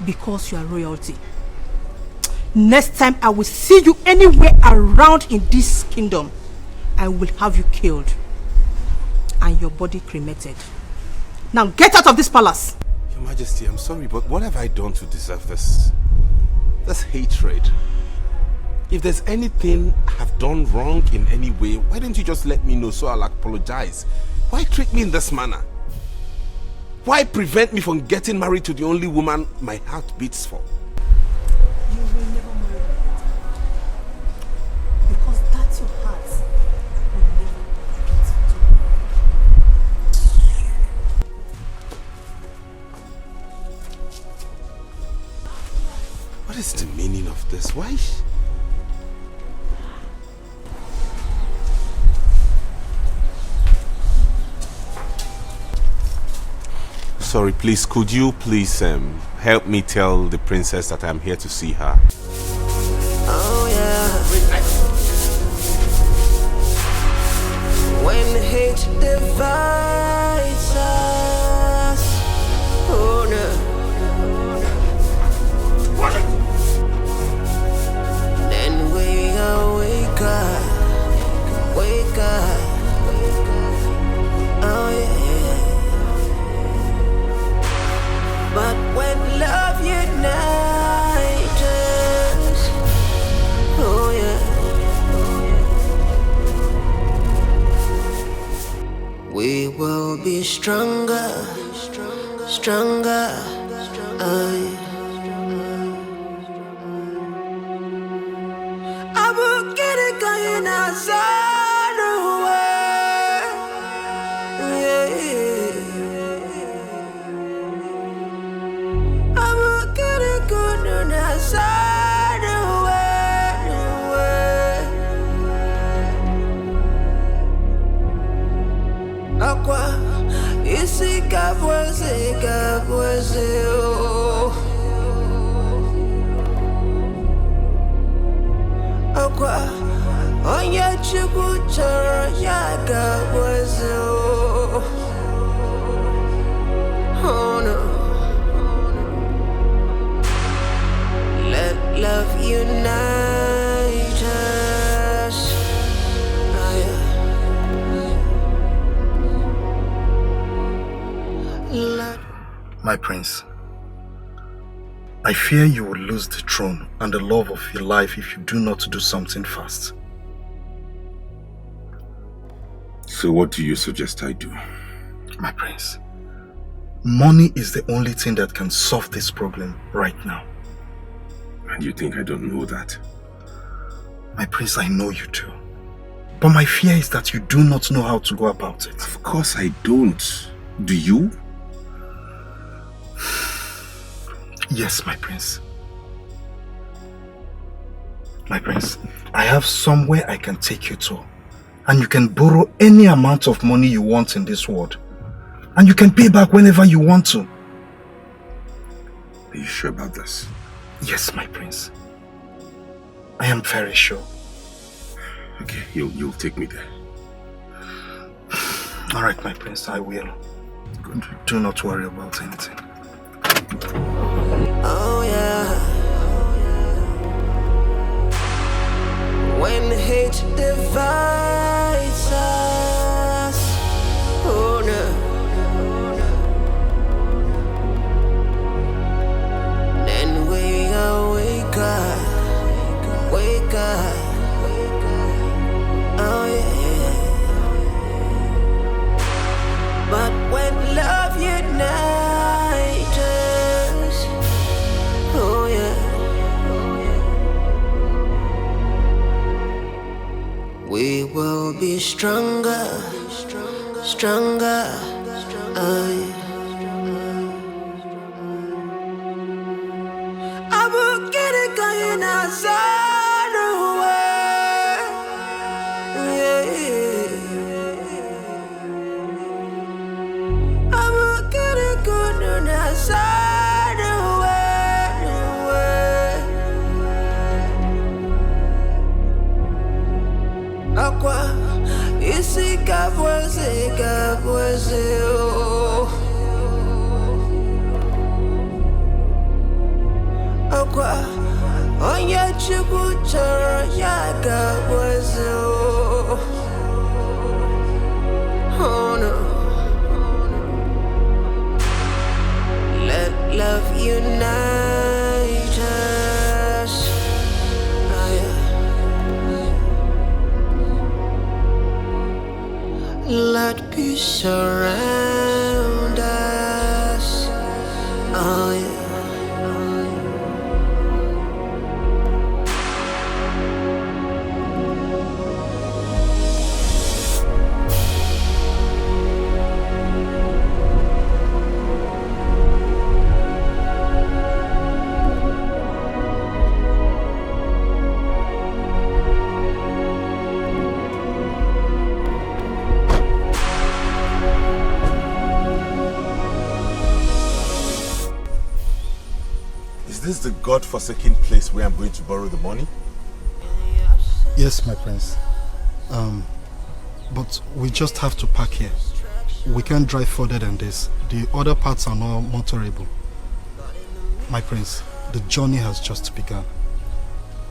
because you are royalty. Next time I will see you anywhere around in this kingdom, I will have you killed and your body cremated. Now get out of this palace. Your Majesty, I'm sorry, but what have I done to deserve this? This hatred. If there's anything I have done wrong in any way, why don't you just let me know so I'll apologize? Why treat me in this manner? Why prevent me from getting married to the only woman my heart beats for? You will never marry like that. Because that's your heart will never beat. What is the meaning of this? Why? Sorry, please, could you please help me tell the princess that I'm here to see her? Oh yeah. When hate divides us, oh no. Then we wake up, wake up. Oh yeah. But when love unites us, oh yeah, we will be stronger, stronger. Oh yeah. I will get it going outside the way. Yeah. I will get it going outside the way. Aqua, isi kabweze, oh. Aqua, onye chukwu chọrọ ya kabweze, oh. Oh no. Let love unite us. Oh, yeah. My prince, I fear you will lose the throne and the love of your life if you do not do something fast. So what do you suggest I do? My prince, money is the only thing that can solve this problem right now. And you think I don't know that? My prince, I know you do. But my fear is that you do not know how to go about it. Of course I don't. Do you? Yes, my prince. My prince, I have somewhere I can take you to. And you can borrow any amount of money you want in this world. And you can pay back whenever you want to. Are you sure about this? Yes, my prince. I am very sure. Okay, you'll take me there. Alright, my prince, I will. Good. Do not worry about anything. Oh yeah. When hate divides us. Oh no. Then we wake up, wake up. Oh yeah. But when love unites us, oh yeah. We will be stronger, stronger. Oh yeah. I will get it going outside the way. Yeah. I will get it going outside the way. Aqua, isi kabweze, oh. Aqua, onye chukwu chọrọ ya kabweze, oh. Oh no. Let love unite us. Oh yeah. Let peace surround us. Oh yeah. Is this the God-forsaken place where I'm going to borrow the money? Yes, my prince. But we just have to park here. We can't drive further than this. The other parts are not motorable. My prince, the journey has just begun.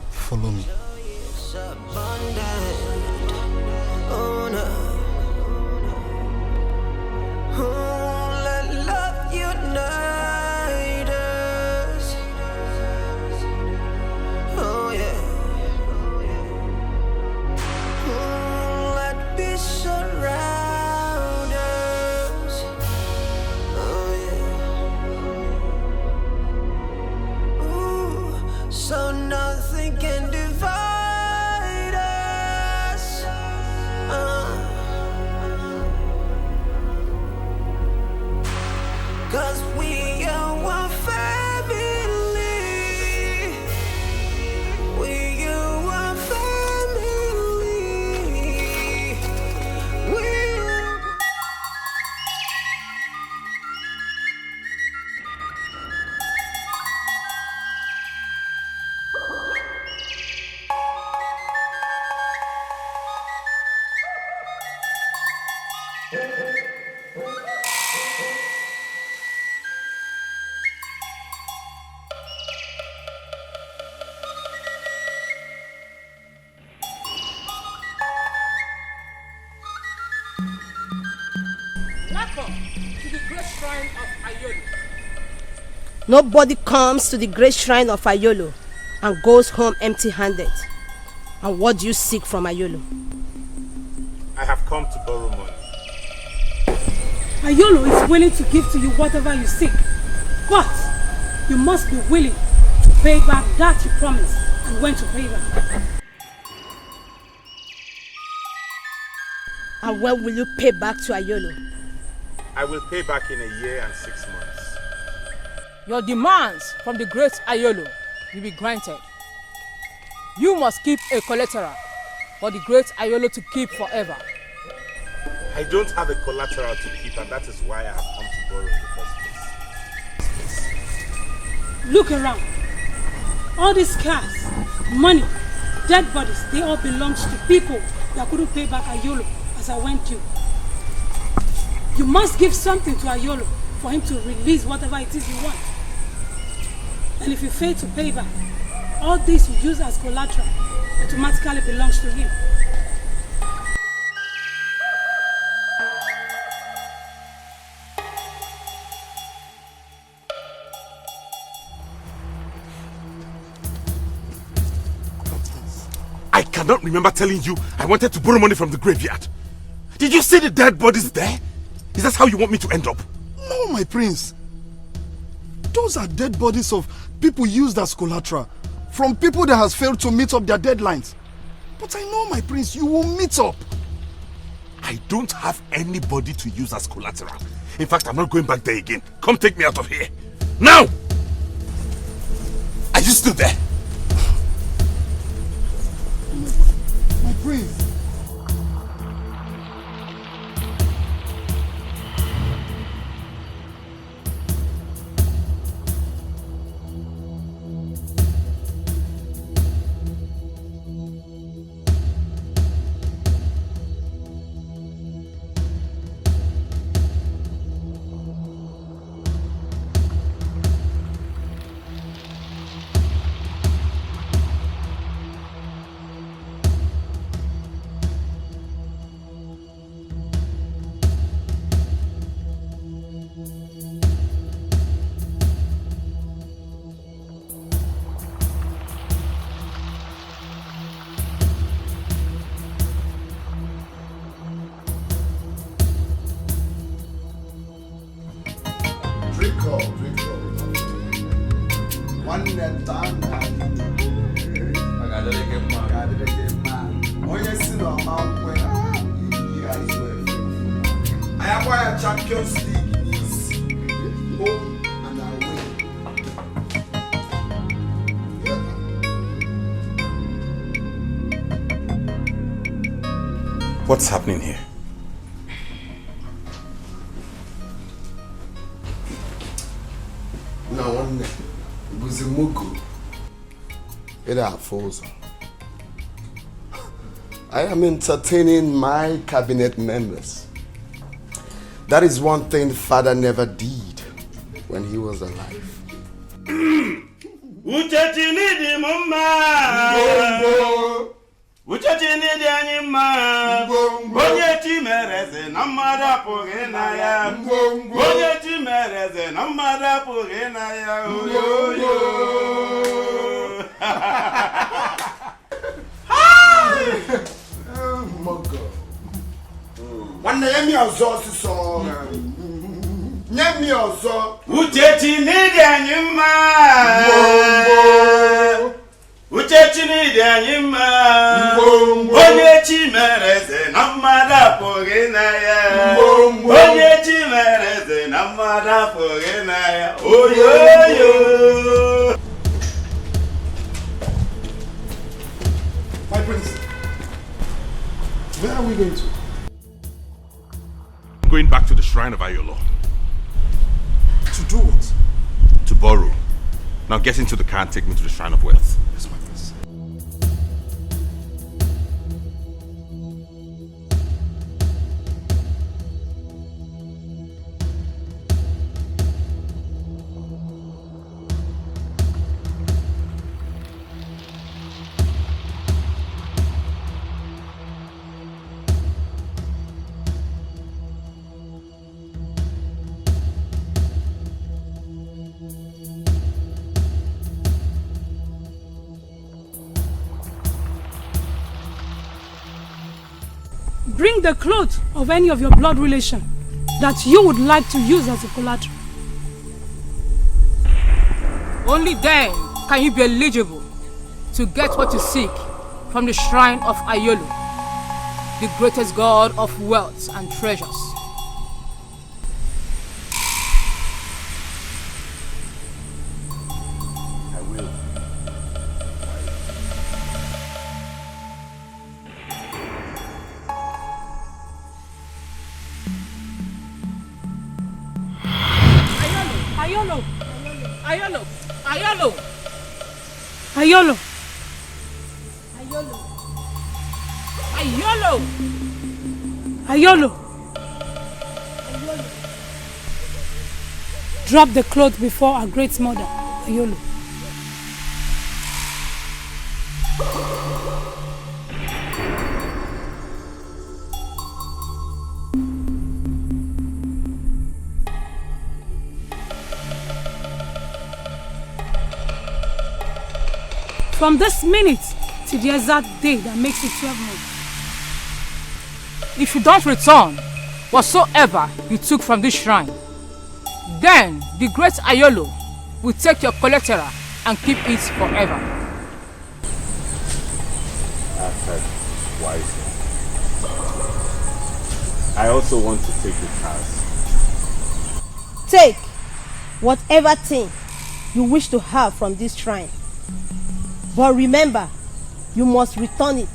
Follow me. Oh no. Oh, let love unite us. Oh yeah. Oh, let peace surround us. Oh yeah. Ooh, so nothing can divide us. Cause we are one family. We are one family. We are... Welcome to the great shrine of Ayolo. Nobody comes to the great shrine of Ayolo and goes home empty-handed. And what do you seek from Ayolo? I have come to borrow money. Ayolo is willing to give to you whatever you seek, but you must be willing to pay back that you promised and when to pay back. And when will you pay back to Ayolo? I will pay back in a year and 6 months. Your demands from the great Ayolo will be granted. You must keep a collateral for the great Ayolo to keep forever. I don't have a collateral to keep, and that is why I have come to borrow in the first place. Look around. All these cars, money, dead bodies, they all belong to people that couldn't pay back Ayolo as I went due. You must give something to Ayolo for him to release whatever it is you want. And if you fail to pay back, all this you use as collateral automatically belongs to him. I cannot remember telling you I wanted to borrow money from the graveyard. Did you see the dead bodies there? Is that how you want me to end up? No, my prince. Those are dead bodies of people used as collateral from people that has failed to meet up their deadlines. But I know, my prince, you will meet up. I don't have anybody to use as collateral. In fact, I'm not going back there again. Come take me out of here. Now! Are you still there? My prince. What's happening here? No one was a mugu. It falls. I am entertaining my cabinet members. That is one thing Father never did when he was alive. Uchachinidi anyima Bonye chimereze namada pogena ya Bonye chimereze namada pogena ya Yo Oh my God. One name your so name your so Uchachinidi anyima Uchachinidi anyima Bonye chimereze namada pogena ya Bonye chimereze namada pogena ya Oh yo My prince, where are we going to? I'm going back to the shrine of Ayolo. To do what? To borrow. Now get into the car and take me to the shrine of wealth. Yes, my prince. Bring the clothes of any of your blood relation that you would like to use as a collateral. Only then can you be eligible to get what you seek from the shrine of Ayolo, the greatest god of wealth and treasures. I will. Ayolo! Ayolo! Ayolo! Ayolo! Ayolo! Ayolo! Ayolo! Drop the cloth before our great mother, Ayolo. From this minute, till the exact day that makes it 12 months. If you don't return whatsoever you took from this shrine, then the great Ayolo will take your collateral and keep it forever. I've heard wisely. I also want to take the cars. Take whatever thing you wish to have from this shrine. But remember, you must return it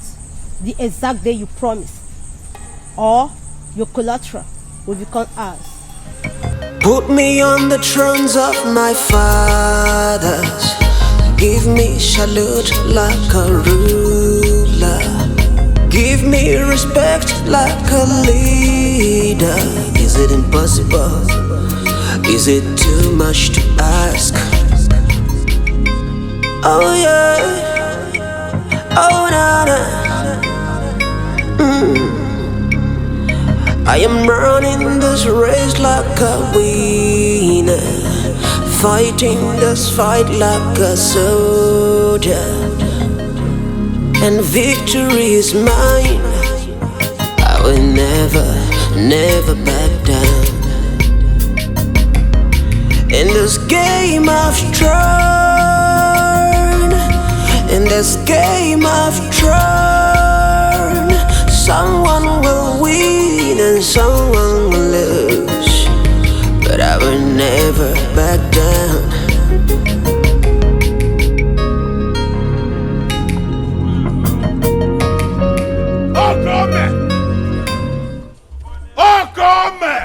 the exact day you promised, or your collateral will become ours. Put me on the thrones of my fathers. Give me salute like a ruler. Give me respect like a leader. Is it impossible? Is it too much to ask? Oh yeah. Oh na na. I am running this race like a winner, fighting this fight like a soldier, and victory is mine. I will never, never back down. In this game of thrones, in this game of thrones, someone will win and someone will lose, but I will never back down. Okome!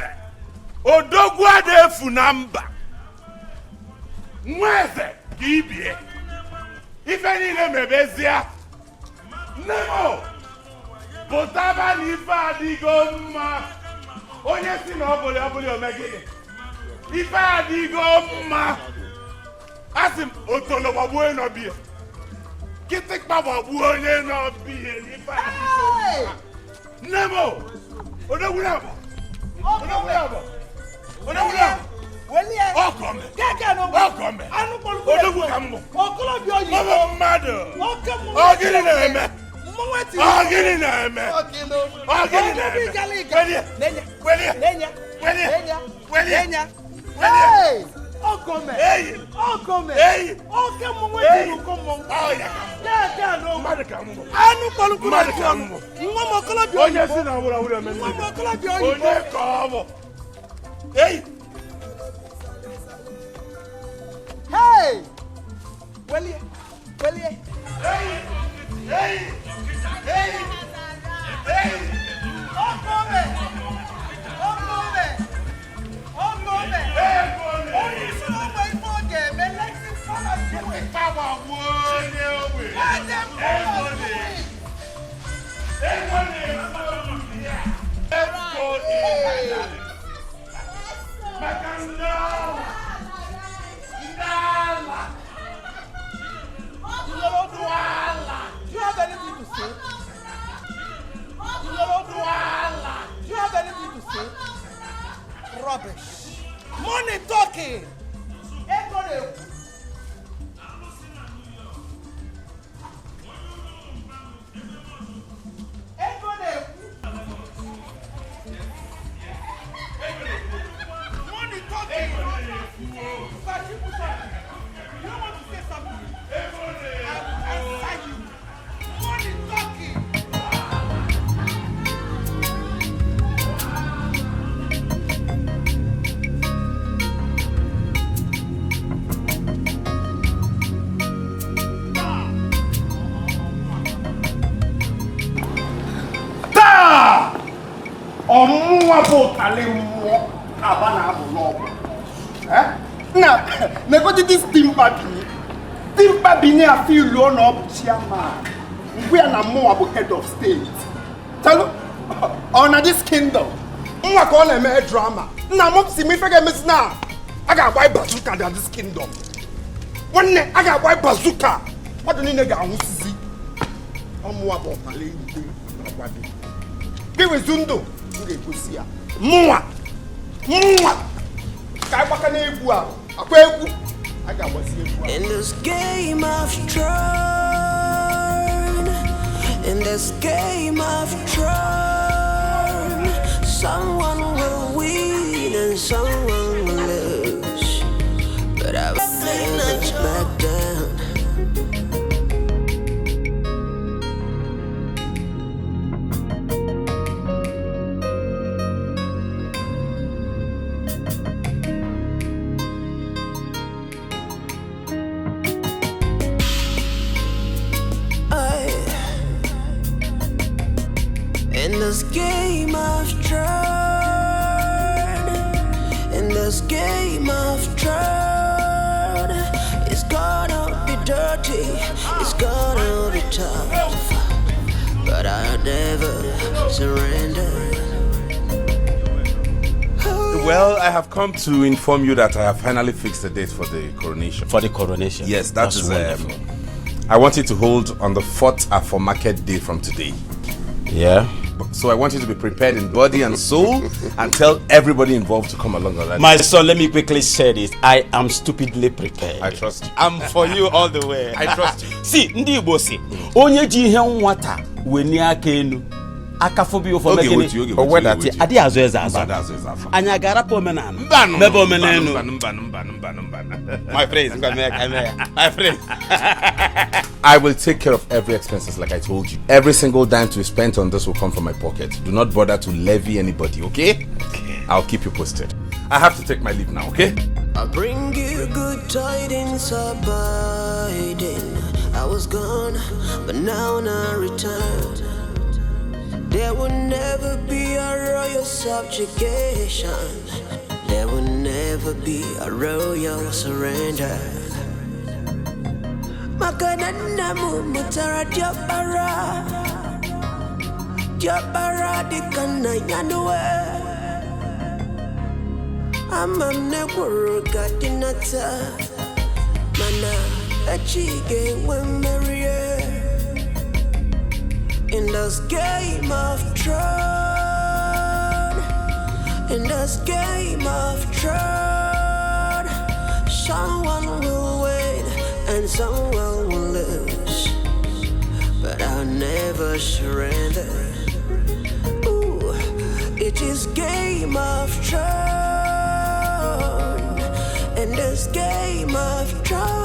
Odogwa de funamba. Mweze kibie. Ife ni mebezia. Nemo. Potaba nifa adigo mma. Onye si na obole omegide. Ife adigo mma. Asim otolo babu eno bie. Kitik babu onye no bie. Ife adigo mma. Nemo. Odogwunabo. Odogwunabo. Okome. Okome. Odogwunabo. Mama mmadụ. Ogini na-eme. Ogini na-eme. Ogini na-eme. Welie. Okome. Okome. Oke mwe tiru komo. Ya no. Madakamu. Anu polu madakamu. Nwa mokola bi oyin. Onye si na wura me. Nwa mokola bi oyin. Onye komo. Hey. Welie. Hey. Okome. Only so way for them. Elected fellas do it. Power one away. Let them go. Let's go in. Makanda. Indala. Do you have anything to say? Do you have anything to say? Rubbish. Money talking. Money talking. You want to say something? Money talking. Ọmụnwa bụ ụtalị mmụọ aba na-abụ n'ọgwụ. Na negodi dis timpa bini afi ilu ọ na ọ bụ chairman. Ngwe ya na mmụọ bụ head of state. Telu ọ na this kingdom. Nwa ka ọ na-eme drama. Nna m si m ife ga-emesi na a ga-agba bazooka na this kingdom. Nwanne a ga-agba bazooka. Mmadụ niile ga-anwụsịzi. Ọmụnwa bụ ụtalị igwe agwadi. Gị wezu ndụ. Mwa ka agbaka na egwu a akwa egwu a ga-agbasi egwu a. In this game of thrones, In this game of thrones, someone will win and someone will lose. But I will never back down. In this game of thrones, in this game of thrones, it's gonna be dirty, it's gonna be tough, but I'll never surrender. Well, I have come to inform you that I have finally fixed the date for the coronation. For the coronation? Yes, That's wonderful. I want it to hold on the 4th Afro Market Day from today. Yeah? So I want you to be prepared in body and soul and tell everybody involved to come along on that. My son, let me quickly say this. I am stupidly prepared. I trust you. I'm for you all the way. I trust you. See, ndi Igbo si, onye ji ihe nwata weni aka enu. Akafobi ofo megini. Owedati adi azo eza azo. Anya garapa omenala. Mebe omenenu. My friends, my friends. I will take care of every expenses like I told you. Every single dime to be spent on this will come from my pocket. Do not bother to levy anybody, okay? Okay. I'll keep you posted. I have to take my leave now, okay? I bring you good tidings abiding. I was gone, but now I return. There will never be a royal subjugation. There will never be a royal surrender. Makanana mutara diapara, diapara di kana yanwe. Amam neguru gatinata, mana achige wemarie. In this game of thrones, in this game of thrones, someone will win and someone will lose, but I'll never surrender. Ooh, it is game of thrones, in this game of thrones.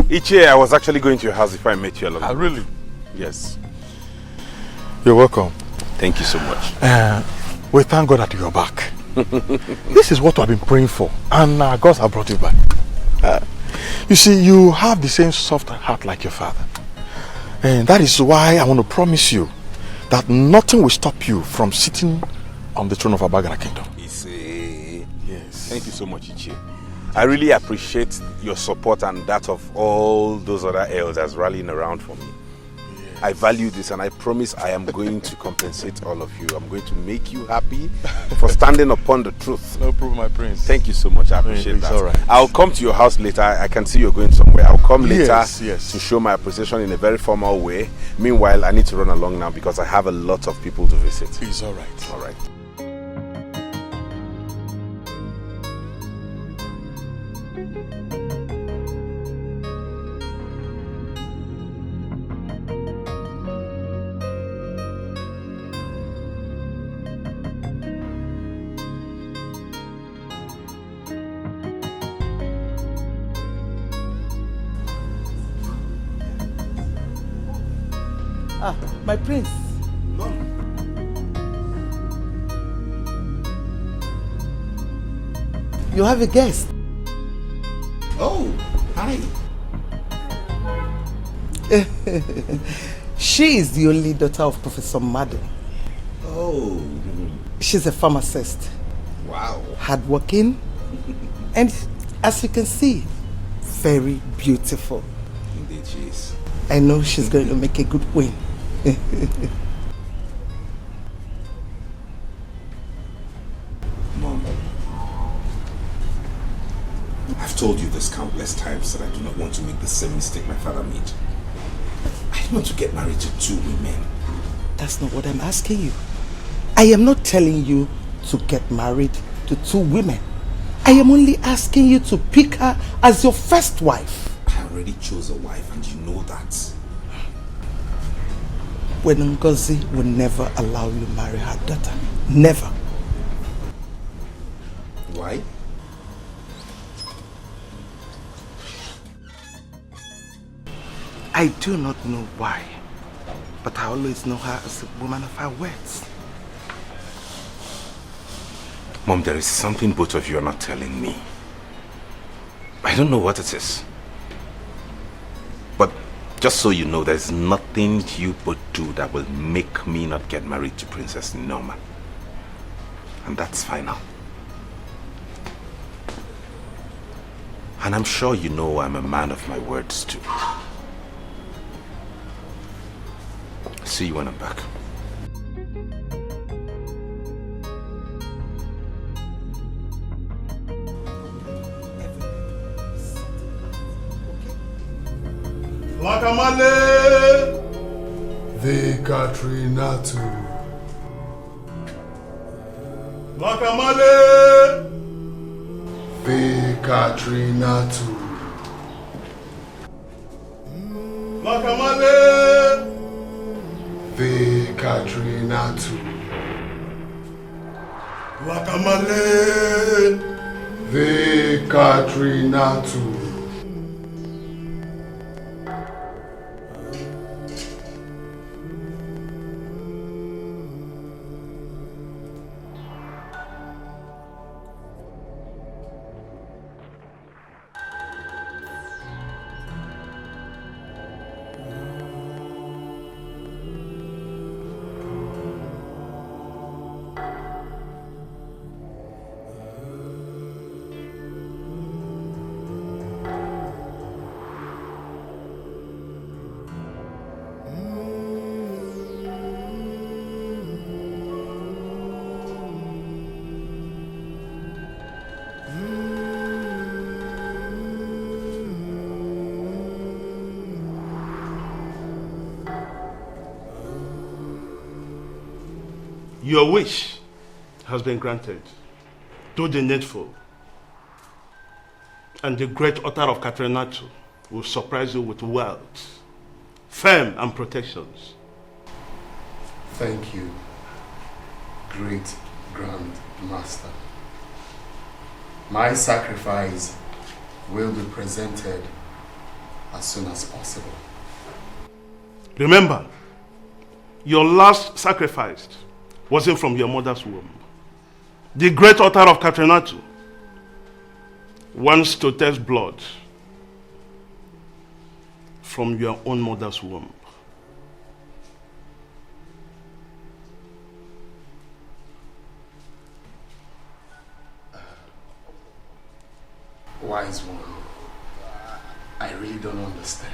Ichie, I was actually going to your house if I met you along. Ah, really? Yes. You're welcome. Thank you so much. We thank God that you're back. This is what I've been praying for, and God has brought you back. You see, you have the same soft heart like your father. And that is why I want to promise you that nothing will stop you from sitting on the throne of our Ghana kingdom. Yes. Thank you so much, Ichie. I really appreciate your support and that of all those other elders rallying around for me. Yes. I value this, and I promise I am going to compensate all of you. I'm going to make you happy for standing upon the truth. No problem, my prince. Thank you so much. I appreciate that. All right. I'll come to your house later. I can see you're going somewhere. I'll come later yes. to show my appreciation in a very formal way. Meanwhile, I need to run along now because I have a lot of people to visit. It's all right. All right. Ah, my prince. You have a guest. Oh, hi. She is the only daughter of Professor Madden. Oh. She's a pharmacist. Wow. Hardworking. And as you can see, very beautiful. Indeed she is. I know she's going to make a good win. Mom, I've told you this countless times that I do not want to make the same mistake my father made. I don't want to get married to two women. That's not what I'm asking you. I am not telling you to get married to two women. I am only asking you to pick her as your first wife. I already chose a wife and you know that. when Ngozi will never allow you to marry her daughter. Never. Why? I do not know why, but I always know her as a woman of her words. Mom, there is something both of you are not telling me. I don't know what it is. But just so you know, there's nothing you both do that will make me not get married to Princess Norma. And that's final. And I'm sure you know I'm a man of my words too. See you when I'm back. Lakamale! The Katrina too. Lakamale! The Katrina too. Lakamale! The Katrina too. Lakamale! The Katrina too. Your wish has been granted. Do the needful. And the great author of Katrinatu will surprise you with wealth, fame, and protections. Thank you, great Grand Master. My sacrifice will be presented as soon as possible. Remember, your last sacrifice wasn't from your mother's womb. The great author of Katrinatu wants to test blood from your own mother's womb. Wise one, I really don't understand.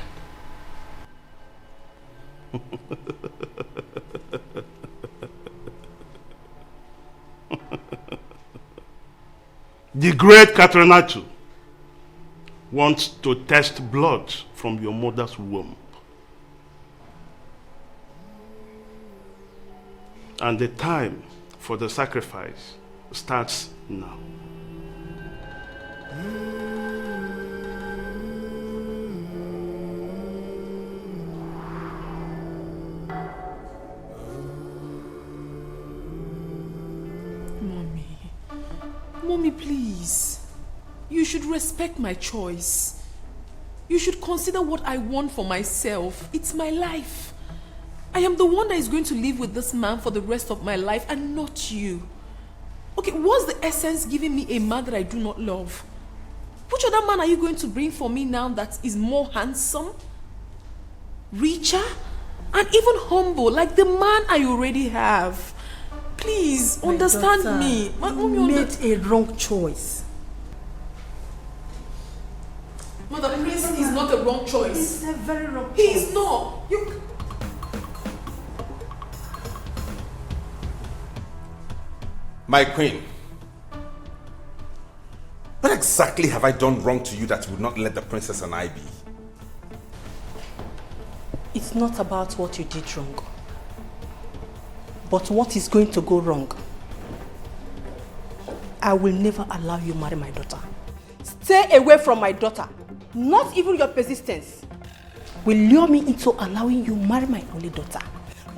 The great Katrinatu wants to test blood from your mother's womb. And the time for the sacrifice starts now. Mommy, please. You should respect my choice. You should consider what I want for myself. It's my life. I am the one that is going to live with this man for the rest of my life and not you. Okay, what's the essence giving me a man that I do not love? Which other man are you going to bring for me now that is more handsome, richer, and even humble like the man I already have? Please, understand me. You made a wrong choice. Mother, Prince is not a wrong choice. It's a very wrong choice. He is not. You... My queen, what exactly have I done wrong to you that you would not let the princess and I be? It's not about what you did wrong, but what is going to go wrong. I will never allow you marry my daughter. Stay away from my daughter. Not even your persistence will lure me into allowing you marry my only daughter.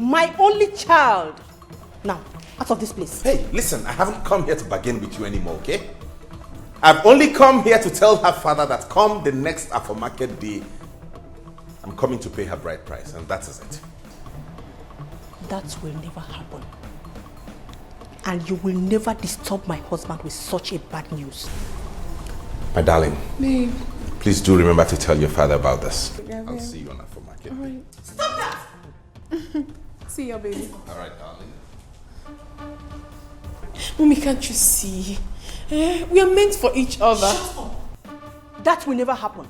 My only child. Now, out of this place. Hey, listen, I haven't come here to bargain with you anymore, okay? I've only come here to tell her father that come the next Afro Market day, I'm coming to pay her bride price, and that is it. That will never happen. And you will never disturb my husband with such a bad news. My darling, Babe. please do remember to tell your father about this. I'll see you on Afro Market. Alright. Stop that! See ya, baby. Alright, darling. Mommy, can't you see? We are meant for each other. Shut up. That will never happen.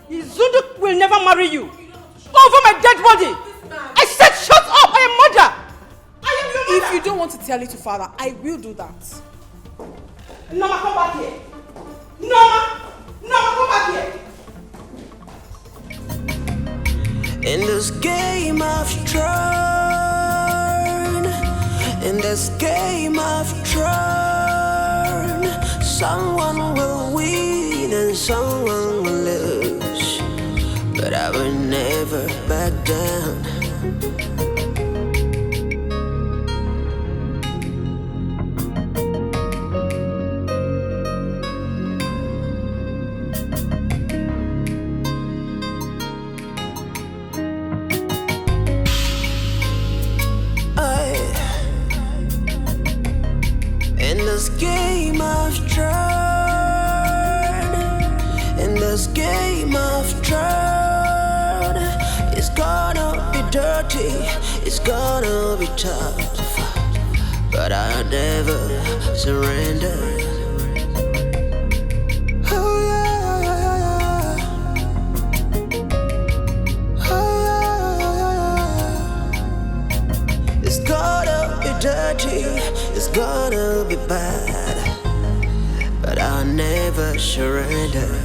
Izundu will never marry you. Over my dead body. I said shut up, I am mother. I am your mother. If you don't want to tell it to father, I will do that. Norma, come back here. Norma, come back here. In this game I've thrown, in this game I've thrown, someone will win and someone will lose, but I will never back down. In this game I've tried, in this game I've tried, it's gonna be dirty, it's gonna be tough, but I'll never surrender. Oh yeah, oh yeah. It's gonna be dirty, it's gonna be bad, but I'll never surrender.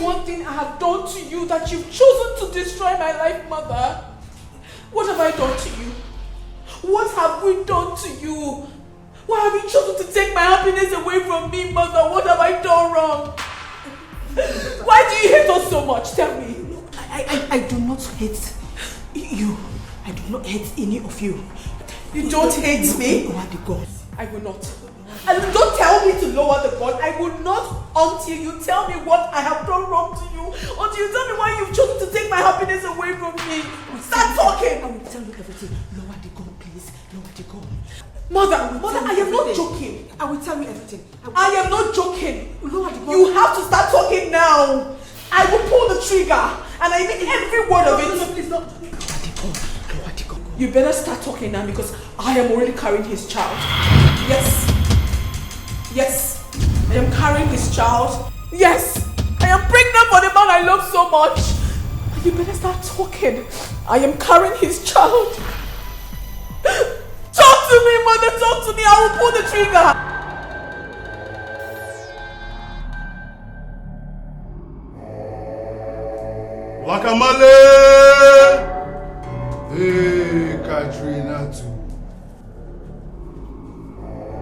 One thing I have done to you that you've chosen to destroy my life, mother. What have I done to you? What have we done to you? Why have you chosen to take my happiness away from me, mother? What have I done wrong? Why do you hate us so much? Tell me. I do not hate you. I do not hate any of you. You don't hate me? You are the gods. I will not. And don't tell me to lower the gun. I will not until you tell me what I have done wrong to you. Until you tell me why you've chosen to take my happiness away from me. Start talking. I will tell you everything. Lower the gun, please. Lower the gun. Mother, I am not joking. I will tell you everything. I am not joking. Lower the gun. You have to start talking now. I will pull the trigger. And I mean every word of it. No, please, no. Lower the gun. You better start talking now because I am already carrying his child. Yes. Yes. I am carrying his child. Yes. I am pregnant for the man I love so much. You better start talking. I am carrying his child. Talk to me, mother. Talk to me. I will pull the trigger. Wakamale! Hey, Katrina too.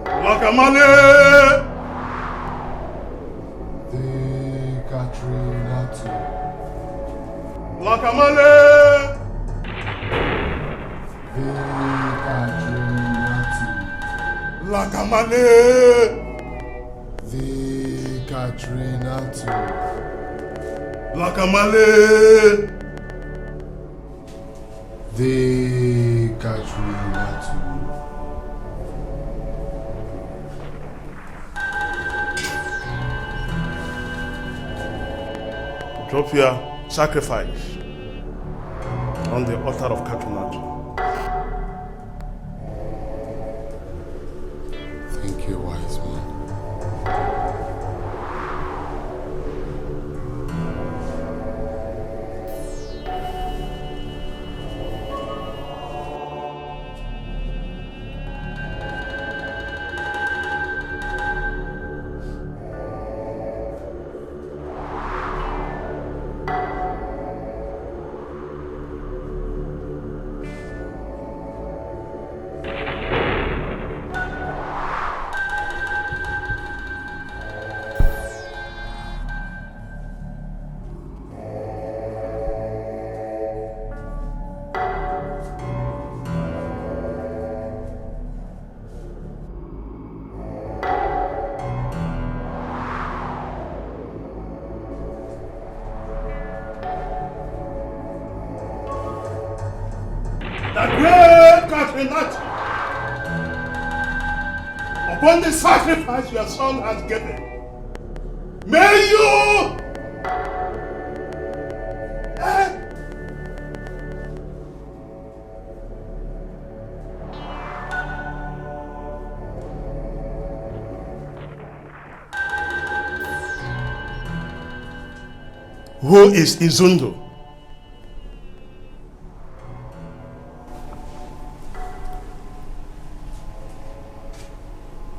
Wakamale! Hey, Katrina too. Wakamale! Hey, Katrina too. Wakamale! Hey, Katrina too. Lakamale! The Katrina too. Drop your sacrifice on the altar of Katrina. Thank you, wise man. Upon the sacrifice your son has given, may you Who is Izundo?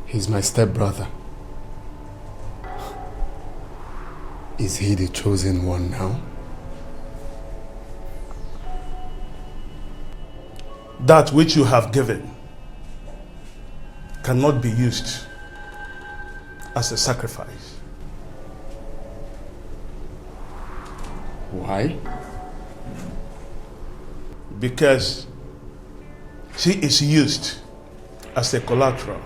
He's my stepbrother. Is he the chosen one now? That which you have given cannot be used as a sacrifice. Why? Because she is used as a collateral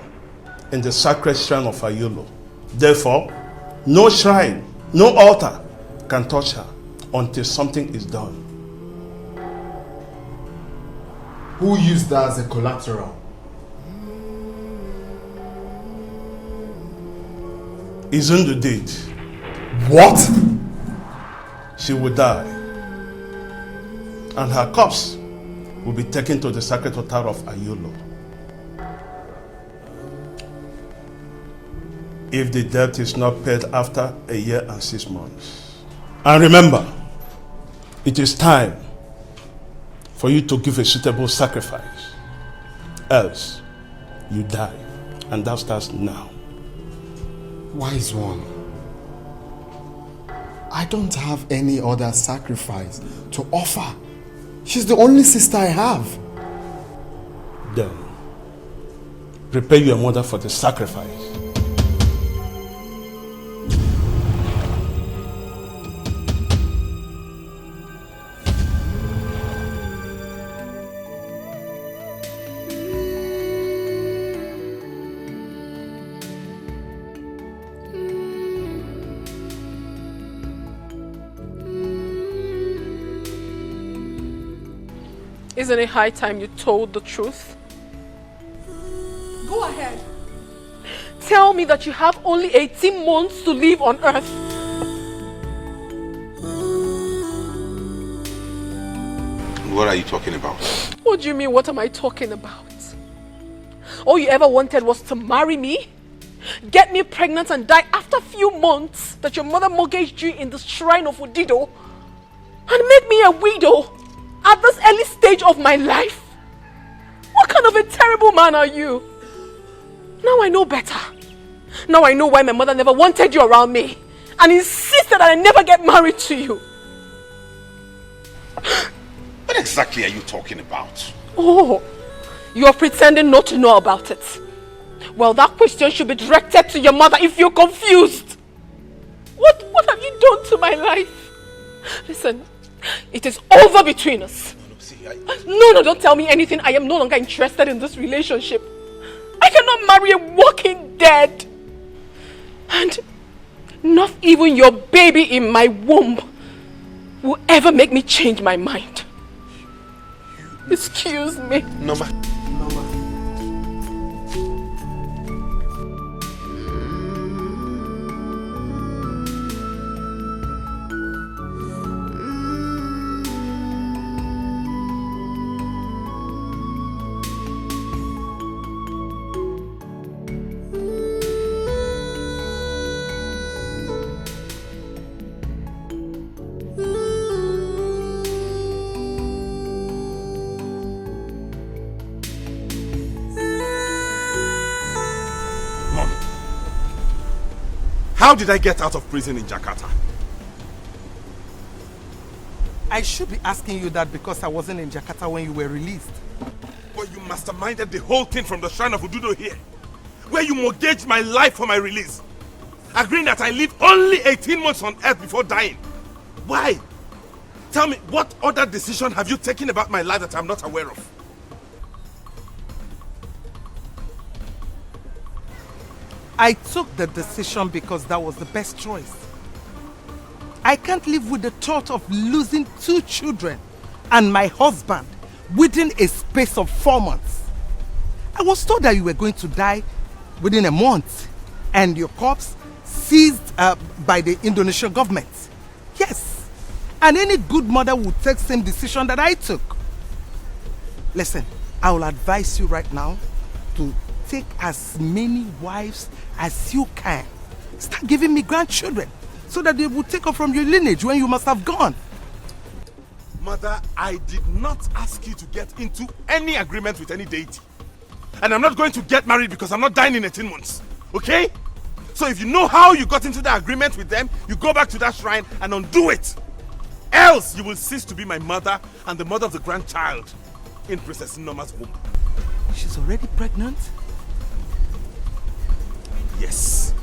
in the sacred shrine of Ayolo. Therefore, no shrine, no altar can touch her until something is done. Who used that as a collateral? Izundu did. What? She will die, and her corpse will be taken to the sacred altar of Ayolo. If the debt is not paid after a year and 6 months. And remember, it is time for you to give a suitable sacrifice. Else, you die. And that starts now. Wise one, I don't have any other sacrifice to offer. She's the only sister I have. Then, prepare your mother for the sacrifice. Isn't it high time you told the truth? Go ahead. Tell me that you have only 18 months to live on earth. What are you talking about? What do you mean, what am I talking about? All you ever wanted was to marry me, get me pregnant and die after a few months that your mother mortgaged you in the shrine of Udido, and make me a widow at this early stage of my life? What kind of a terrible man are you? Now I know better. Now I know why my mother never wanted you around me and insisted that I never get married to you. What exactly are you talking about? Oh, you're pretending not to know about it. Well, that question should be directed to your mother if you're confused. What have you done to my life? Listen, it is over between us. No, don't tell me anything. I am no longer interested in this relationship. I cannot marry a walking dead. And not even your baby in my womb will ever make me change my mind. Excuse me. Norma. How did I get out of prison in Jakarta? I should be asking you that because I wasn't in Jakarta when you were released. But you masterminded the whole thing from the shrine of Ududo here, where you mortgaged my life for my release, agreeing that I live only 18 months on earth before dying. Why? Tell me, what other decision have you taken about my life that I'm not aware of? I took the decision because that was the best choice. I can't live with the thought of losing 2 children and my husband within a space of 4 months. I was told that you were going to die within a month and your corpse seized by the Indonesian government. Yes, and any good mother would take the same decision that I took. Listen, I will advise you right now to take as many wives as you can. Start giving me grandchildren so that they will take off from your lineage when you must have gone. Mother, I did not ask you to get into any agreement with any deity. And I'm not going to get married because I'm not dying in 18 months. Okay? So if you know how you got into the agreement with them, you go back to that shrine and undo it. Else you will cease to be my mother and the mother of the grandchild in Princess Norma's womb. She's already pregnant? Yes.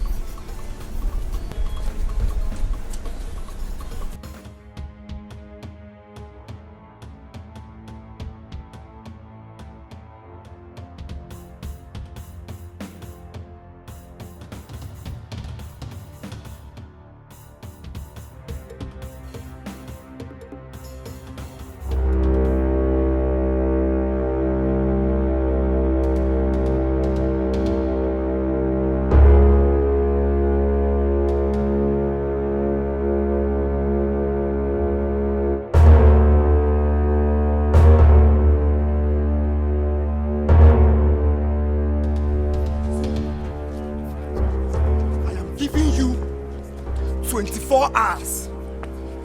Giving you 24 hours.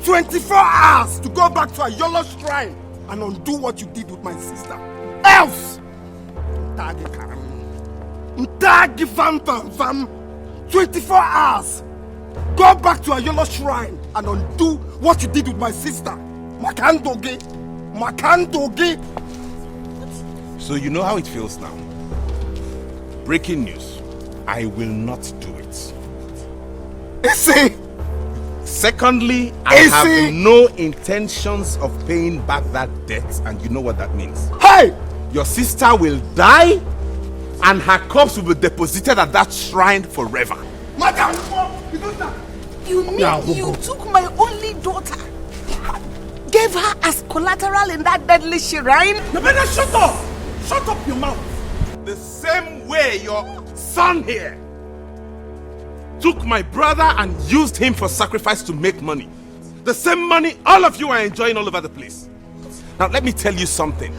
24 hours to go back to a Yolo shrine and undo what you did with my sister. Else! 24 hours. Go back to a Yolo shrine and undo what you did with my sister. Makandoge. So you know how it feels now. Breaking news. I will not do it. Secondly, I have no intentions of paying back that debt, and you know what that means. Hey! Your sister will die, and her corpse will be deposited at that shrine forever. Madam! You mean you took my only daughter? gave her as collateral in that deadly shrine? You better shut up! Shut up your mouth! The same way your son here took my brother and used him for sacrifice to make money. The same money all of you are enjoying all over the place. Now let me tell you something.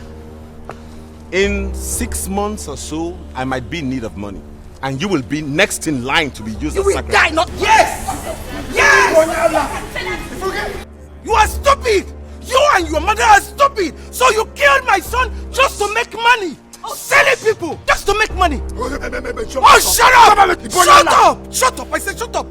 In 6 months or so, I might be in need of money. And you will be next in line to be used as sacrifice. You will die, not... Yes! Yes! You are stupid! You and your mother are stupid! So you killed my son just to make money! Selling people just to make money! Oh, shut up! Shut up! Shut up! I said shut up!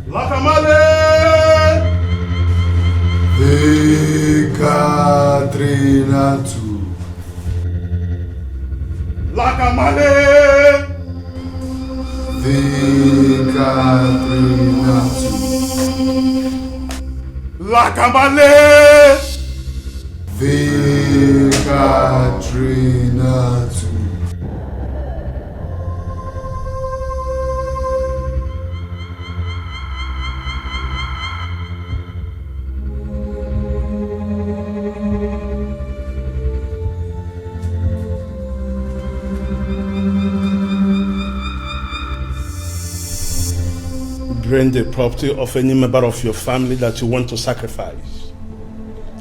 Lakamale! Ekatrinatu. Lakamale! Ekatrinatu. Lakamale! Ekatrinatu. Bring the property of any member of your family that you want to sacrifice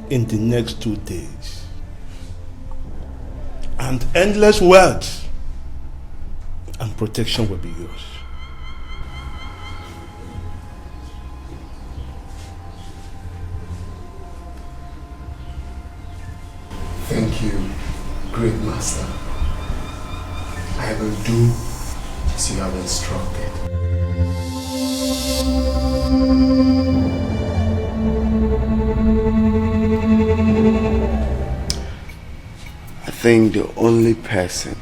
in the next 2 days. And endless wealth and protection will be yours. Thank you, great master. I will do as you have instructed. I think the only person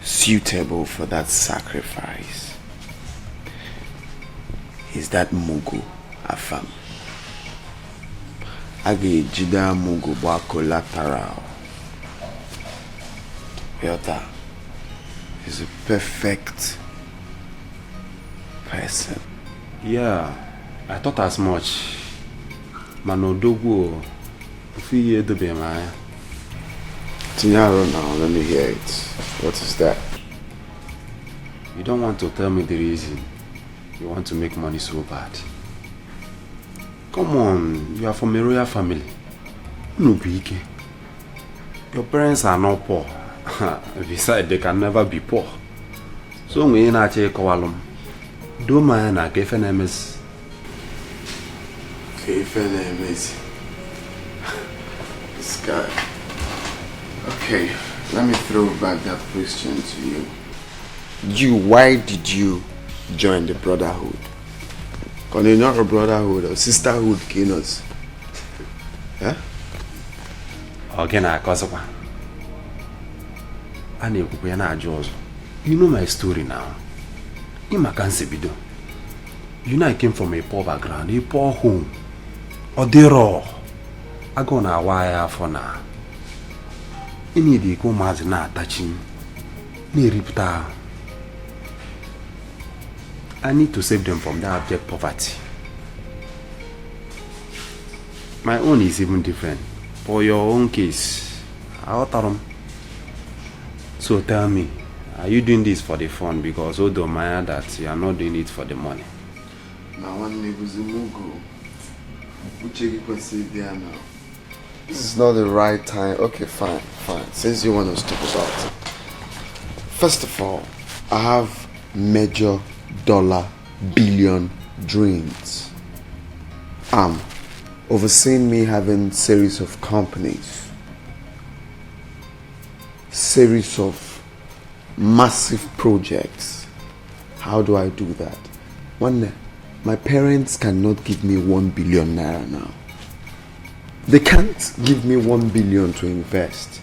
suitable for that sacrifice is that Mugu Afam. Agi Jida Mugu Ba collateral. Yota is a perfect person. Yeah, I thought as much. Manodogo, if you hear the Bemaya. Tinyaro now, let me hear it. What is that? You don't want to tell me the reason you want to make money so bad. Come on, you are from a royal family. No big. Your parents are not poor. Besides, they can never be poor. So we ain't actually call do man a KFNMS. KFNMS. This guy. Okay, let me throw back that question to you. Why did you join the brotherhood? Because you're not a brotherhood or sisterhood, Kinos. Huh? Again, I cause of you know my story now. You know I came from a poor background, a poor home. Or they raw. I go na wire for now. Any day go mad na touching. Ni ripta. I need to save them from that abject poverty. My own is even different. For your own case, I'll tell them. So tell me, are you doing this for the fun? Because although Maya that you are not doing it for the money. Now one Nebuzimugo. This is not the right time. Okay, fine. Since you want to talk about it. First of all, I have major dollar billion dreams. Overseeing me having series of companies, series of massive projects. How do I do that? My parents cannot give me 1 billion naira now. They can't give me 1 billion to invest.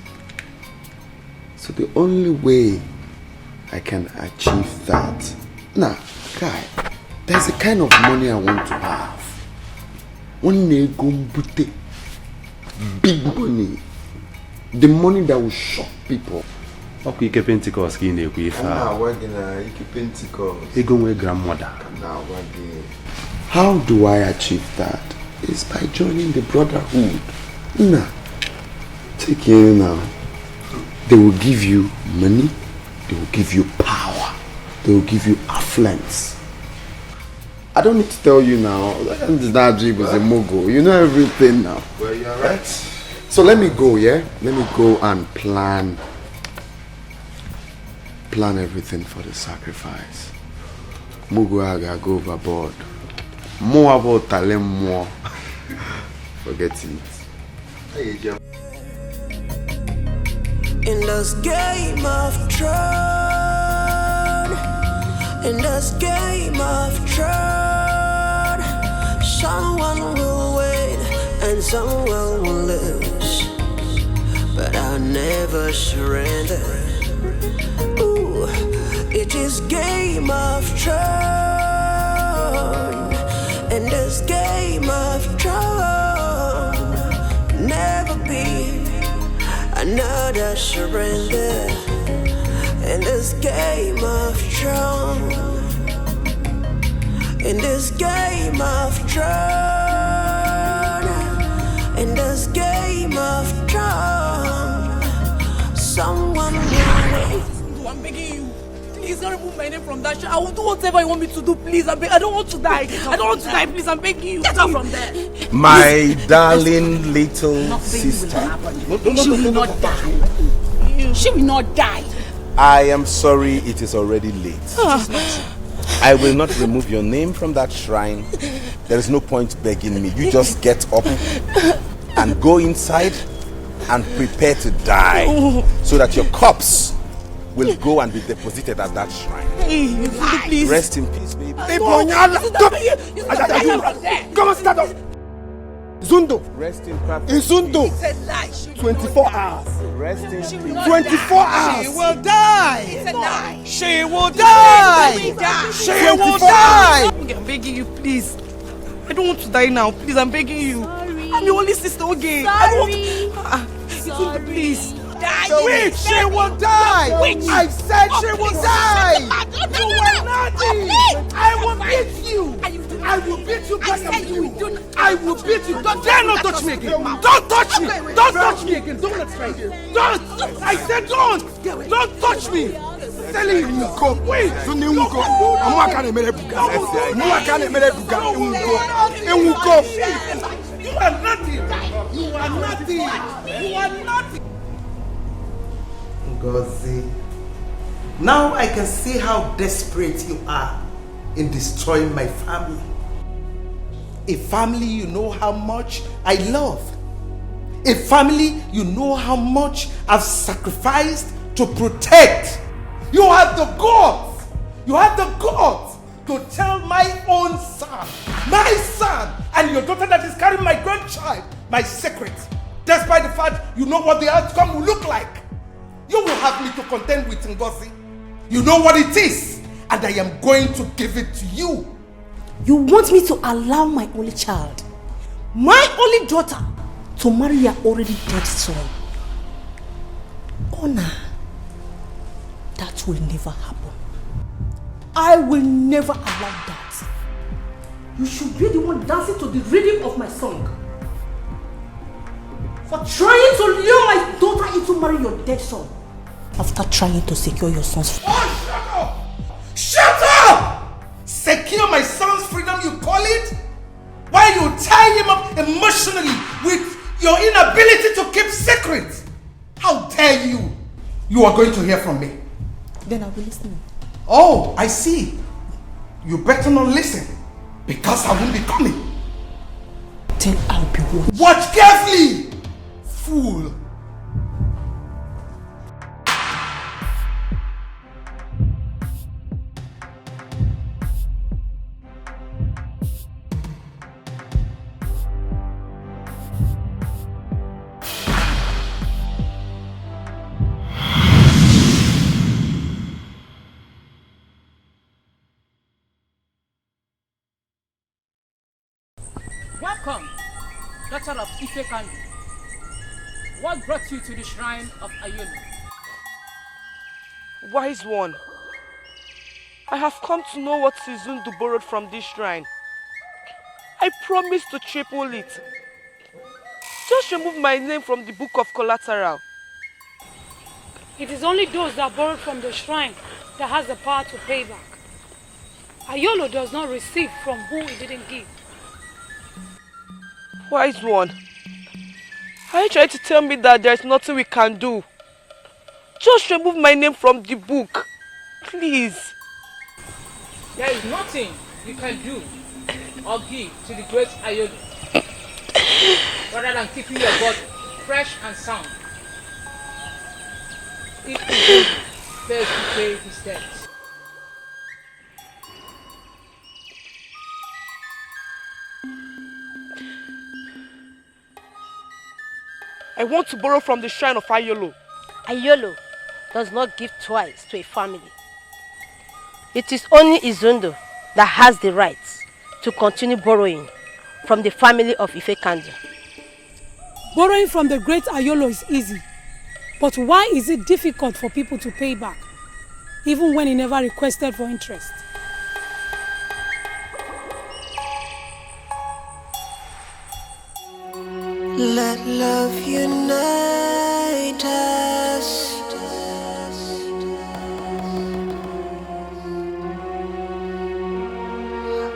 So the only way I can achieve that, now, guy, there's a kind of money I want to have. Big money. The money that will shock people. Oku ike Pentecost ki na-ekwu ife a. Ego nwe grandmother. How do I achieve that? It's by joining the brotherhood. Nah. Take it now. They will give you money. They will give you power. They will give you affluence. I don't need to tell you now. Najib is a mogul. You know everything now. Well, you're right. So let me go, yeah? Let me go and plan everything for the sacrifice. Muguaga go overboard. More about talent, more. Forget it. In this game of throne, in this game of throne, someone will win and someone will lose, but I'll never surrender. Ooh, it is game of throne, in this game of throne, never be another surrender. In this game of throne, in this game of throne, in this game of throne, someone will. I'm begging you. Please don't remove my name from that show. I will do whatever you want me to do, please. I don't want to die. I don't want to die, please. I'm begging you. Get out from there. My darling little sister. She will not die. She will not die. I am sorry it is already late. I will not remove your name from that shrine. There is no point begging me. You just get up and go inside and prepare to die so that your corpse will go and be deposited at that shrine. Please. Rest in peace, baby. Come on, sit down. Zundo. Rest in peace. In Zundo. 24 hours. Rest in peace. 24 hours. She will die. She will die. She will die. I'm begging you, please. I don't want to die now. Please, I'm begging you. I'm your only sister, okay? I don't want to... Please. Witch, she will die. I said she will die. You are naughty. I will beat you. I will beat you back at you. I will beat you. Don't dare not touch me again. Don't touch me. Don't touch me again. Don't let's try. Don't. I said don't. Don't touch me. Telling you go. Wait. I'm not gonna make it. You are nothing. You are nothing. You are nothing. Ngozi, now I can see how desperate you are in destroying my family. A family you know how much I love. A family you know how much I've sacrificed to protect. You have the guts. You have the guts to tell my own son, and your daughter that is carrying my grandchild, my secret, despite the fact you know what the outcome will look like. You will have me to contend with Ngozi. You know what it is, and I am going to give it to you. You want me to allow my only child, my only daughter, to marry your already dead son? Honor, that will never happen. I will never allow that. You should be the one dancing to the rhythm of my song. For trying to lure my daughter into marrying your dead son, after trying to secure your son's freedom. Oh, shut up! Shut up! Secure my son's freedom, you call it? While you tie him up emotionally with your inability to keep secrets. How dare you? You are going to hear from me. Then I'll be listening. Oh, I see. You better not listen, because I won't be coming. Then I'll be watching. Watch carefully, fool. Welcome, daughter of Bcome. What brought you to the shrine of Ayolo? Wise one, I have come to know what Sizundu borrowed from this shrine. I promise to triple it. Just remove my name from the book of collateral. It is only those that borrowed from the shrine that has the power to pay back. Ayolo does not receive from who he didn't give. Wise one, are you trying to tell me that there's nothing we can do? Just remove my name from the book, please. There is nothing you can do or give to the great Ayolo rather than keeping your body fresh and sound. If he fails to pay his debts. I want to borrow from the shrine of Ayolo. Ayolo does not give twice to a family. It is only Izundo that has the right to continue borrowing from the family of Ifekandu. Borrowing from the great Ayolo is easy. But why is it difficult for people to pay back, even when he never requested for interest? Let love unite us.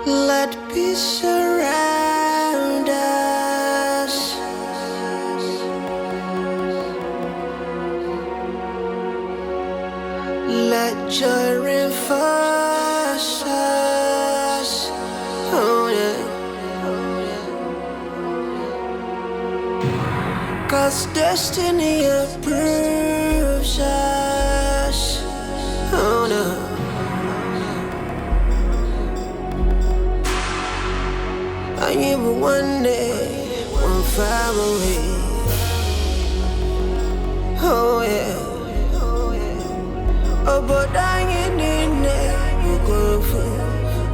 Let peace surround us. Let joy reinforce us. Oh yeah. 'Cause destiny approves us. Oh no. I am one day, one family. Oh yeah. Oh, but I ain't in there. You go for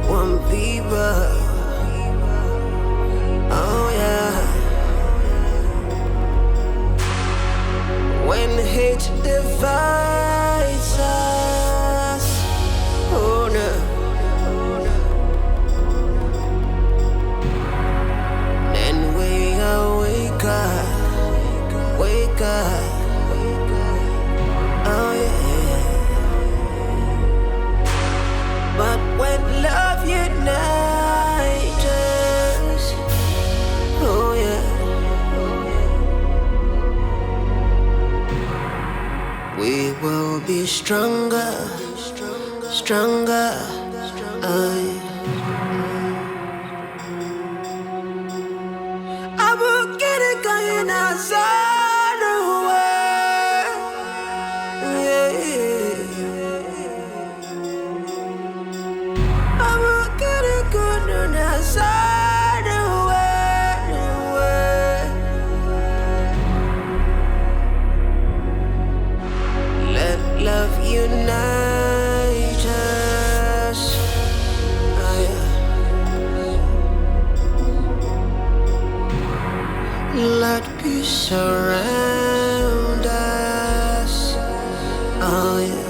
one people. Oh yeah. When hate divides us, oh no. Then we wake up, oh yeah. But when love unites us, oh yeah. We will be stronger, stronger. I will get it going outside the world. Yeah. I will get it going outside the world. Let love unite us. Oh, yeah. Let peace surround us. Oh yeah.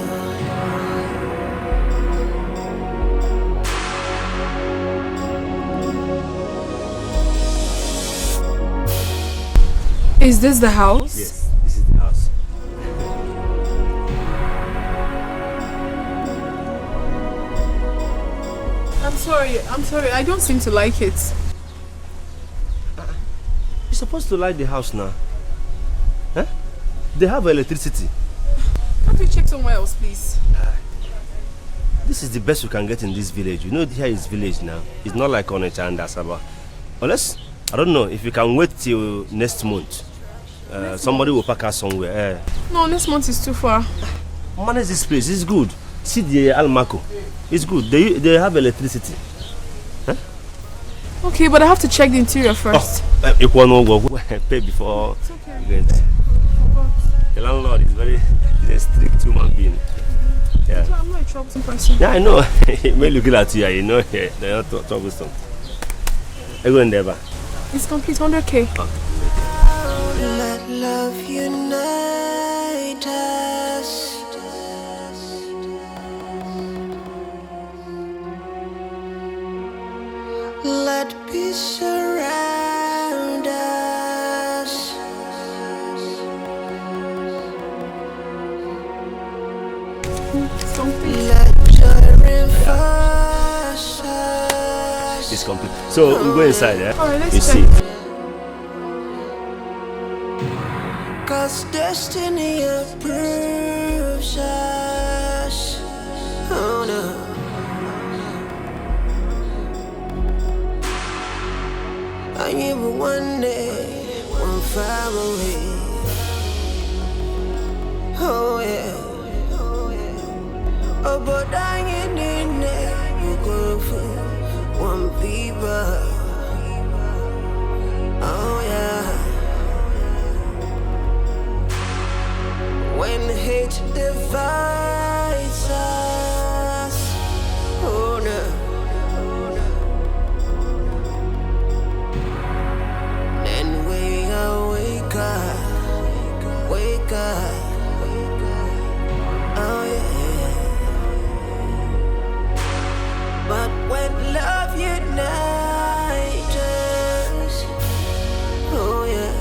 Is this the house? Yes, this is the house. I'm sorry, I don't seem to like it. You're supposed to like the house now. Huh? They have electricity. Can't we check somewhere else, please? This is the best we can get in this village. You know, here is village now. It's not like Onitsha and Asaba. Unless, I don't know, if you can wait till next month. Somebody will pack us somewhere. No, next month is too far. Manage this place, it's good. See the Almaco. It's good. They have electricity. Huh? Okay, but I have to check the interior first. You want to pay before you go in there. The landlord is he's a strict human being. Yeah. I'm not a troublesome person. Yeah, I know. When looking at you, you know they're not troublesome. I go in there, ba. It's complete 100K. Let love unite us. It's complete. So we go inside, yeah? Alright, let's you go. see. Cause destiny approves us. Oh no. I even one day, one far away. Oh yeah. Oh, but I ain't in there. You go for one people. Oh yeah. When hate divides us, oh no. Then we wake up, oh yeah. But when love unites us, oh yeah.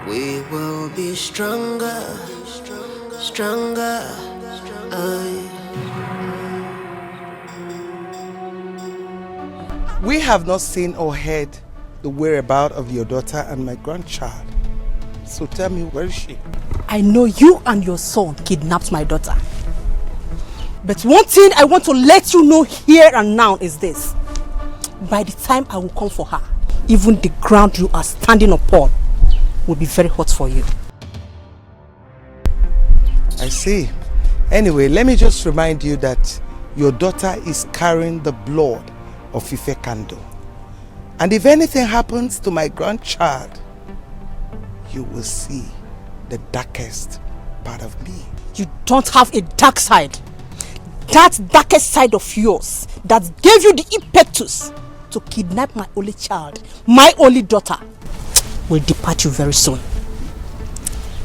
We will be stronger, stronger. We have not seen or heard the whereabouts of your daughter and my grandchild. So tell me, where is she? I know you and your son kidnapped my daughter. But one thing I want to let you know here and now is this. By the time I will come for her, even the ground you are standing upon will be very hot for you. I see. Anyway, let me just remind you that your daughter is carrying the blood of Ife Kando. And if anything happens to my grandchild, you will see the darkest part of me. You don't have a dark side. That darkest side of yours that gave you the impetus to kidnap my only child, my only daughter, will depart you very soon.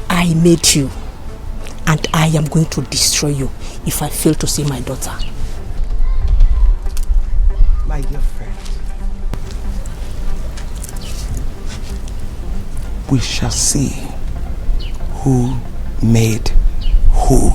I made you, and I am going to destroy you if I fail to see my daughter. My dear friend, we shall see who made who.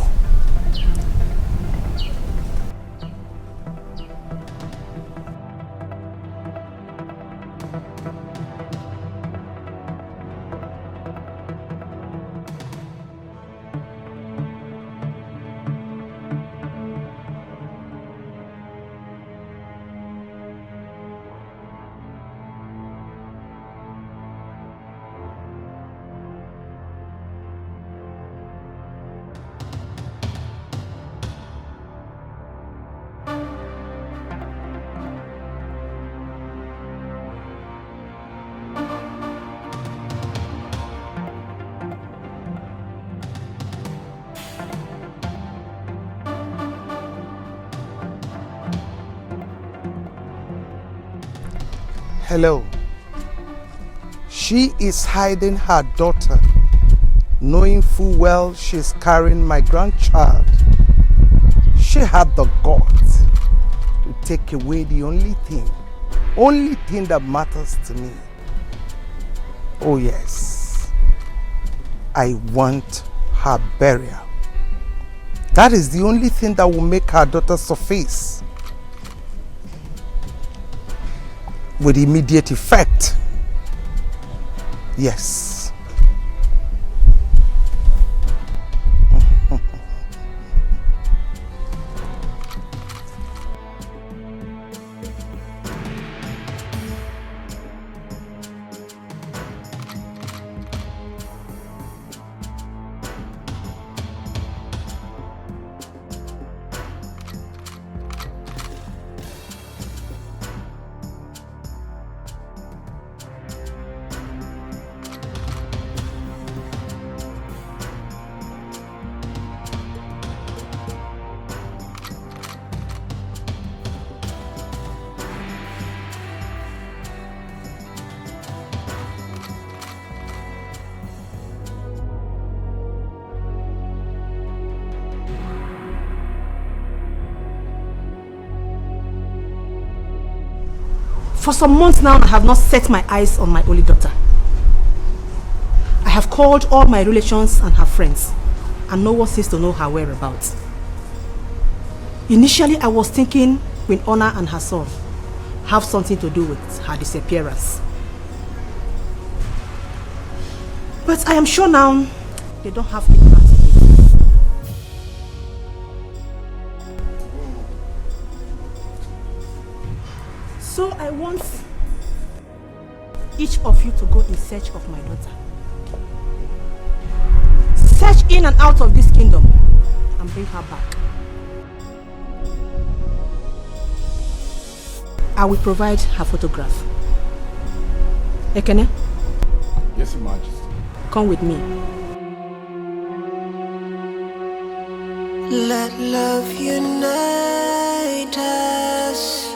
Hello. She is hiding her daughter, knowing full well she's carrying my grandchild. She had the guts to take away the only thing that matters to me. Oh yes, I want her burial. That is the only thing that will make her daughter surface with immediate effect. Yes. For some months now, I have not set my eyes on my only daughter. I have called all my relations and her friends, and no one seems to know her whereabouts. Initially, I was thinking Queen Honor and her son have something to do with her disappearance. But I am sure now they don't have any part in it. So I want each of you to go in search of my daughter. Search in and out of this kingdom and bring her back. I will provide her photograph. Ekene? Yes, Your Majesty. Come with me. Let love unite us.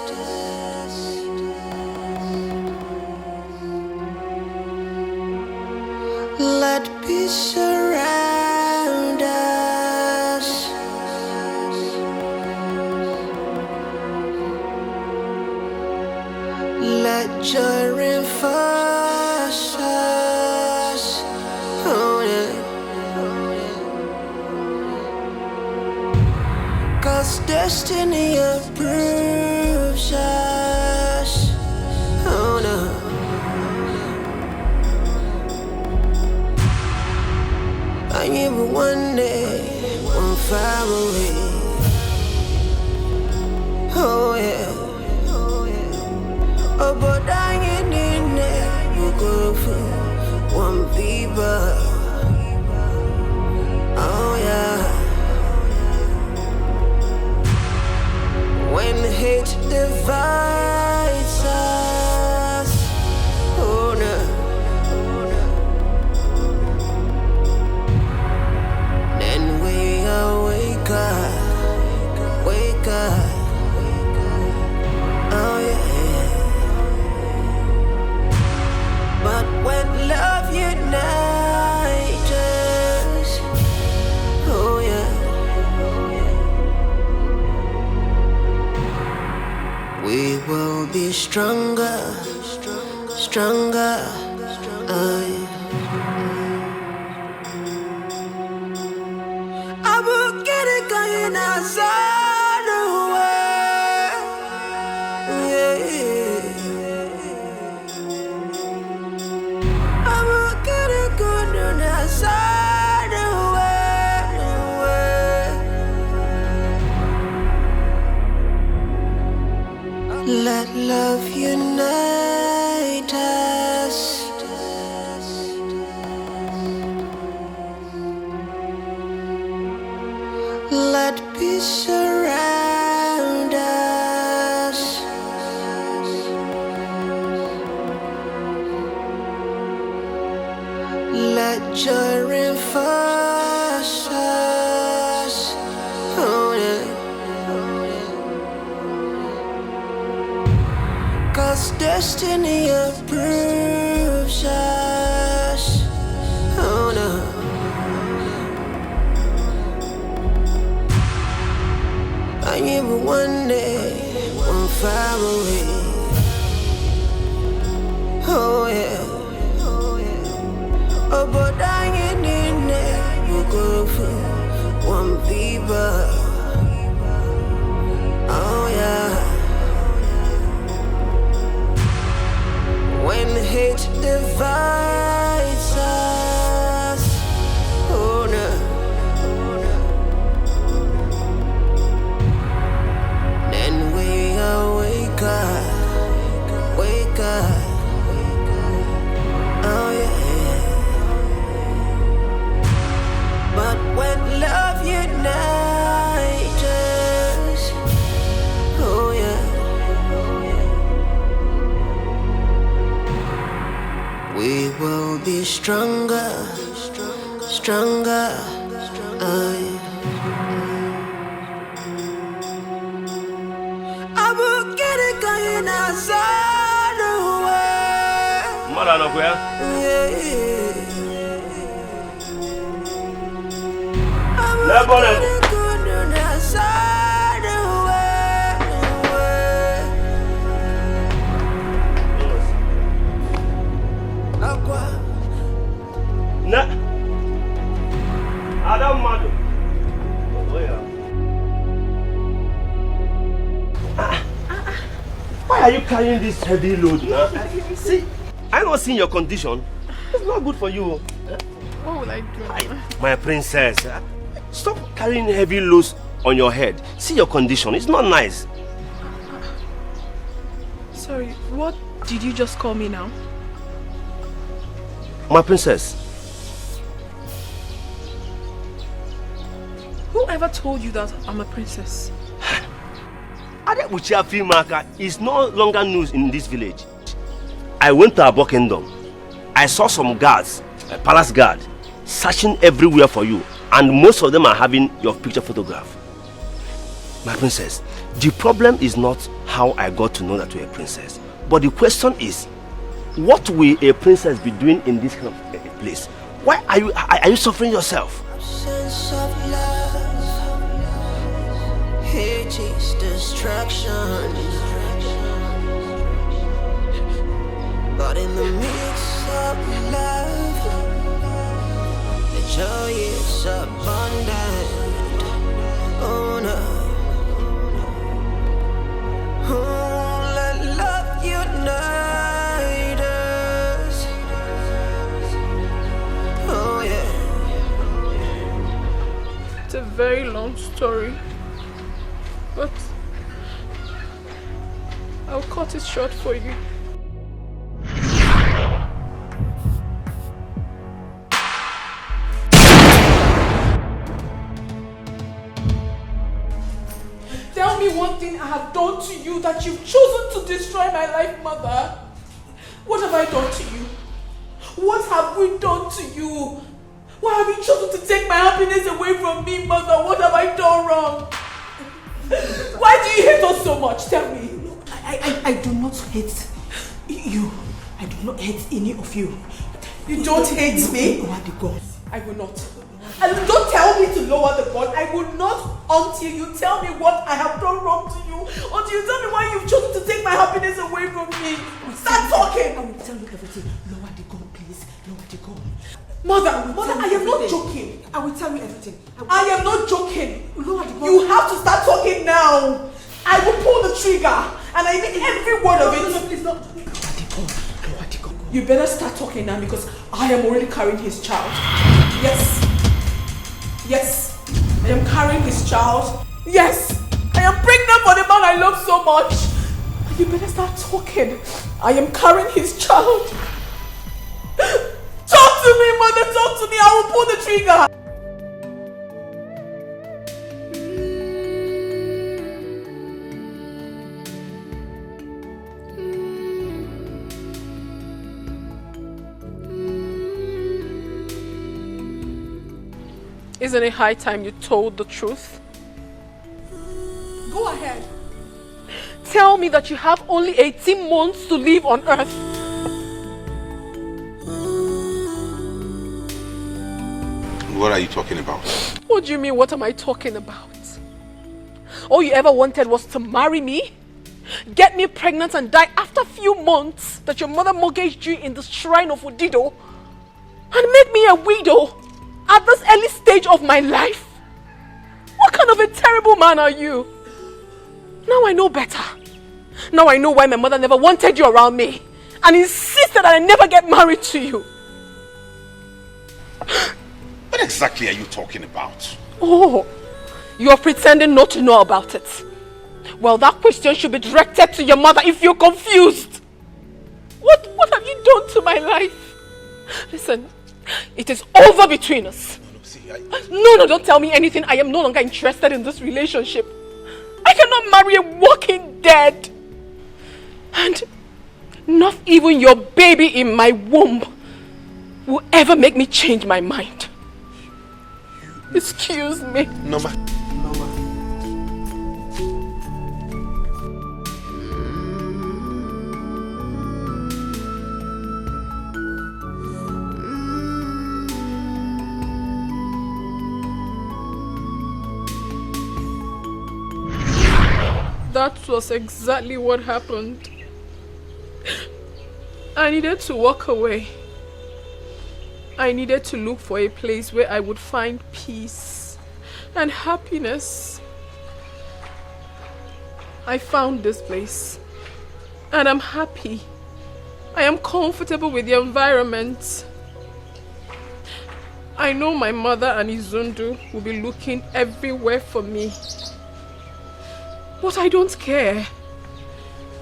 Let peace surround us. Let joy reinforce us. Oh, yeah. 'Cause destiny approves us. Oh no. I knew one day, one far away. Oh yeah. Oh, but I ain't in there. You go for one people. Oh yeah. When hate divides us, oh no. Then we wake up, oh yeah. But when love unites us, oh yeah. We will be stronger, stronger, oh yeah. I will get it going outside the way, yeah. I will get it going outside the way. Let love unite us. Let peace surround us. Let joy reinforce us. Oh yeah. 'Cause destiny approves us. Oh no. I knew one day, one far away. Oh yeah. Oh, but I ain't in there. You go for one people. Oh yeah. When hate divides us, oh no. Then we wake up, oh yeah. But when love unites us, oh yeah. We will be stronger, stronger, oh yeah. I will get it going outside the way. Mara no kuya. Lebo lebo. Outside the way. Na. Adam Madu. carrying this heavy load now. See, I'm not seeing your condition. It's not good for you. What will I do? My princess, stop carrying heavy loads on your head. See your condition. It's not nice. Sorry, what did you just call me now? My princess. Whoever told you that I'm a princess? Adebuchi Afimaka is no longer news in this village. I went to Abo Kingdom. I saw some guards, a palace guard, searching everywhere for you, and most of them are having your picture photograph. My princess, the problem is not how I got to know that you're a princess, but the question is, what will a princess be doing in this kind of place? Why are you suffering yourself? Sense of love, hate is destruction. But in the midst of love, the joy is abundant. Oh no. Oh, let love unite us. Oh yeah. It's a very long story, but I'll cut it short for you. Tell me one thing I have done to you that you've chosen to destroy my life, Mother. What have I done to you? What have we done to you? Why have you chosen to take my happiness away from me, Mother? What have I done wrong? Why do you hate us so much? Tell me. I do not hate you. I do not hate any of you. You don't hate me? Lower the gun. I will not. And don't tell me to lower the gun. I will not until you tell me what I have done wrong to you. Until you tell me why you've chosen to take my happiness away from me. Start talking. I will tell you everything. Lower the gun, please. Lower the gun. Mother, I am not joking. I will tell you everything. I am not joking. Lower the gun. You have to start talking now. I will pull the trigger. And I mean every word of it. No, please don't. Lower the gun. You better start talking now because I am already carrying his child. Yes. Yes. I am carrying his child. Yes. I am pregnant for the man I love so much. You better start talking. I am carrying his child. Talk to me, Mother. Talk to me. I will pull the trigger. Isn't it high time you told the truth? Go ahead. Tell me that you have only 18 months to live on earth. What are you talking about? What do you mean, what am I talking about? All you ever wanted was to marry me, get me pregnant and die after a few months that your mother mortgaged you in the shrine of Udido, and make me a widow at this early stage of my life. What kind of a terrible man are you? Now I know better. Now I know why my mother never wanted you around me and insisted that I never get married to you. What exactly are you talking about? Oh, you're pretending not to know about it. Well, that question should be directed to your mother if you're confused. What have you done to my life? Listen, it is over between us. No, don't tell me anything. I am no longer interested in this relationship. I cannot marry a walking dead. And not even your baby in my womb will ever make me change my mind. Excuse me. Noma. That was exactly what happened. I needed to walk away. I needed to look for a place where I would find peace and happiness. I found this place, And I'm happy. I am comfortable with the environment. I know my mother and Izundu will be looking everywhere for me. But I don't care.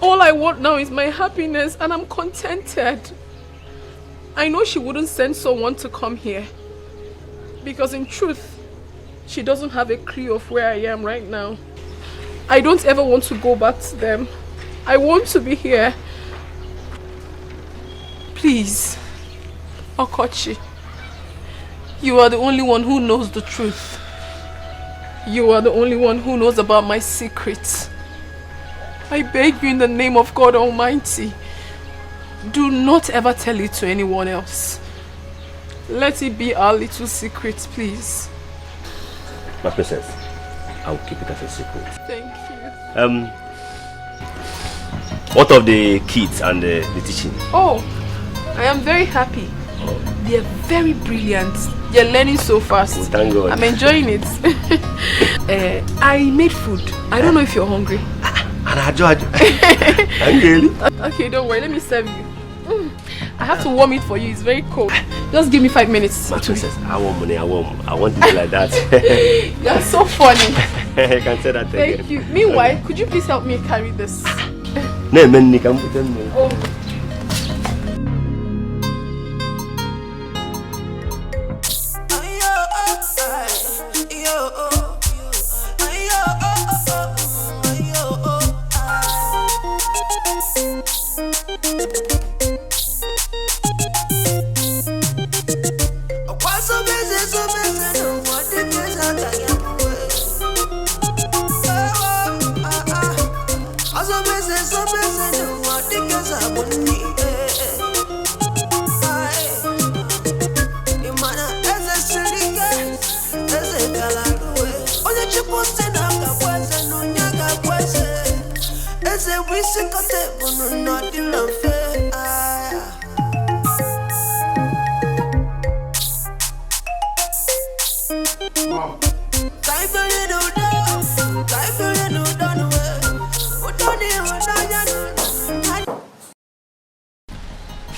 All I want now is my happiness and I'm contented. I know she wouldn't send someone to come here. Because in truth, she doesn't have a clue of where I am right now. I don't ever want to go back to them. I want to be here. Please, Okochi, you are the only one who knows the truth. You are the only one who knows about my secrets. I beg you in the name of God Almighty, do not ever tell it to anyone else. Let it be our little secret, please. My princess, I'll keep it as a secret. Thank you. What of the kids and the teaching? Oh, I am very happy. They are very brilliant. They are learning so fast. Oh, thank God. I'm enjoying it. I made food. I don't know if you're hungry. Okay, don't worry. Let me serve you. I have to warm it for you. It's very cold. Just give me 5 minutes. My princess, I want money. I want to be like that. You're so funny. I can say that again. Thank you. Meanwhile, could you please help me carry this? No, man, you can put them. Oh.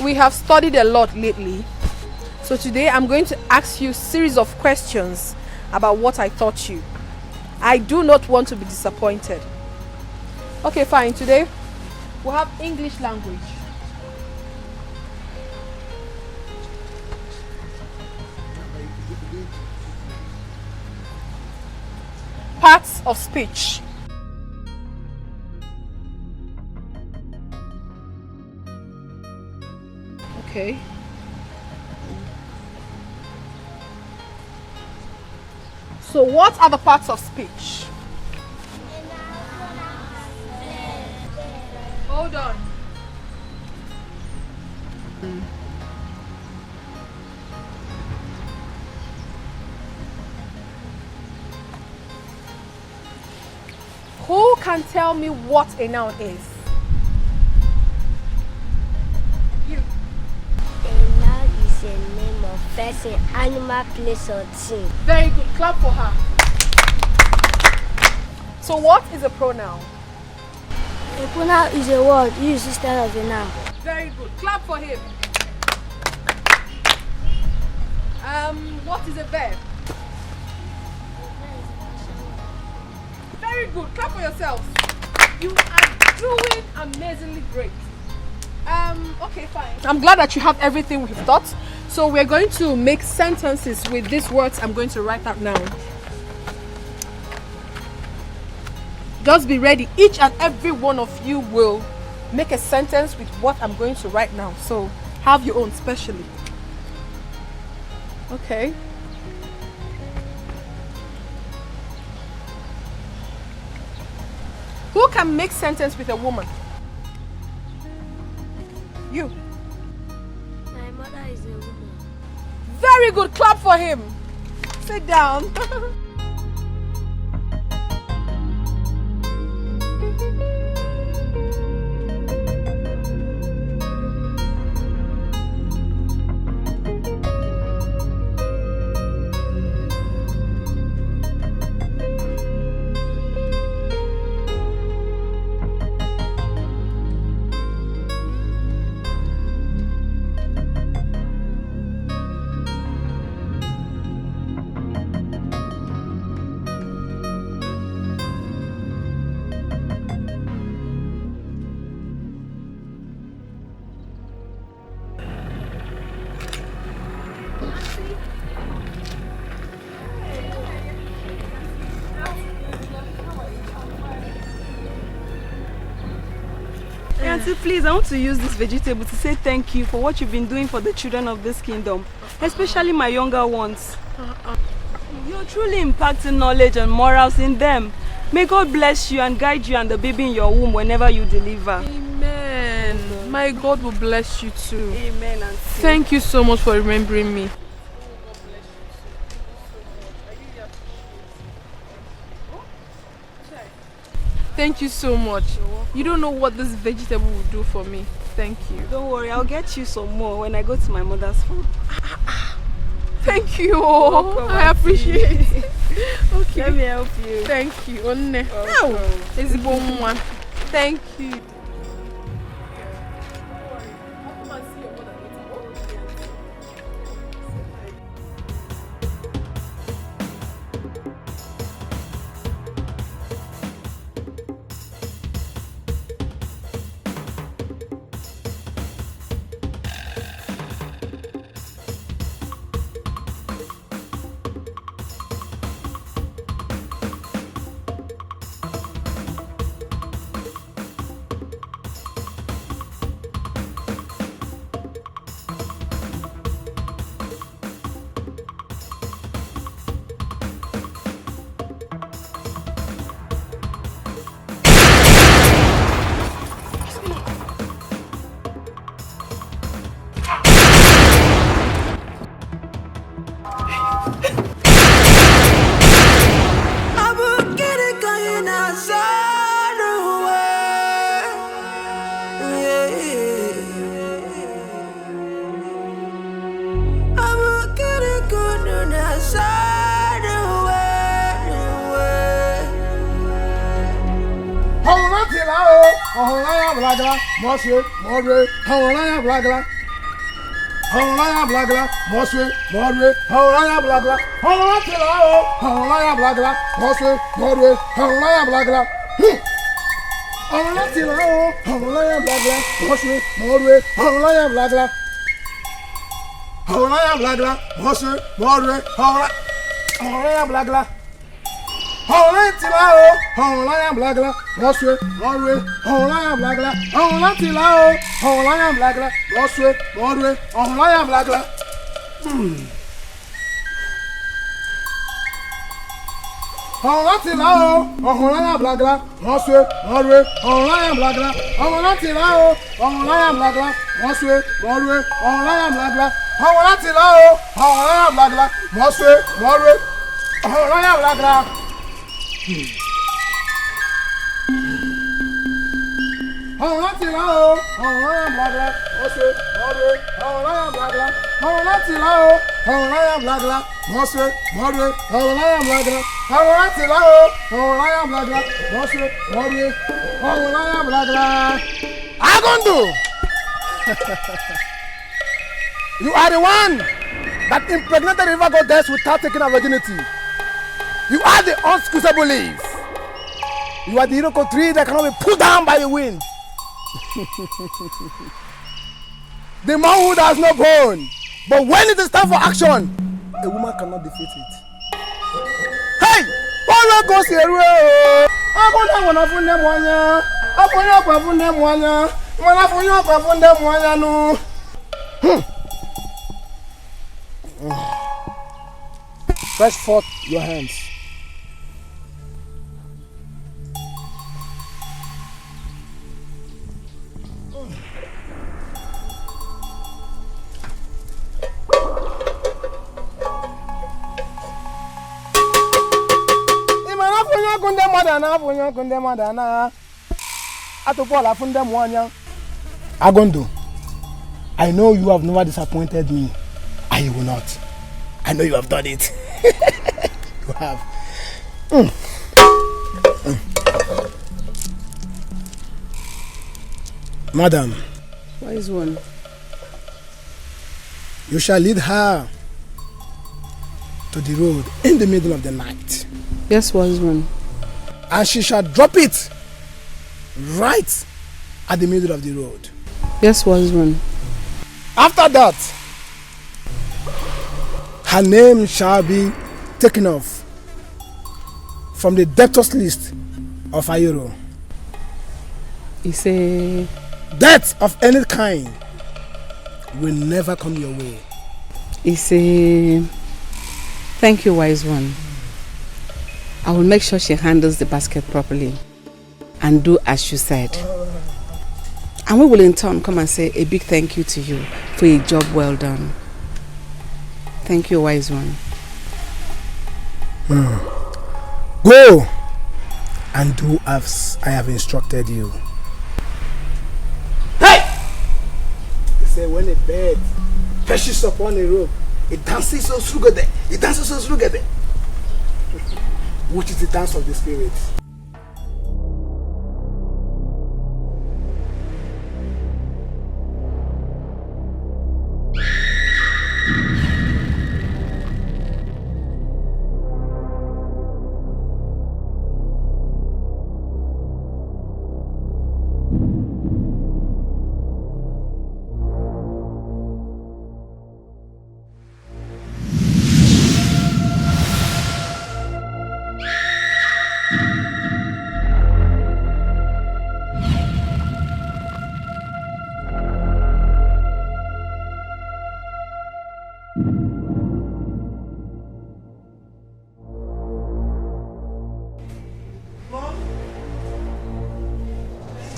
We have studied a lot lately, so today I'm going to ask you a series of questions about what I taught you. I do not want to be disappointed. Okay, fine. Today we'll have English language. Parts of speech. Okay. So what are the parts of speech? Hold on. Who can tell me what a noun is? You. A noun is a name of person, animal, place, or thing. Very good. Clap for her. So what is a pronoun? A pronoun is a word used instead of a noun. Very good. Clap for him. What is a verb? Very good. Clap for yourselves. You are doing amazingly great. Okay, fine. I'm glad that you have everything we've taught. So we're going to make sentences with these words I'm going to write out now. Just be ready. Each and every one of you will make a sentence with what I'm going to write now. So have your own specially. Okay. Who can make sentence with a woman? You. My mother is a woman. Very good. Clap for him. Sit down. Auntie, please, I want to use this vegetable to say thank you for what you've been doing for the children of this kingdom, especially my younger ones. You're truly impacting knowledge and morals in them. May God bless you and guide you and the baby in your womb whenever you deliver. Amen. My God will bless you too. Amen, Auntie. Thank you so much for remembering me. Thank you so much. You don't know what this vegetable will do for me. Thank you. Don't worry, I'll get you some more when I go to my mother's farm. Thank you. I appreciate it. Okay. Let me help you. Thank you. It's a bon one. Thank you. Monsieur, Mordre, Hawlaya Blagla. Hawlaya Blagla, Monsieur, Mordre, Hawlaya Blagla. Hawlaya Blagla, Monsieur, Mordre, Hawlaya Blagla. Hawlaya Blagla, Monsieur, Mordre, Hawlaya Blagla. Hawlaya Blagla, Monsieur, Mordre, Hawlaya Blagla. Hawlaya Blagla, Monsieur, Mordre, Hawlaya Blagla. Hawlaya Blagla, Monsieur, Mordre, Hawlaya Blagla. Hawlaya Blagla, Monsieur, Mordre, Hawlaya Blagla. Hawlaya Blagla, Monsieur, Mordre, Hawlaya Blagla. Hawlaya Blagla, Monsieur, Mordre, Hawlaya Blagla. Agondo! You are the one that impregnated the river goddess without taking her virginity. You are the unsqueezable leaf. You are the iroko tree that cannot be pulled down by the wind. The manhood has no bone, but when it is time for action, a woman cannot defeat it. Hey! Polo goes here. Stretch forth your hands. Agondo, I know you have never disappointed me, and you will not. I know you have done it. You have. Madam. Wise one. You shall lead her to the road in the middle of the night. Yes, wise one. And she shall drop it right at the middle of the road. Yes, wise one. After that, her name shall be taken off from the debtors list of Ayoro. You say death of any kind will never come your way. Thank you, wise one. I will make sure she handles the basket properly and do as you said. And we will in turn come and say a big thank you to you for a job well done. Thank you, wise one. Go and do as I have instructed you. Hey! They say when a bird perches upon a rope, it dances so together. It dances so together. Which is the dance of the spirit.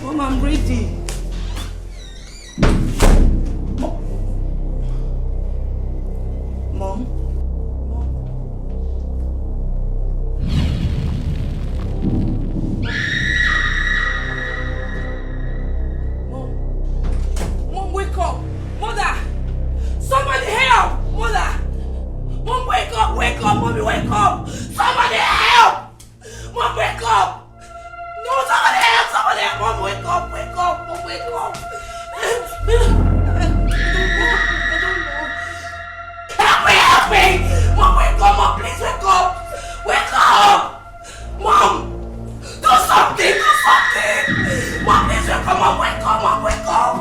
Mom, I'm ready. Mom? Mom, wake up! Mother! Somebody help! Mother! Mom, wake up! Wake up! Mommy, wake up! Somebody help! Mom, wake up! No, somebody help! Somebody help! Mom, wake up! Wake up! Mom, wake up! I don't know. Help me! Mom, wake up! Mom, please wake up! Wake up! Mom! Do something! Do something! Mom, please wake up! Mom, wake up! Mom, wake up!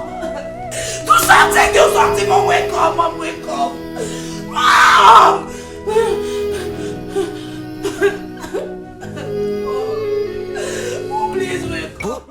Do something! Do something! Mom, wake up! Mom, wake up! Mom! Mom, please wake up!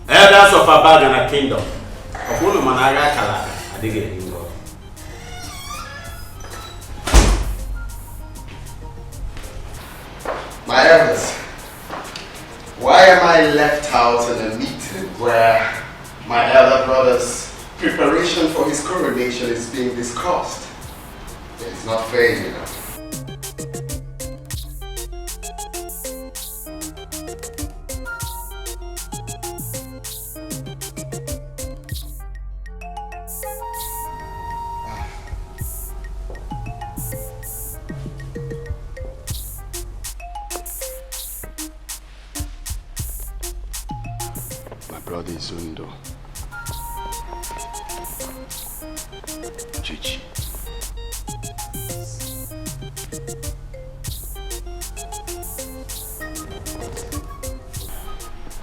Elders of a bag and a kingdom. My elders, why am I left out in a meeting where my elder brother's preparation for his coronation is being discussed? It's not fair, you know. Zundo. Chichi.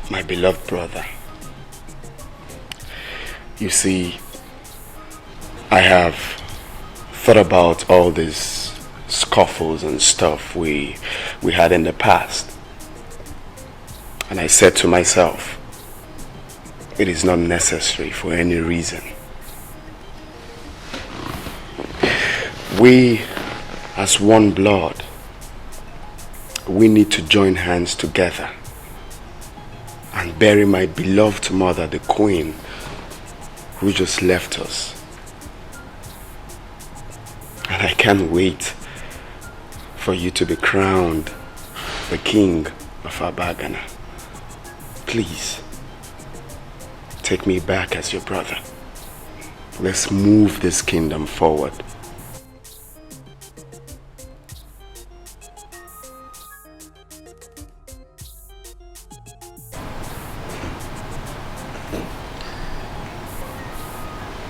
My beloved brother, you see, I have thought about all these scuffles and stuff we had in the past. And I said to myself, it is not necessary for any reason. We, as one blood, we need to join hands together and bury my beloved mother, the queen, who just left us. And I can't wait for you to be crowned the king of Abagana. Please, take me back as your brother. Let's move this kingdom forward.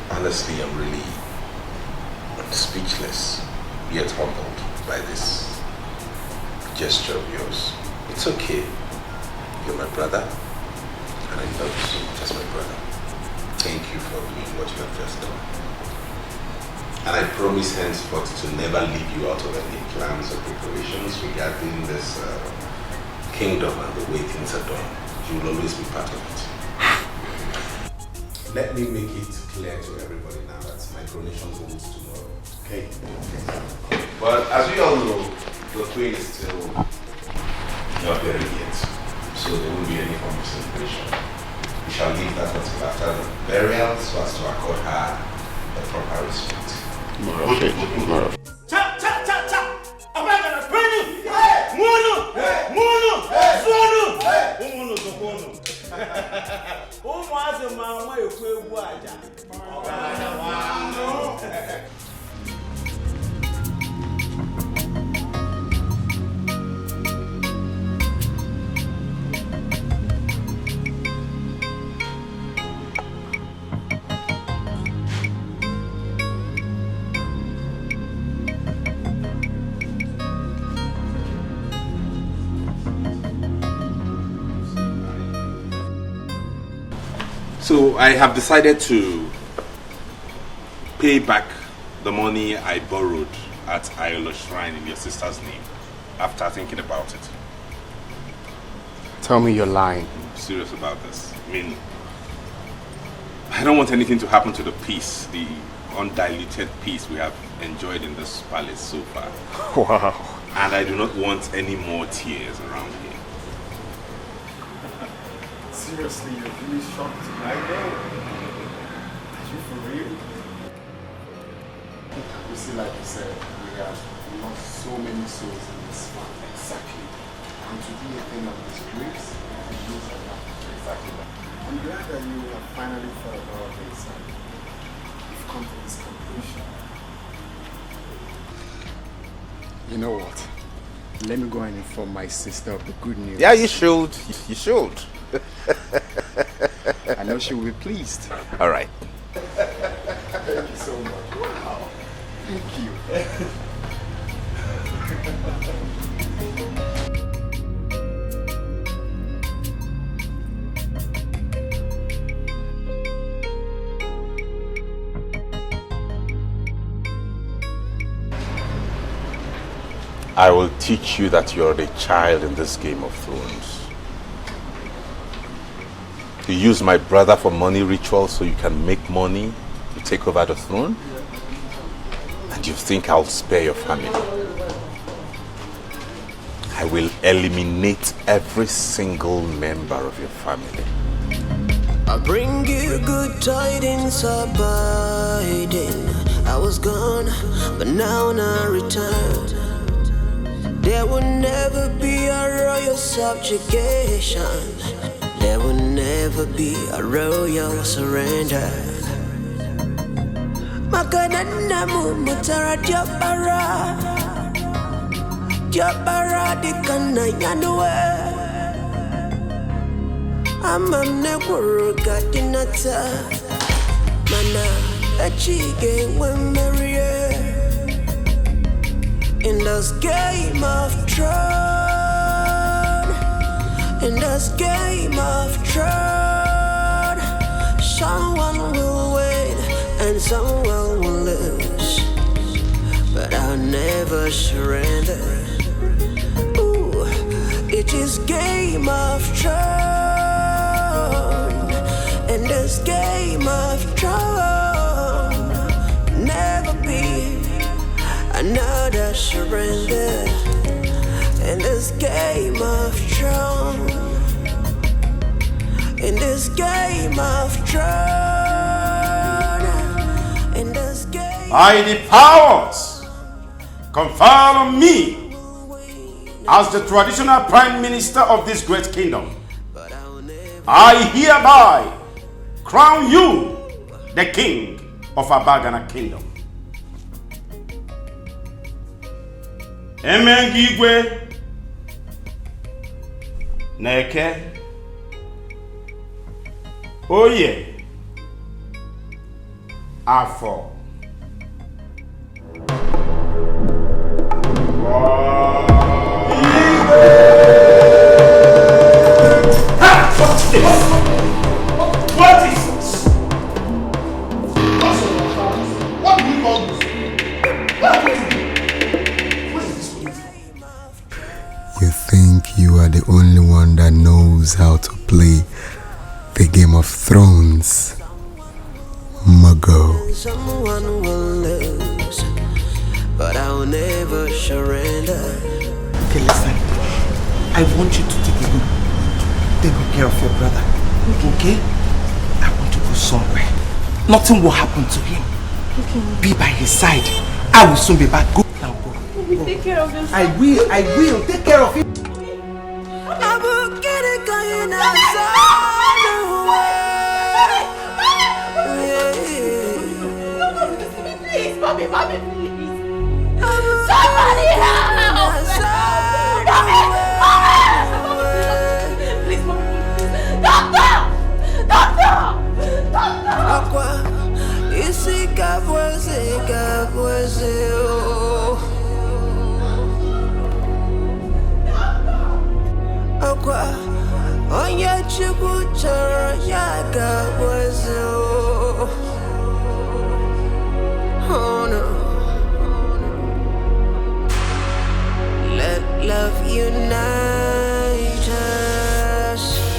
Honestly, I'm really speechless, yet humbled by this gesture of yours. It's okay. You're my brother, and I love you as my brother. Thank you for doing what you have just done. And I promise henceforth to never leave you out of any plans or preparations regarding this kingdom and the way things are done. You will always be part of it. Let me make it clear to everybody now that my coronation holds tomorrow. Okay? But as we all know, the queen is still not buried yet, so there won't be any form of celebration. We shall leave that until after the burial so as to accord her the proper respect. Tomorrow. Cha cha cha cha! I'm gonna bring you! Munu! Munu! Zonu! Munu Zokono! Umuaze mama yokwebu aja. So I have decided to pay back the money I borrowed at Ayolo Shrine in your sister's name after thinking about it. Tell me you're lying. I'm serious about this. I mean, I don't want anything to happen to the peace, the undiluted peace we have enjoyed in this palace so far. Wow. And I do not want any more tears around here. Seriously, you're really shocked. I know. Are you for real? You see, like you said, we have lost so many souls in this one. Exactly. And to do a thing of this grace, we use a lot. Exactly that. I'm glad that you have finally thought about this and you've come to this conclusion. You know what? Let me go and inform my sister of the good news. Yeah, you should. You should. I know she will be pleased. All right. Thank you so much. Wow. Thank you. I will teach you that you're a child in this Game of Thrones. You use my brother for money rituals so you can make money to take over the throne? And you think I'll spare your family? I will eliminate every single member of your family. I bring you good tidings abiding. I was gone, but now I return. There will never be a royal subjugation. There will never be a royal surrender. Makanana mutara jabara, jabara di kana yanwe. Amamne kurugatinata, mana achige wemeriye. In this Game of Thrones, in this Game of Thrones, someone will win and someone will never surrender. Ooh, it is Game of Thrones, and this Game of Thrones never be another surrender. In this Game of Thrones, in this Game of Thrones, in this game. By the powers conferred on me as the traditional prime minister of this great kingdom, I hereby crown you the king of Abagana kingdom. Emengigwe Neke Oye Afọ What is this? What do you call this? You think you are the only one that knows how to play the Game of Thrones, Mago. Someone will lose, but I will never surrender. Okay, listen. I want you to take a look. Take good care of your brother. Okay? I want to go somewhere. Nothing will happen to him. Okay. Be by his side. I will soon be back. Go now, go. Go. Take care of yourself. I will. Take care of him. I will get it going Please, mommy, please. Somebody help! Please, mommy, please. Doctor! Aqua, isi kabweze, oh. Aqua, onye chukwu chọrọ ya kabweze, oh. Oh no. Let love unite us.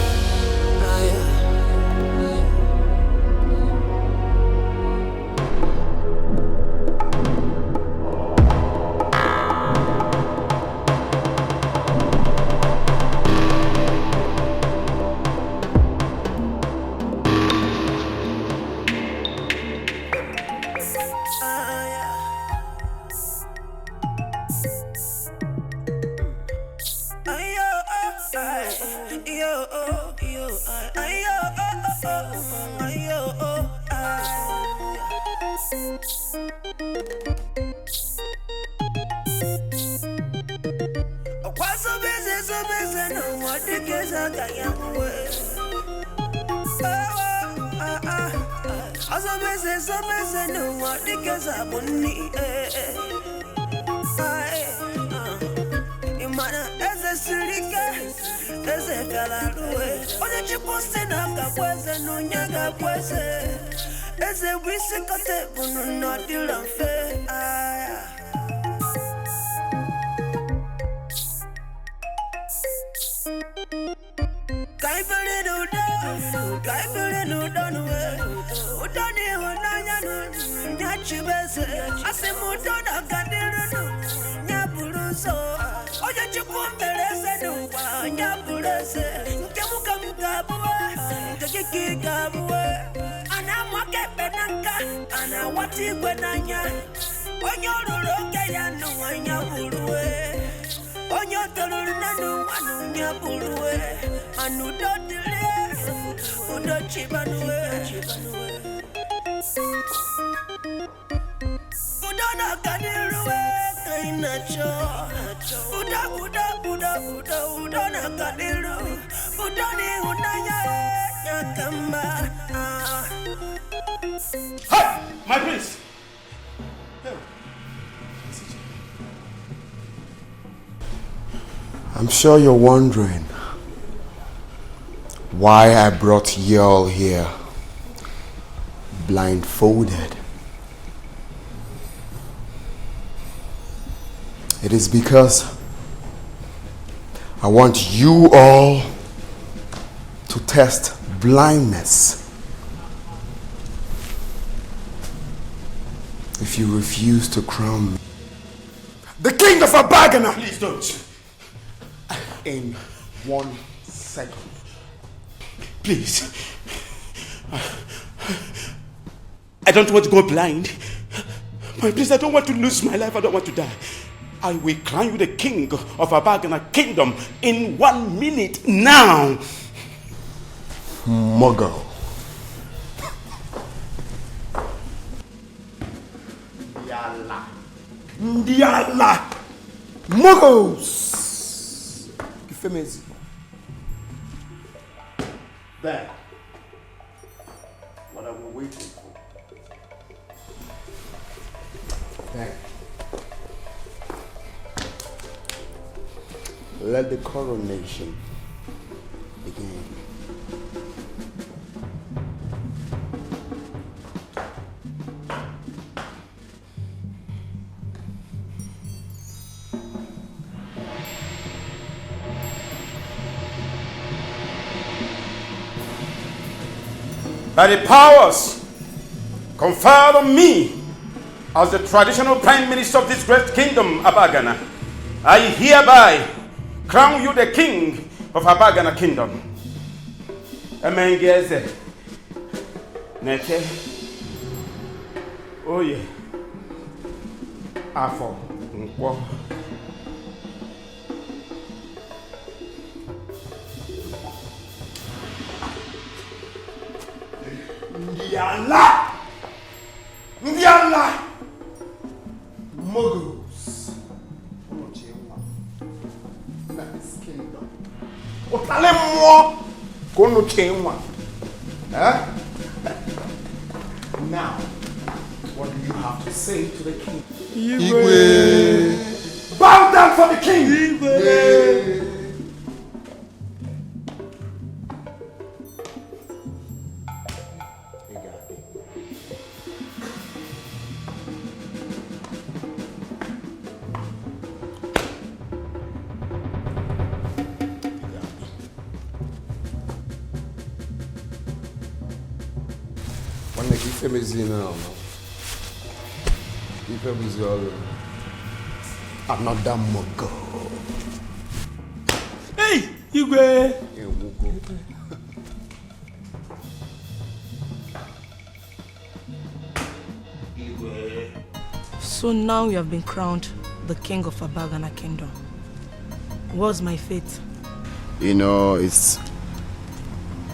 Hey, my prince! I'm sure you're wondering why I brought you all here blindfolded. It is because I want you all to test blindness. If you refuse to crown me the king of Abagana, please don't. In 1 second. Please. I don't want to go blind. Please, I don't want to lose my life. I don't want to die. I will crown you the king of Abagana kingdom in 1 minute now. Muggle. Ndiala. Muggles. Ifemezi. There. What are we waiting for? There. Let the coronation begin. By the powers conferred on me as the traditional prime minister of this great kingdom, Abagana, I hereby crown you the king of Abagana kingdom. Emengeze. Nete. Oye. Afo. Nkwo. Ndiala! Ndiala! Muggles. Nice kingdom. Otale mo kono chenwa. Now, what do you have to say to the king? Igwe. Bow down for the king! Igwe. Another Muggle. Hey, Igwe! So now you have been crowned the king of Abagana kingdom. What's my fate? You know, it's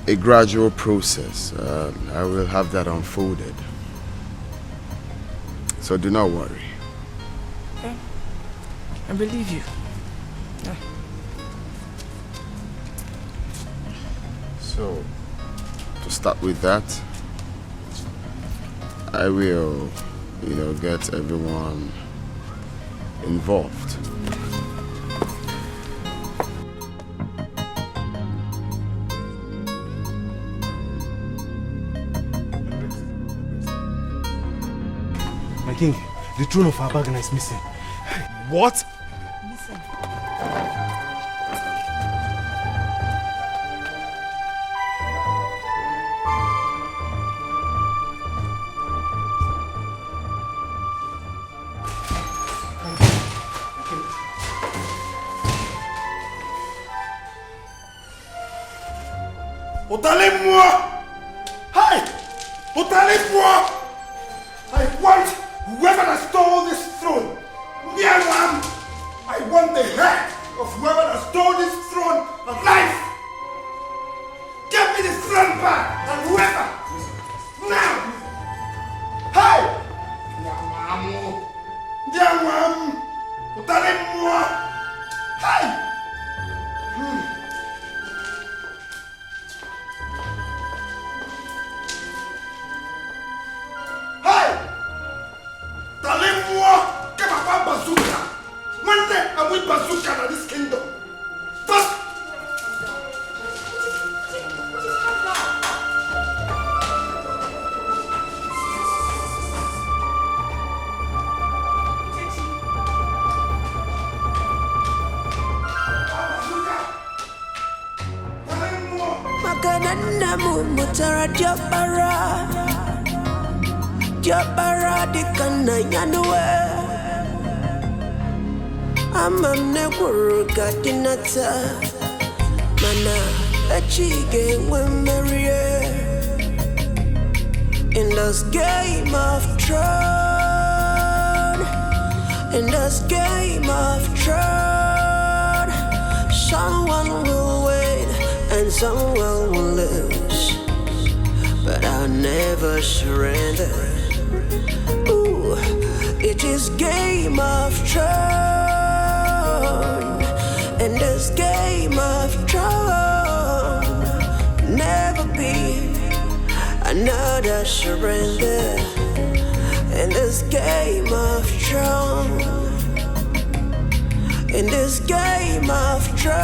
a gradual process. I will have that unfolded. So do not worry. Okay. I believe you. Yeah. So, to start with that, I will, get everyone involved. My king, the throne of Abagana is missing. What? Listen. Otale-moi! Hey! Otale-moi! I want whoever that stole this throne. I want the head of whoever that stole this throne alive. Give me the throne back and whoever. Now. Hey! Nyamamu. Otale-moi. Hey! I'm with bazooka in this kingdom. First. nana mumutara diabara dikana yanwe amamne kuruka dinata mana achige wemarie in this game of throne, in this game of throne, someone will win and someone will lose, but I'll never surrender. Ooh, it is game of throne, in this game of throne, never be another surrender in this game of throne, in this game of throne,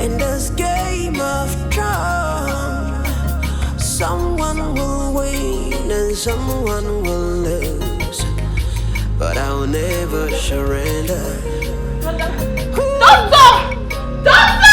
in this game of throne, someone will win and someone will lose, but I'll never surrender. Doctor! Doctor! Doctor!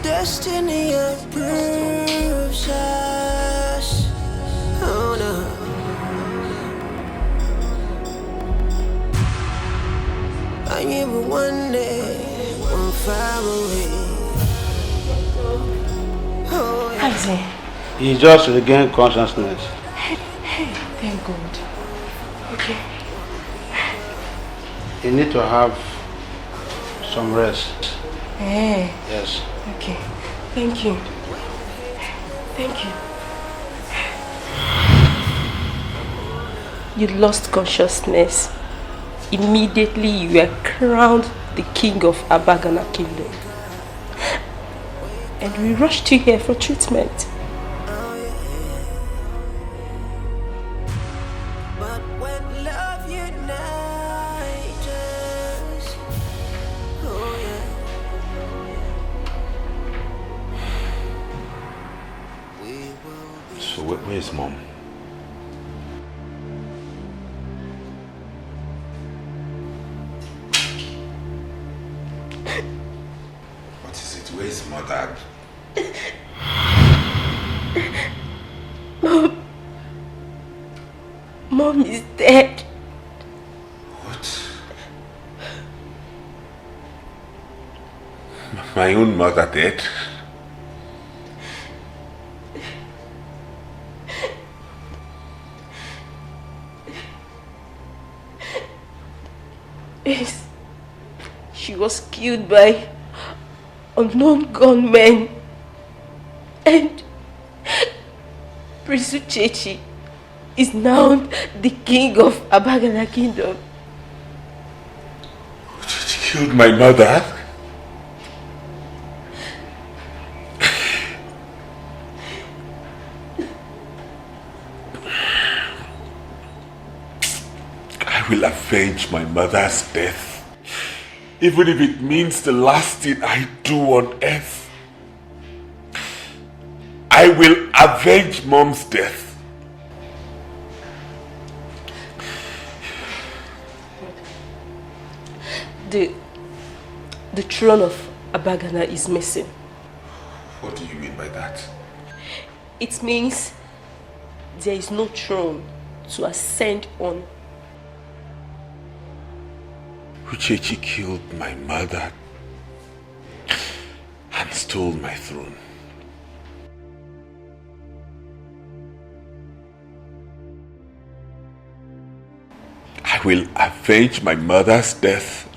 Destiny approves us. Oh no. I am one day, one family. Oh yeah. He just regained consciousness. Hey, thank God. Okay. You need to have some rest. Hey. Yes. Okay, thank you. Thank you. You lost consciousness. Immediately you were crowned the king of Abagana Kingdom. And we rushed you here for treatment. Where's Mom? What is it? Where's Mother? Mom is dead. What? My own mother dead? Yes, she was killed by unknown gunmen, and Prince Uchechi is now the king of Abagana Kingdom. Uchechi killed my mother? I will avenge my mother's death, even if it means the last thing I do on earth. I will avenge Mom's death. The throne of Abagana is missing. What do you mean by that? It means there is no throne to ascend on. Uchechi killed my mother and stole my throne. will avenge my mother's death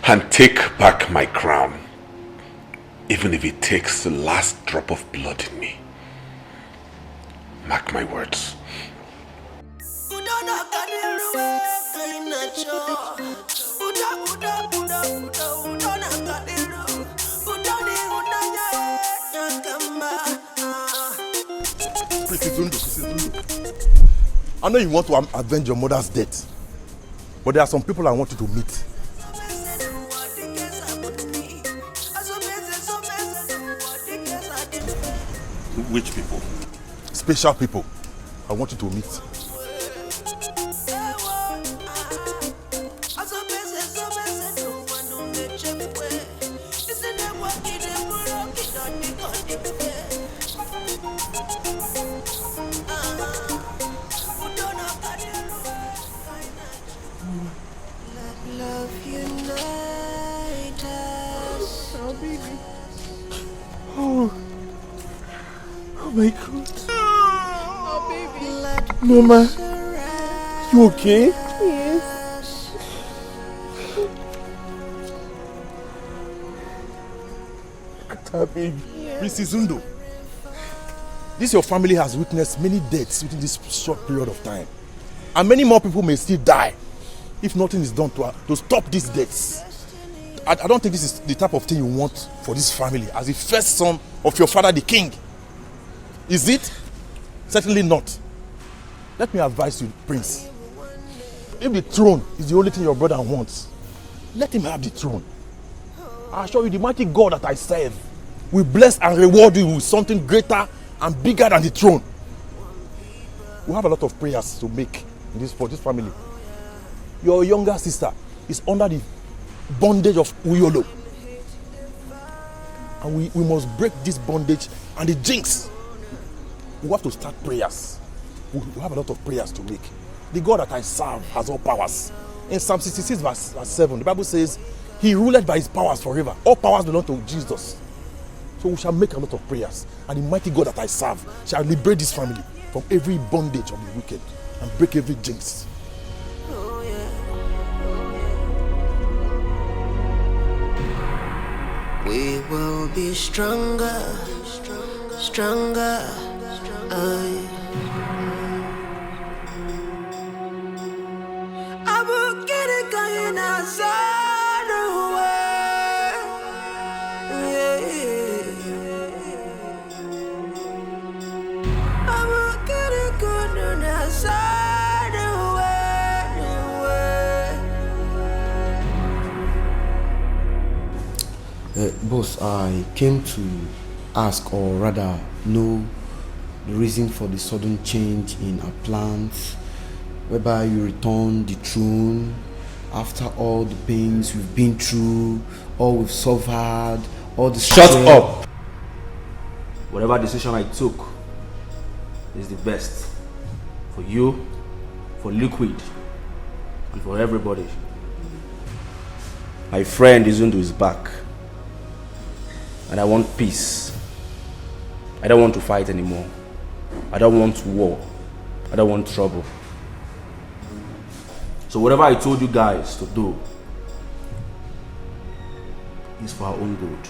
and take back my crown, even if it takes the last drop of blood in me. Mark my words. I know you want to avenge your mother's death, but there are some people I want you to meet. Which people? Special people I want you to meet. Oh my God. Oh, baby. Mama, you okay? Yes. Baby. Mrs. Undo, your family has witnessed many deaths within this short period of time. And many more people may still die if nothing is done to stop these deaths. I don't think this is the type of thing you want for this family as the first son of your father, the king. Is it? Certainly not. Let me advise you, Prince. If the throne is the only thing your brother wants, let him have the throne. I assure you, the mighty God that I serve will bless and reward you with something greater and bigger than the throne. We have a lot of prayers to make for this family. Your younger sister is under the bondage of Uyolo. And we must break this bondage and the jinx. We have to start prayers. We have a lot of prayers to make. The God that I serve has all powers. In Psalm 66 verse 7, the Bible says, He ruleth by His powers forever. All powers belong to Jesus. So we shall make a lot of prayers. And the mighty God that I serve shall liberate this family from every bondage of the wicked and break every jinx. We will be stronger, stronger. I will get it going outside the way. I will get it going outside the way. Boss, I came to ask, or rather know, the reason for the sudden change in our plans, whereby you return the throne after all the pains we've been through, all we've suffered, all the Shut up! Whatever decision I took is the best for you, for Liquid, and for everybody. My friend Izundu is back, and I want peace. I don't want to fight anymore. I don't want war. I don't want trouble. So whatever I told you guys to do is for our own good.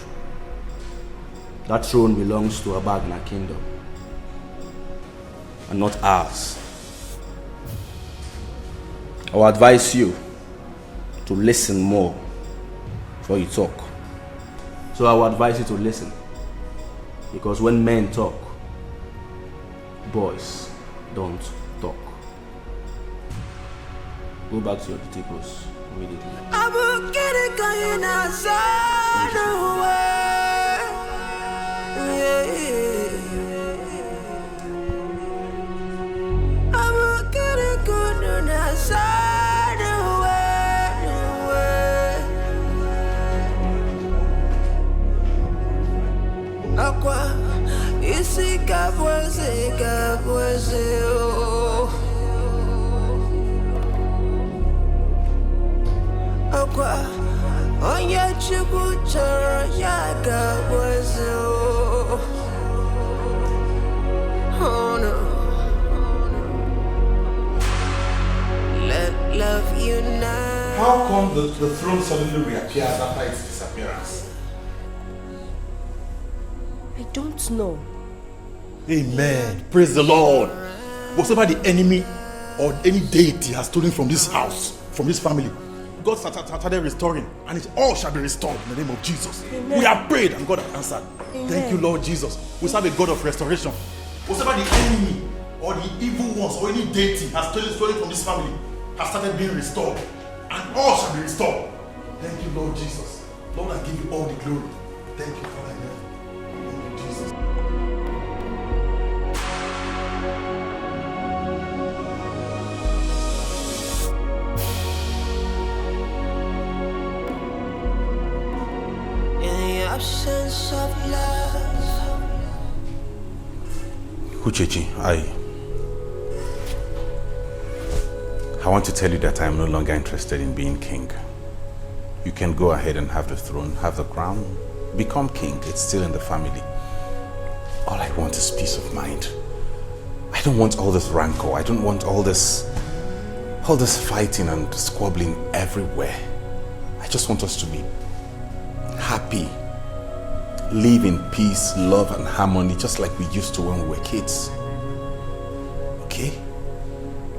That throne belongs to Abagna kingdom and not ours. I will advise you to listen more before you talk. So I will advise you to listen, because when men talk, boys don't talk. Go back to your tables immediately. I will get it going outside the way. I will get it going outside the way. Aqua, isi kabweze, oh. Aqua, onye chukwu chọrọ ya kabweze, oh. Oh no. Let love reunite. How come the throne suddenly reappears after its disappearance? I don't know. Amen. Praise the Lord. Whatever the enemy or any deity has stolen from this house, from this family, God started restoring, and it all shall be restored in the name of Jesus. Amen. We have prayed and God has answered. Amen. Thank you, Lord Jesus. We serve a God of restoration. Whatever the enemy or the evil ones or any deity has stolen from this family has started being restored, and all shall be restored. Thank you, Lord Jesus. Lord, I give you all the glory. Thank you, Father. Thank you, Jesus. Absence of love. Uchechi, I want to tell you that I am no longer interested in being king. You can go ahead and have the throne, have the crown, become king. It's still in the family. All I want is peace of mind. I don't want all this rancor. I don't want all this fighting and squabbling everywhere. I just want us to be happy. Live in peace, love and harmony just like we used to when we were kids. Okay?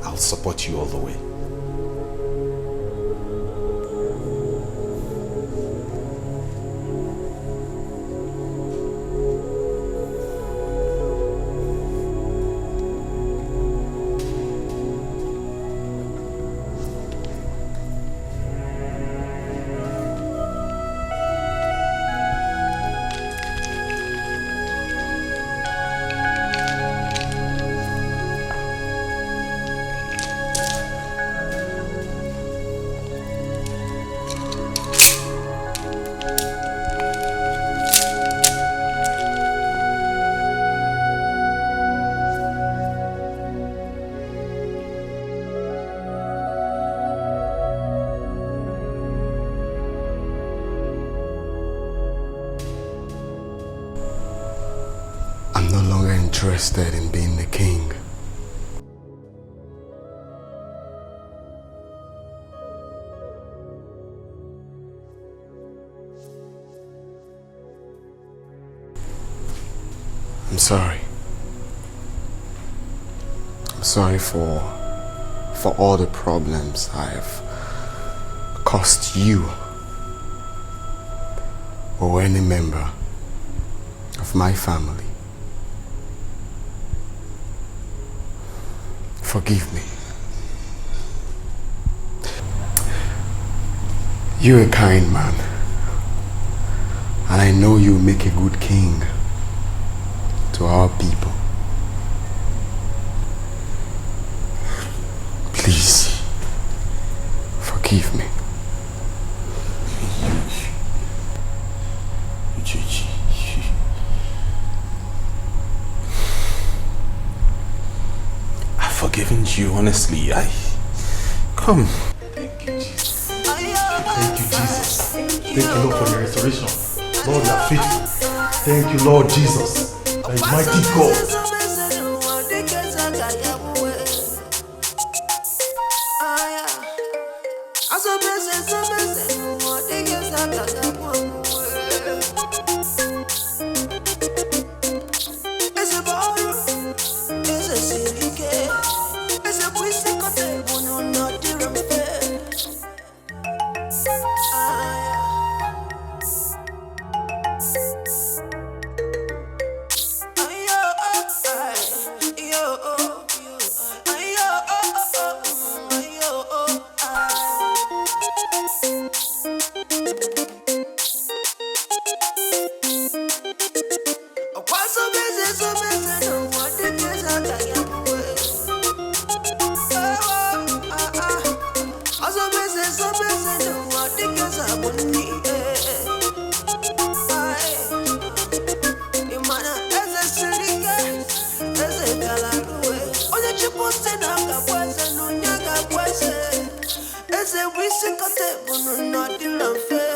I'll support you all the way. Interested in being the king. I'm sorry. I'm sorry for all the problems I've caused you or any member of my family. Forgive me. You're a kind man, and I know you'll make a good king to our people. Please, forgive me. Forgiven you, honestly. Come. Thank you, Jesus. Thank you, Jesus. Thank you, Lord, for the restoration. Lord, you are faithful. Thank you, Lord Jesus. The mighty God. Ese wisi kote bunu no di love.